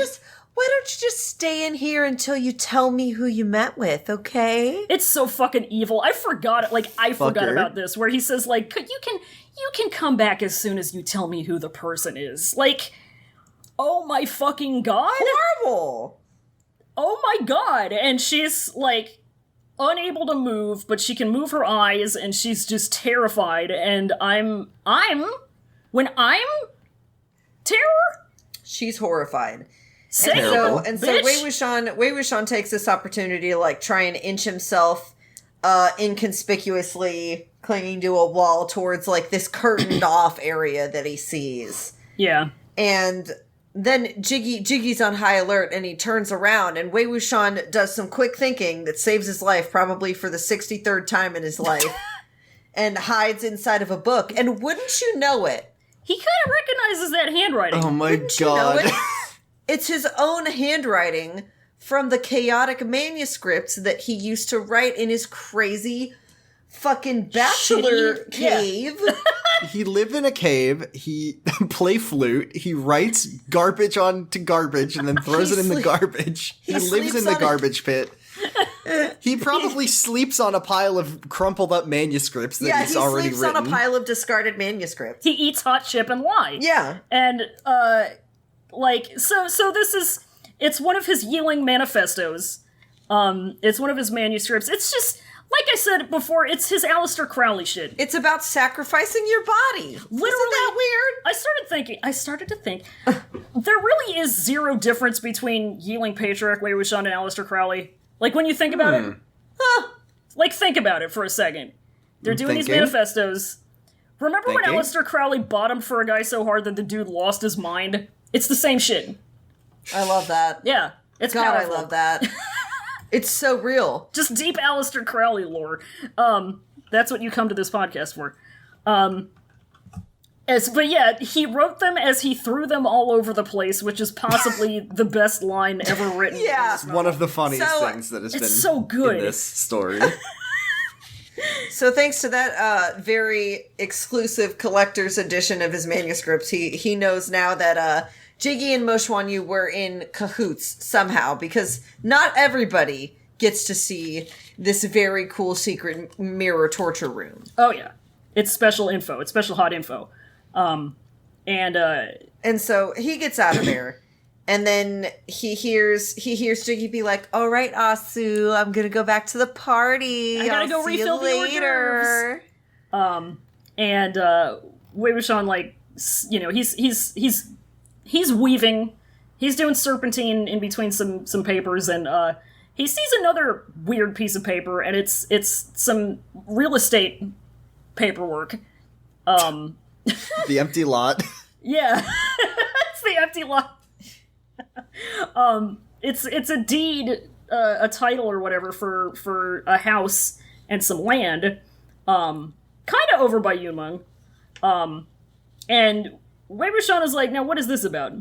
Why don't you just stay in here until you tell me who you met with, okay? It's so fucking evil. I forgot about this, where he says, like, you can come back as soon as you tell me who the person is. Like, oh my fucking god. Horrible. Oh my god. And she's, like, unable to move, but she can move her eyes, and she's just terrified, and when I'm terror? She's horrified. Same, and so Wei Wuxian takes this opportunity to like try and inch himself inconspicuously clinging to a wall towards like this curtained off area that he sees. Yeah. And then Jiggy's on high alert and he turns around and Wei Wuxian does some quick thinking that saves his life probably for the 63rd time in his life and hides inside of a book. And wouldn't you know it? He kind of recognizes that handwriting. Oh my god. It's his own handwriting from the chaotic manuscripts that he used to write in his crazy fucking bachelor cave. Yeah. He lived in a cave, he play flute, he writes garbage onto garbage and then throws it in the garbage. He lives in the garbage pit. He probably sleeps on a pile of crumpled up manuscripts that he's already written. Yeah, he sleeps on a pile of discarded manuscripts. He eats hot chip and lie. Yeah. And, so this is, it's one of his Yeeling manifestos. It's one of his manuscripts. It's just, like I said before, it's his Aleister Crowley shit. It's about sacrificing your body. Literally, isn't that weird? I started to think, there really is zero difference between Yeeling Patriarch, Wei Wuxian, and Aleister Crowley. Like, when you think about it, like, think about it for a second. They're doing these manifestos. Remember when Aleister Crowley bottomed for a guy so hard that the dude lost his mind? It's the same shit. I love that. Yeah. It's God, powerful. I love that. It's so real. Just deep Aleister Crowley lore. That's what you come to this podcast for. But yeah, he wrote them as he threw them all over the place, which is possibly the best line ever written. Yeah. It's one of the funniest things that has been so good in this story. So thanks to that very exclusive collector's edition of his manuscripts, he knows now that Jiggy and Mo Xuanyu were in cahoots somehow, because not everybody gets to see this very cool secret mirror torture room. Oh yeah. It's special info. It's special hot info. And so he gets out of there. And then he hears Jiggy be like, "All right, Asu, I'm gonna go back to the party. I gotta go refill the hors d'oeuvres." And Wei Wuxian, like, you know, he's weaving, he's doing serpentine in between some papers, and he sees another weird piece of paper, and it's some real estate paperwork. The empty lot. Yeah, it's the empty lot. It's a deed, a title or whatever for a house and some land, kind of over by Yunmeng. And Wei Wuxian is like, now what is this about?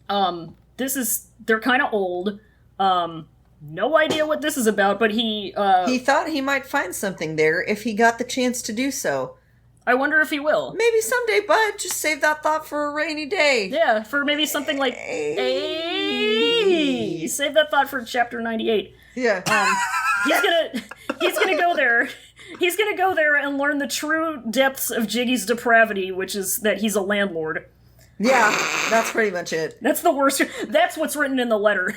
They're kind of old. No idea what this is about, but he thought he might find something there if he got the chance to do so. I wonder if he will. Maybe someday, bud. Just save that thought for a rainy day. Yeah, for maybe something like... Hey. Save that thought for chapter 98. Yeah. He's gonna go there. He's gonna go there and learn the true depths of Jiggy's depravity, which is that he's a landlord. Yeah, that's pretty much it. That's the worst. That's what's written in the letter.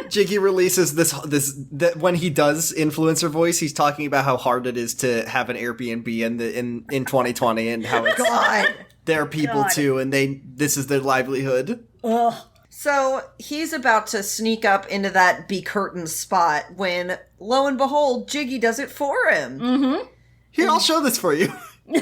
Jiggy releases that when he does influencer voice, he's talking about how hard it is to have an Airbnb in 2020 and how it's there are people too, and this is their livelihood. Ugh. So he's about to sneak up into that be-curtained spot when, lo and behold, Jiggy does it for him. Mm-hmm. Here, I'll show this for you. Yeah,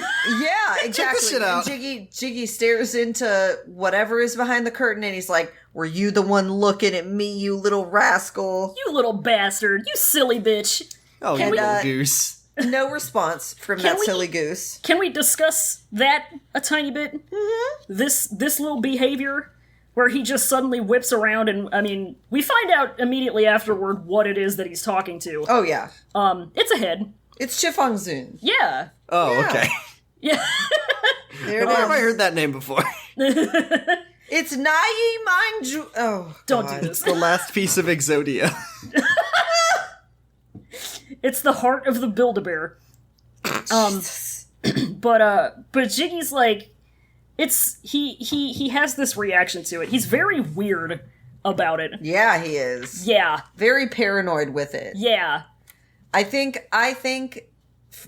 exactly. Check this shit out. And Jiggy stares into whatever is behind the curtain, and he's like, "Were you the one looking at me, you little rascal? You little bastard. You silly bitch." Oh, you little goose. No response from that silly goose. Can we discuss that a tiny bit? Mm-hmm. This little behavior where he just suddenly whips around and, I mean, we find out immediately afterward what it is that he's talking to. Oh, yeah. It's a head. It's Chifeng Zun. Yeah. Oh, Yeah. okay. Yeah. There Where it have I is. heard that name before? It's Nai Manju. Oh, Don't God. do this. The last piece of Exodia. It's the heart of the Build-A-Bear. But Jiggy's like, he has this reaction to it. He's very weird about it. Yeah, he is. Yeah. Very paranoid with it. Yeah. I think,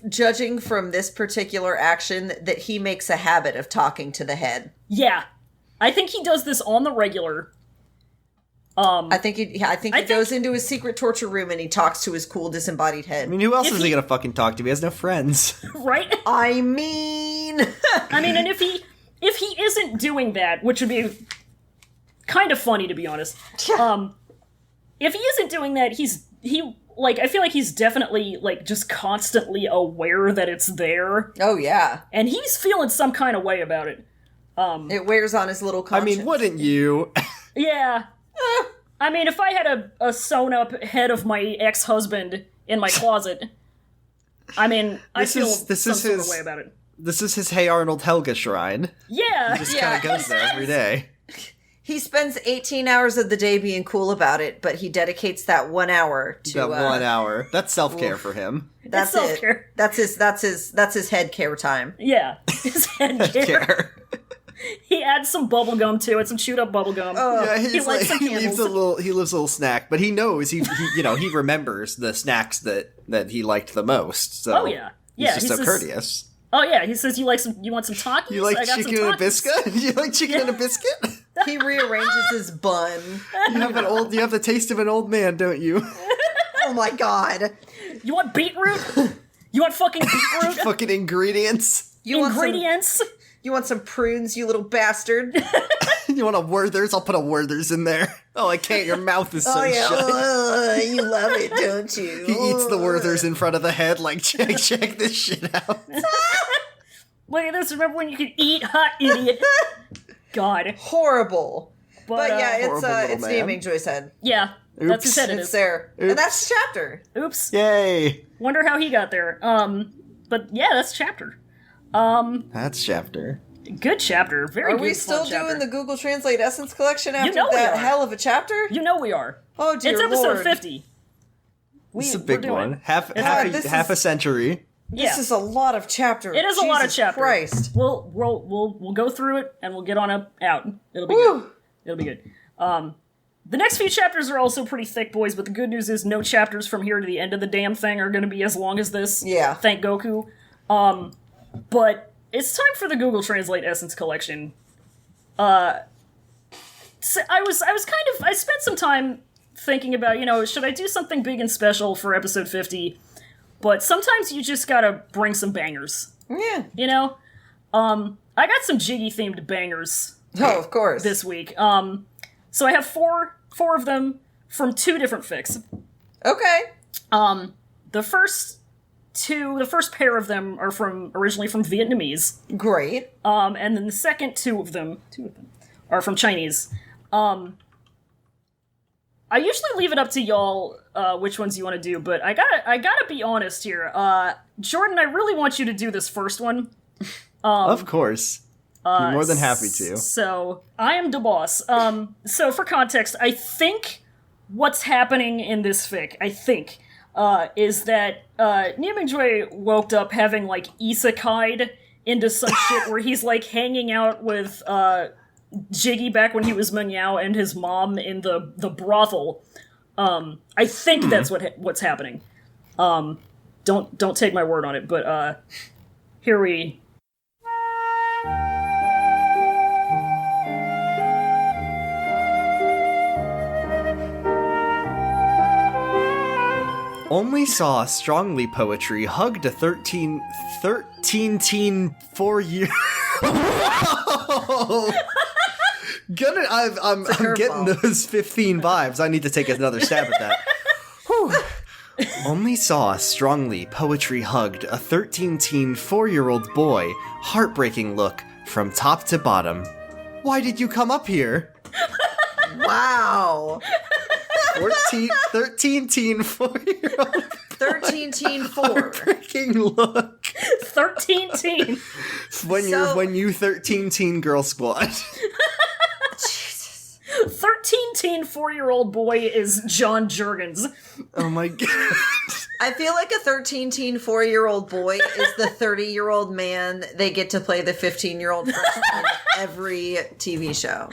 judging from this particular action, that he makes a habit of talking to the head. Yeah. I think he does this on the regular. I think he goes into his secret torture room and he talks to his cool disembodied head. I mean, who else is he gonna fucking talk to? He has no friends. Right? I mean, and if he isn't doing that, which would be kind of funny to be honest. If he isn't doing that, I feel like he's definitely like just constantly aware that it's there. oh yeah, And he's feeling some kind of way about it. it wears on his little I conscience. mean, wouldn't you? Yeah. I mean, if I had a sewn up head of my ex-husband in my closet, I mean, I feel some sort of way about it. This is his Hey Arnold Helga shrine. Yeah. Just kind of goes there every day. He spends 18 hours of the day being cool about it, but he dedicates that 1 hour to That 1 hour. That's self-care for him. That's It's it. self-care. That's his head care time. Yeah. His head care. Care. He adds some bubble gum to it, some chewed up bubble gum. Yeah, He lights some he leaves candles. he leaves a little snack, but he knows he he remembers the snacks that he liked the most. So Oh, yeah. Yeah, he's just he so says- courteous. Oh yeah, he says you want some Takis? You like I got chicken some and a Takis. biscuit? You like chicken and a biscuit? He rearranges his bun. You have the taste of an old man, don't you? Oh my god. You want beetroot? You want fucking beetroot? Fucking ingredients. You want Ingredients? some prunes, you little bastard. You want a Werther's? I'll put a Werther's in there. Oh, I can't. Your mouth is so shut. You love it, don't you? He eats the Werther's in front of the head, like, check this shit out. Look at this, remember when you could eat, hot idiot? God. Horrible. But yeah, Horrible little it's man. naming Joyce head. Yeah, that's who Oops. said it It's is. there. Oops. And that's the chapter. Oops. Yay. Wonder how he got there. But yeah, that's chapter. That's chapter. Good chapter. Very Are good. we still fun chapter. doing the Google Translate Essence Collection after know we that are. hell of a chapter? You know we are. Oh dear It's episode Lord. 50. It's a We're big doing one. it. Half It's- a century. Yeah. This is a lot of chapter. It is a lot of Jesus chapter. Christ. We'll go through it and we'll get on out. It'll be Woo. good. It'll be good. The next few chapters are also pretty thick, boys, but the good news is no chapters from here to the end of the damn thing are going to be as long as this. Yeah. Thank Goku. But it's time for the Google Translate Essence Collection. I spent some time thinking about, should I do something big and special for episode 50? But sometimes you just gotta bring some bangers. Yeah. I got some Jiggy themed bangers Oh, of course. this week. So I have four of them from two different fics. Okay. The first pair of them are originally from Vietnamese. Great. And then the second two of them are from Chinese. I usually leave it up to y'all which ones you want to do, but I gotta be honest here. Jordan, I really want you to do this first one. Of course. Be more than happy to. So, I am the boss. So for context, I think what's happening in this fic, is that Nia Mingjue woke up having, like, isekai'd into some shit where he's, like, hanging out with Jiggy back when he was Menyao and his mom in the brothel. I think that's what's happening. Don't take my word on it, but here we... Only saw strongly poetry hugged a 13 teen 4 year. I'm getting curveball. those 15 vibes. I need to take another stab at that. Whew. Only saw a strongly poetry-hugged, a 13-teen 4-year-old boy, heartbreaking look from top to bottom. Why did you come up here? Wow. 13-teen 4-year-old 13-teen 4. heartbreaking look. 13-teen. When you 13-teen girl squad. 13-teen 4-year-old boy is John Juergens. Oh my god. I feel like a 13-teen 4-year-old boy is the 30-year-old man they get to play the 15-year-old freshman in every TV show.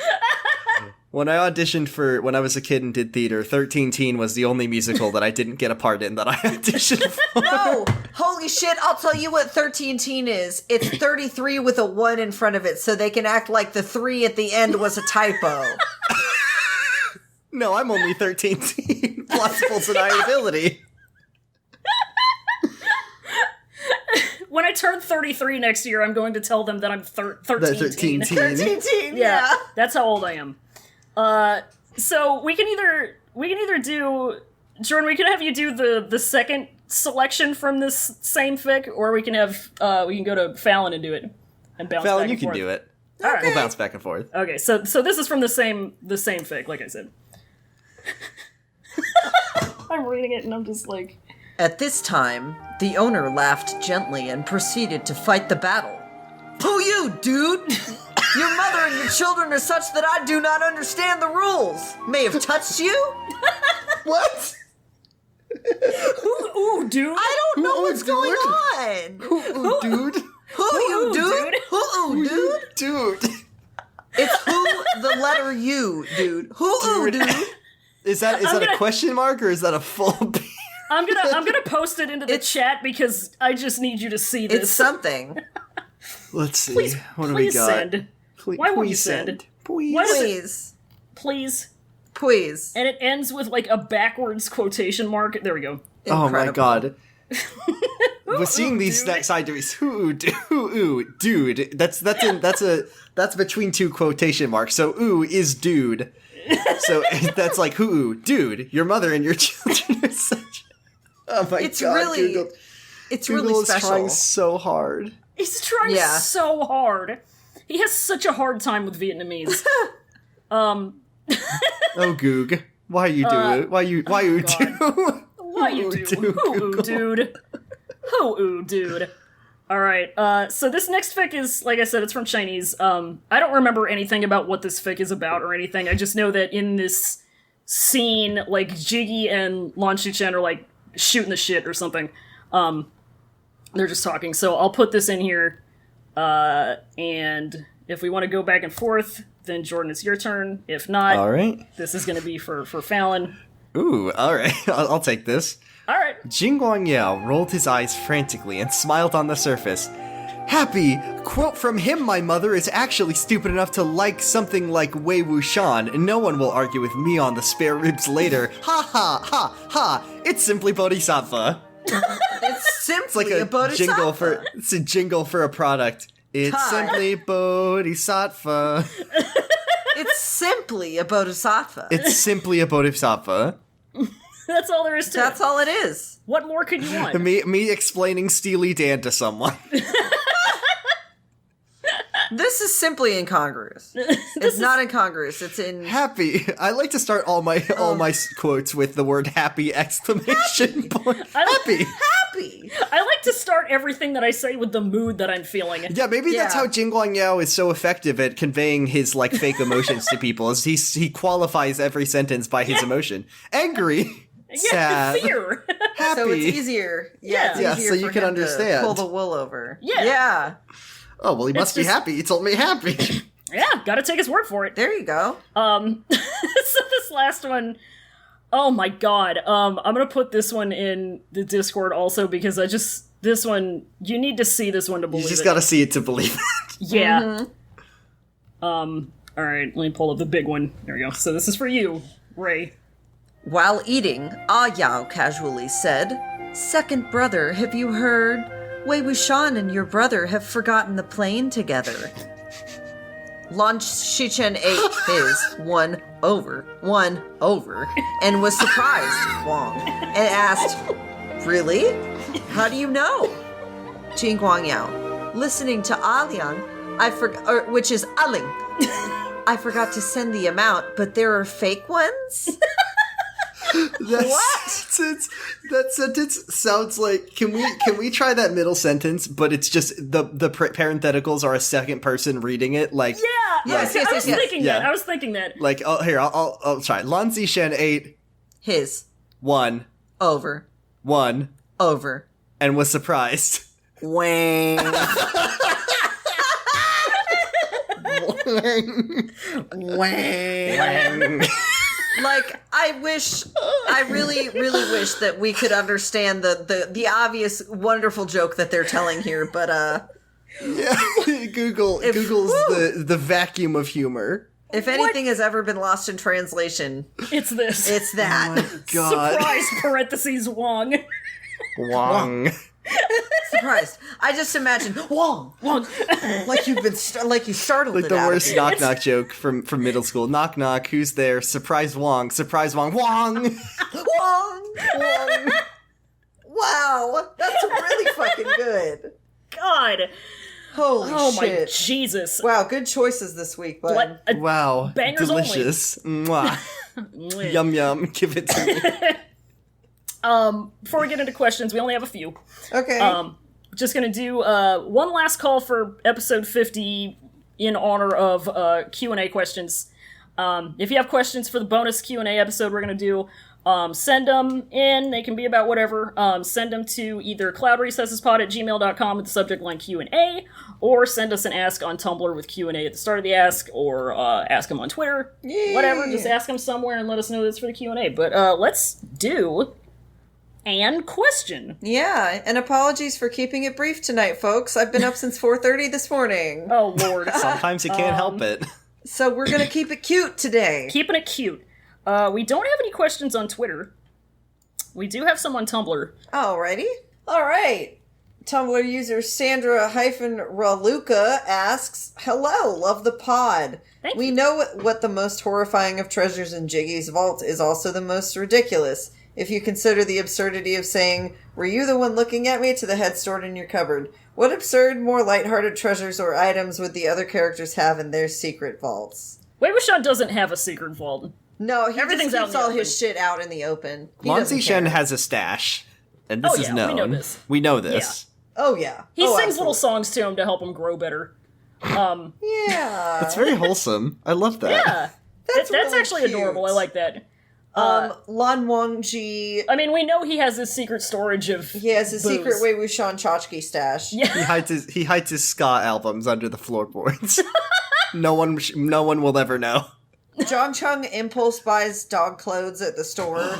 When I auditioned when I was a kid and did theater, 13-teen was the only musical that I didn't get a part in that I auditioned for. No! Holy shit, I'll tell you what 13-teen is. It's 33 with a 1 in front of it, so they can act like the 3 at the end was a typo. No, I'm only 13-teen. Plausible deniability. When I turn 33 next year, I'm going to tell them that I'm 13-teen. 13-teen, Yeah, yeah. that's how old I am. So we can either do, Jordan, we can have you do the second selection from this same fic, or we can have we can go to Fallon and do it and bounce Fallon, back you and can forth. do it. All right. We'll bounce back and forth. Okay, so this is from the same fic, like I said. I'm reading it and I'm just like... At this time, the owner laughed gently and proceeded to fight the battle. Who you, dude? Your mother and your children are such that I do not understand the rules. May have touched you? What? Ooh, dude. I don't know what's going on. Ooh, dude. Who you, dude? Who, dude? Dude. It's who the letter U, dude. Who, dude? Is that a question mark or is that a full... I'm gonna post it into the chat because I just need you to see this. It's something. Let's see. Please, what do we please got? send. Why won't you send? Please. Why does it- Please. Please. Please. And it ends with like a backwards quotation mark. There we go. Oh my Incredible. god. We're seeing these dude. side to these. Ooh, dude. That's between two quotation marks. So ooh is dude. So that's like ooh, dude. Your mother and your children are such. Oh my It's god. really- Google, It's Google really is special. trying so hard. He's trying Yeah. so hard. He has such a hard time with Vietnamese. Oh Goog. Why you do it? Why you God. do? Why you do? Who dude? Who dude? Alright, so this next fic is, like I said, it's from Chinese. I don't remember anything about what this fic is about or anything. I just know that in this scene, like, Jiggy and Lan Shichen are, like, shooting the shit or something. They're just talking. So I'll put this in here, and if we want to go back and forth, then Jordan, it's your turn. If not, All right. this is going to be for Fallon. Ooh, all right. I'll take this. All right. Jing Yao rolled his eyes frantically and smiled on the surface. Happy, quote from him, my mother is actually stupid enough to like something like Wei Wuxian, and no one will argue with me on the spare ribs later. Ha ha ha ha, it's simply Bodhisattva. It's simply It's like a a bodhisattva. it's a jingle for a product. It's Hi. simply Bodhisattva. It's simply a bodhisattva. It's simply a Bodhisattva. That's all there is to That's it. all it is. What more could you want? Me explaining Steely Dan to someone. This is simply incongruous. It's not incongruous. It's in. Happy. I like to start all my quotes with the word happy exclamation point. Happy. Happy. I like to start everything that I say with the mood that I'm feeling. Yeah, maybe that's Yeah. how Jing Yao is so effective at conveying his like fake emotions to people. Is he qualifies every sentence by his emotion. Angry. Yeah, Sad. fear. Happy. So it's easier. Yeah. It's Yeah, easier so you for can him understand. To pull the wool over. Yeah. Yeah. Oh well, he must be just- happy. He told me happy. Yeah, gotta take his word for it. There you go. So this last one, oh my god. I'm gonna put this one in the Discord also because this one, you need to see this one to believe You just it. gotta see it to believe it. Yeah. Alright, let me pull up the big one. There we go. So this is for you, Ray. While eating, Ah Yao casually said, "Second brother, have you heard? Wei Wuxian and your brother have forgotten the plane together." Lan Shichen ate his one over, and was surprised, Wong, and asked, Really? How do you know? Jing Guang Yao. Listening to Alian, which is Aling. I forgot to send the amount, but there are fake ones? That sentence sounds like, can we try that middle sentence, but it's just the parentheticals are a second person reading it, like Yes. I was thinking that. like, oh, here, I'll try. Lan Zishen ate His 1 over and was surprised. Wang. Wang. Like, I really, really wish that we could understand the obvious, wonderful joke that they're telling here, but, Yeah, Google's the vacuum of humor. If anything has ever been lost in translation, It's this. it's that. God. Surprise, parentheses, Wong. Wong. Surprised. I just imagine, Wong, Wong. like you startled Like it the out worst of me. knock knock joke from middle school. Knock knock, who's there? Surprise Wong. Surprise Wong. Wong! Wong. Wow, that's really fucking good. God. Holy Oh shit. my Jesus. Wow, good choices this week, bud. What? Wow. Bangers delicious. Mwah. Yum yum. Give it to me. Before we get into questions, we only have a few. Okay. Just gonna do one last call for episode 50 in honor of Q&A questions. If you have questions for the bonus Q&A episode we're gonna do, send them in. They can be about whatever. Send them to either cloudrecessespod@gmail.com with the subject line Q&A, or send us an ask on Tumblr with Q&A at the start of the ask, or ask them on Twitter. Yeah. Whatever, just ask them somewhere and let us know that's for the Q&A. But let's do and question. Yeah, and apologies for keeping it brief tonight, folks. I've been up since 4:30 this morning. Oh, Lord. Sometimes you can't help it. So we're gonna keep it cute today. Keeping it cute. We don't have any questions on Twitter. We do have some on Tumblr. Alrighty. Alright. Tumblr user Sandra-Raluca asks, hello, love the pod. Thank We you. know what the most horrifying of treasures in Jiggy's vault is also the most ridiculous. If you consider the absurdity of saying, were you the one looking at me, to the head stored in your cupboard. What absurd, more lighthearted treasures or items would the other characters have in their secret vaults? Wei Wuxian doesn't have a secret vault. No, he Everything's just out in keeps the all open. his shit out in the open. He Lan doesn't Zishen care. has a stash. And this Oh, is yeah, known. we know this. We know this. Oh, yeah. He Oh, sings little absolutely. songs to him to help him grow better. Yeah. That's very wholesome. I love that. Yeah. That's really actually cute. adorable. I like that. Lan Wangji, I mean, we know he has his secret storage of he has a booze. secret Wei Wuxian tchotchke stash. Yeah. He hides his ska albums under the floorboards. No one will ever know. John Chung impulse buys dog clothes at the store.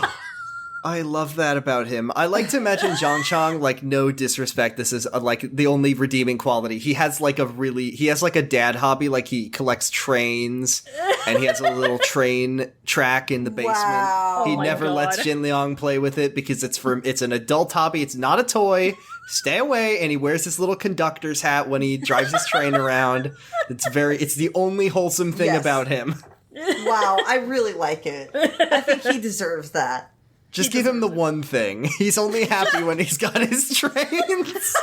I love that about him. I like to imagine Zhang Chong, like, no disrespect, this is like the only redeeming quality. He has like a dad hobby, like he collects trains, and he has a little train track in the basement. Wow. He Oh my never lets God. Jin Liang play with it because it's an adult hobby, it's not a toy. Stay away, and he wears this little conductor's hat when he drives his train around. It's the only wholesome thing Yes. about him. Wow, I really like it. I think he deserves that. Just give him the one thing. He's only happy when he's got his trains.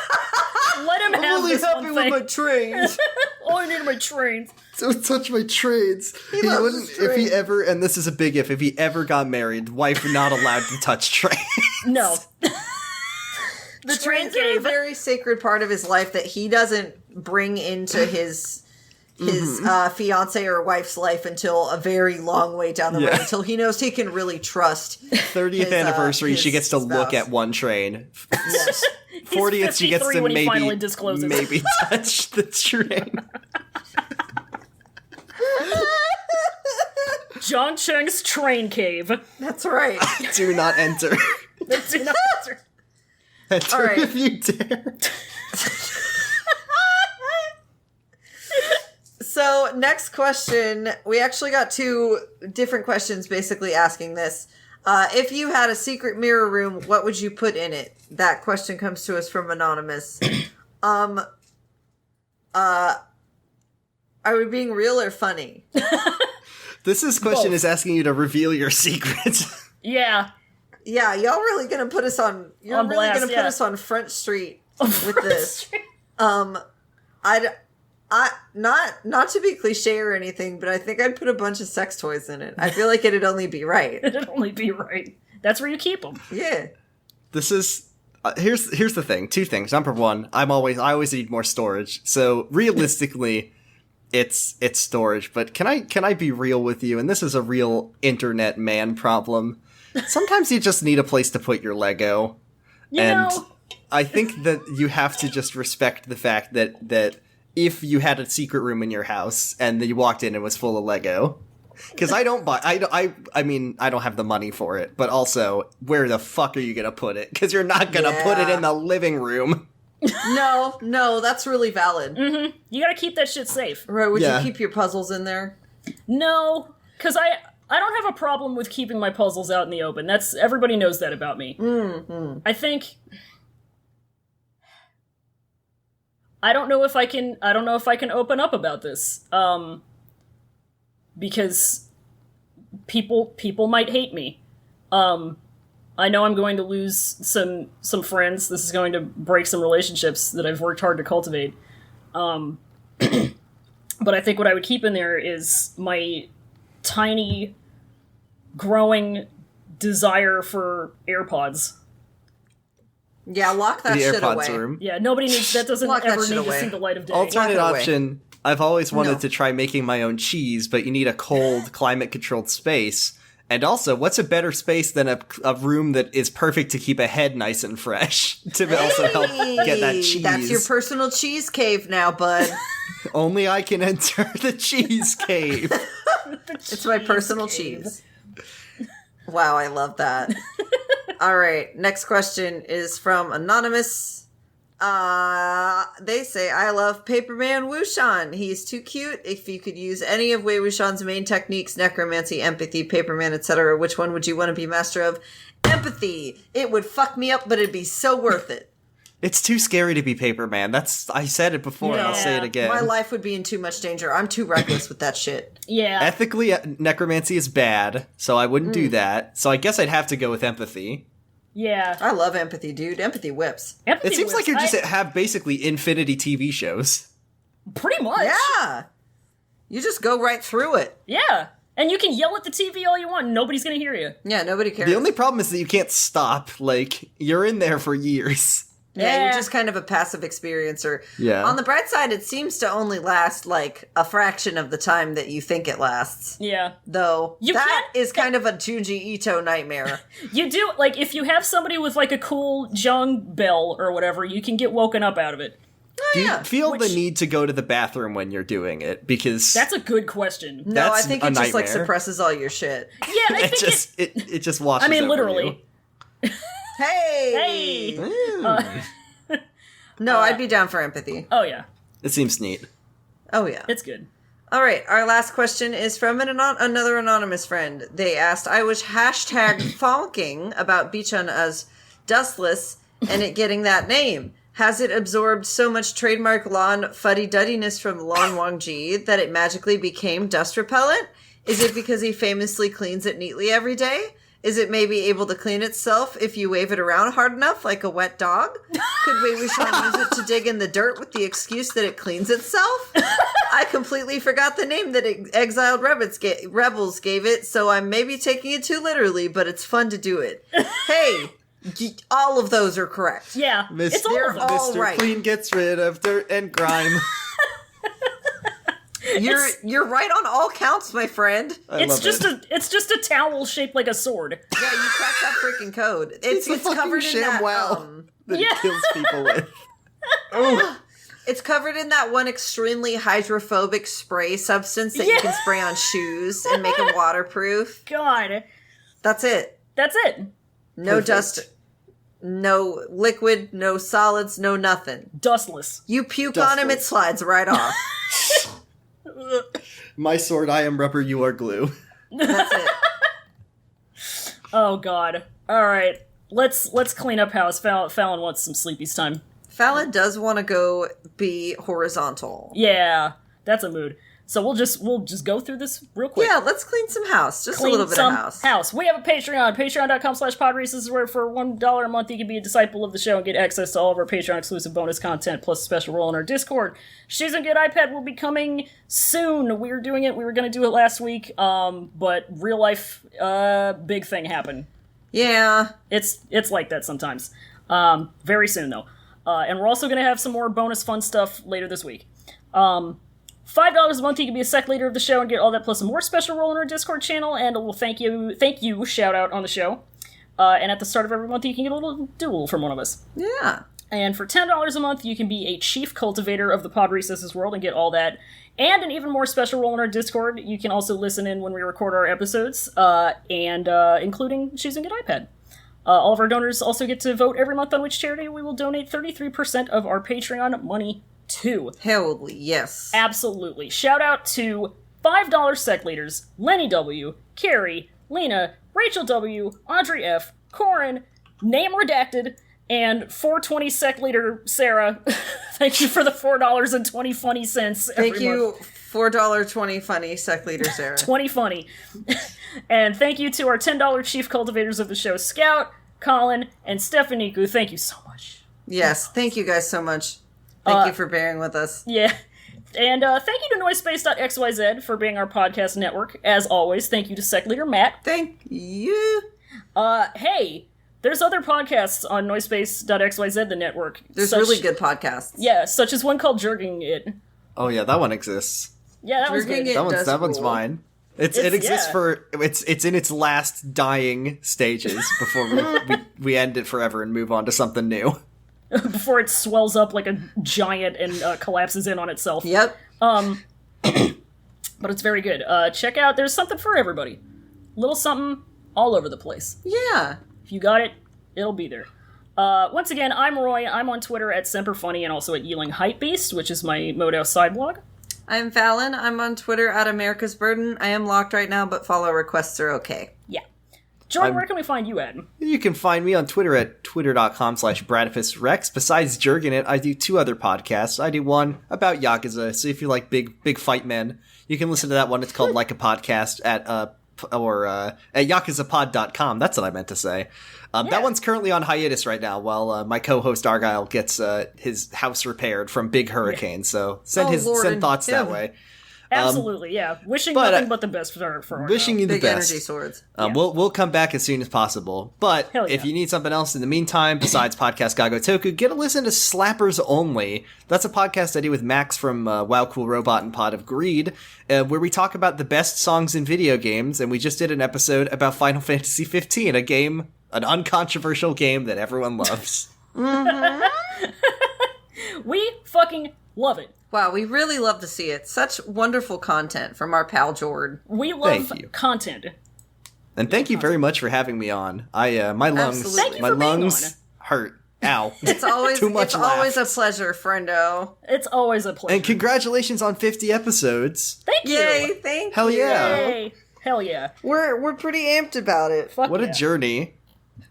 Let him have this one thing. trains. All I need are my trains. Don't touch my trains. He loves wouldn't, his if he trains. ever, and this is a big if he ever got married, wife not allowed to touch trains. No. The train trains are a cave. very sacred part of his life that he doesn't bring into his fiance or wife's life until a very long way down the road, Yeah. until he knows he can really trust. 30th His, anniversary, she his gets to look spouse. at one train. Yes. 40th, she gets 53 to when he finally discloses. maybe touch the train. John Cheng's train cave. That's right. Do not enter. That's enough. Enter All right. if you dare. So, next question. We actually got two different questions basically asking this. If you had a secret mirror room, what would you put in it? That question comes to us from Anonymous. Are we being real or funny? This question Both. is asking you to reveal your secrets. Yeah. Yeah, y'all really gonna put us on... You're on really blast, gonna put us on Front Street with this. Not to be cliche or anything, but I think I'd put a bunch of sex toys in it. I feel like it'd only be right. It'd only be right. That's where you keep them. Yeah. This is... here's the thing. Two things. Number one, I always need more storage. So realistically, it's storage. But can I be real with you? And this is a real internet man problem. Sometimes you just need a place to put your Lego. You know... I think that you have to just respect the fact that if you had a secret room in your house and you walked in and it was full of Lego, because I don't have the money for it, but also, where the fuck are you gonna put it? Because you're not gonna put it in the living room. No, that's really valid. Mm-hmm. You gotta keep that shit safe. Right, would you keep your puzzles in there? No, because I don't have a problem with keeping my puzzles out in the open. Everybody knows that about me. Mm-hmm. I think... I don't know if I can open up about this. Because people might hate me. I know I'm going to lose some friends. This is going to break some relationships that I've worked hard to cultivate. But I think what I would keep in there is my tiny, growing desire for AirPods. Yeah, lock that shit AirPods away. room. Yeah, nobody needs that. Doesn't ever need to see the light of day. Alternate option. I've always wanted to try making my own cheese, but you need a cold, climate-controlled space. And also, what's a better space than a room that is perfect to keep a head nice and fresh to also help get that cheese? That's your personal cheese cave now, bud. Only I can enter the cheese cave. It's my personal cheese. Wow, I love that. All right, next question is from Anonymous. They say, I love Paperman Wushan. He's too cute. If you could use any of Wei Wuxian's main techniques, necromancy, empathy, Paperman, etc., which one would you want to be master of? Empathy. It would fuck me up, but it'd be so worth it. It's too scary to be Paperman. I said it before, and I'll say it again. My life would be in too much danger. I'm too reckless with that shit. Yeah. Ethically, necromancy is bad, so I wouldn't do that. So I guess I'd have to go with empathy. Yeah. I love empathy, dude. Empathy whips. It seems like you just have basically infinity TV shows. Pretty much. Yeah. You just go right through it. Yeah. And you can yell at the TV all you want, and nobody's gonna hear you. Yeah, nobody cares. The only problem is that you can't stop. Like, you're in there for years. Yeah, you're just kind of a passive experiencer. Yeah. On the bright side, it seems to only last, like, a fraction of the time that you think it lasts. Yeah. Though, that is kind of a Junji Ito nightmare. You do, like, if you have somebody with, like, a cool Jung bell or whatever, you can get woken up out of it. Do you feel the need to go to the bathroom when you're doing it? Because... That's a good question. No, I think it just, like, suppresses all your shit. Yeah, I think it just washes over literally. You. Hey! No, I'd be down for empathy. Oh, yeah. It seems neat. Oh, yeah. It's good. All right, our last question is from another anonymous friend. They asked, I was hashtag fonking about Bichan as dustless and it getting that name. Has it absorbed so much trademark lawn fuddy-duddiness from Lon Wangji that it magically became dust repellent? Is it because he famously cleans it neatly every day? Is it maybe able to clean itself if you wave it around hard enough, like a wet dog? Could Wei Wuxian use it to dig in the dirt with the excuse that it cleans itself? I completely forgot the name that exiled rebels gave it, so I'm maybe taking it too literally, but it's fun to do it. Hey, all of those are correct. Yeah, it's all of them. All Mr. right. Clean gets rid of dirt and grime. You're right on all counts, my friend. It's just a towel shaped like a sword. Yeah, you cracked that freaking code. It's covered in that. That it kills people with. It's covered in that one extremely hydrophobic spray substance that you can spray on shoes and make them waterproof. God, that's it. That's it. No Perfect. Dust. No liquid. No solids. No nothing. Dustless. You puke on him, it slides right off. My sword, I am rubber, you are glue. That's it. Oh God! All right, let's clean up house. Fallon wants some sleepies time. Fallon does want to go be horizontal. Yeah, that's a mood. So we'll just go through this real quick. Yeah, let's clean some house. Just a little bit of house. We have a Patreon, patreon.com/podrace. This is where for $1 a month you can be a disciple of the show and get access to all of our Patreon exclusive bonus content, plus a special role in our Discord. She's a Good iPad will be coming soon. We were doing it. We were going to do it last week, but real life, big thing happened. Yeah. It's like that sometimes. Very soon, though. And we're also going to have some more bonus fun stuff later this week. $5 a month, you can be a sec leader of the show and get all that plus a more special role in our Discord channel, and a little thank you shout out on the show. And at the start of every month, you can get a little duel from one of us. Yeah. And for $10 a month, you can be a chief cultivator of the Pod Recesses world and get all that, and an even more special role in our Discord. You can also listen in when we record our episodes, and including She's a Good iPad. All of our donors also get to vote every month on which charity we will donate 33% of our Patreon money to. Hell yes. Absolutely. Shout out to $5 sec leaders, Lenny W., Carrie, Lena, Rachel W., Audrey F., Corin, name redacted, and 420 sec leader Sarah. Thank you for the $4.20 funny cents every month. Thank you, $4.20 funny sec leader Sarah. 20 funny. And thank you to our $10 chief cultivators of the show, Scout, Colin, and Stephanie. Thank you so much. Yes, thank you guys so much. Thank you for bearing with us. Yeah. And thank you to Noisepace.xyz for being our podcast network. As always, thank you to Sec Leader Matt. Thank you. Hey, there's other podcasts on Noisepace.xyz, the network. There's really good podcasts. Yeah, such as one called Jerking It. Oh yeah, that one exists. Yeah, that was good. That one's mine. It exists for it's in its last dying stages before we end it forever and move on to something new. Before it swells up like a giant and collapses in on itself. Yep. But it's very good. Check out, there's something for everybody. Little something all over the place. Yeah. If you got it, it'll be there. Once again, I'm Roy. I'm on Twitter at SemperFunny and also at Yeeling Hypebeast, which is my Modow side blog. I'm Fallon. I'm on Twitter at America's Burden. I am locked right now, but follow requests are okay. Yeah. Jordan, where can we find you at? You can find me on Twitter at twitter.com/BradifusRex. Besides Jergin It, I do 2 other podcasts. I do one about Yakuza, so if you like big fight men, you can listen to that one. It's called Like a Podcast at yakuzapod.com. That's what I meant to say. That one's currently on hiatus right now while my co-host Argyle gets his house repaired from big hurricane. So send thoughts that way. Absolutely, yeah. Wishing nothing but the best for Argyle. Wishing you the big best. Energy swords. We'll come back as soon as possible. But if you need something else in the meantime, besides Podcast Gagotoku, get a listen to Slappers Only. That's a podcast I do with Max from Wow Cool Robot and Pod of Greed, where we talk about the best songs in video games, and we just did an episode about Final Fantasy 15, a game, an uncontroversial game that everyone loves. We fucking love it. Wow, we really love to see it. Such wonderful content from our pal Jord. We love content. And thank you very much for having me on. My lungs hurt. Ow. It's always always a pleasure, friendo. It's always a pleasure. And congratulations on 50 episodes. Thank you. Yay, thank you. Hell yeah. Yay. Hell yeah. We're pretty amped about it. Fuck what a journey.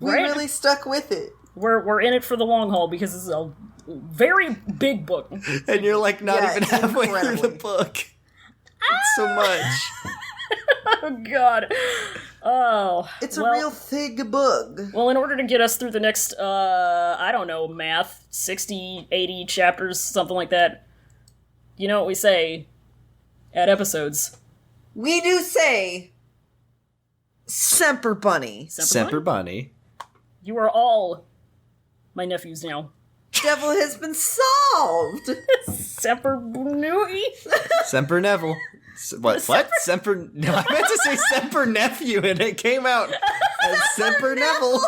We really stuck with it. We're in it for the long haul because this is a very big book. And you're like not even halfway through the book. It's so much. Oh god. Oh. It's a real thick book. Well, in order to get us through the next I don't know, math, 60, 80 chapters, something like that. You know what we say at episodes. We do say Semper Bunny. Semper Bunny. You are all my nephews now. Devil has been solved. Semper Bunui? Semper Neville. What? Semper... No, I meant to say Semper Nephew, and it came out as Semper Neville.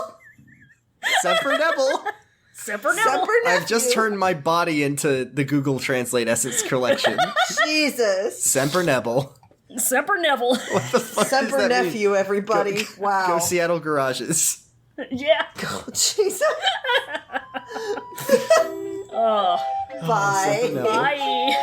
Semper Neville. Semper Neville. I've just turned my body into the Google Translate Essence collection. Jesus. Semper Neville. Semper Neville. What the fuck Semper does that Nephew, mean? everybody. Wow. Go Seattle Garages. Yeah. Oh, Jesus. Oh. Bye. Semper Neville. Bye.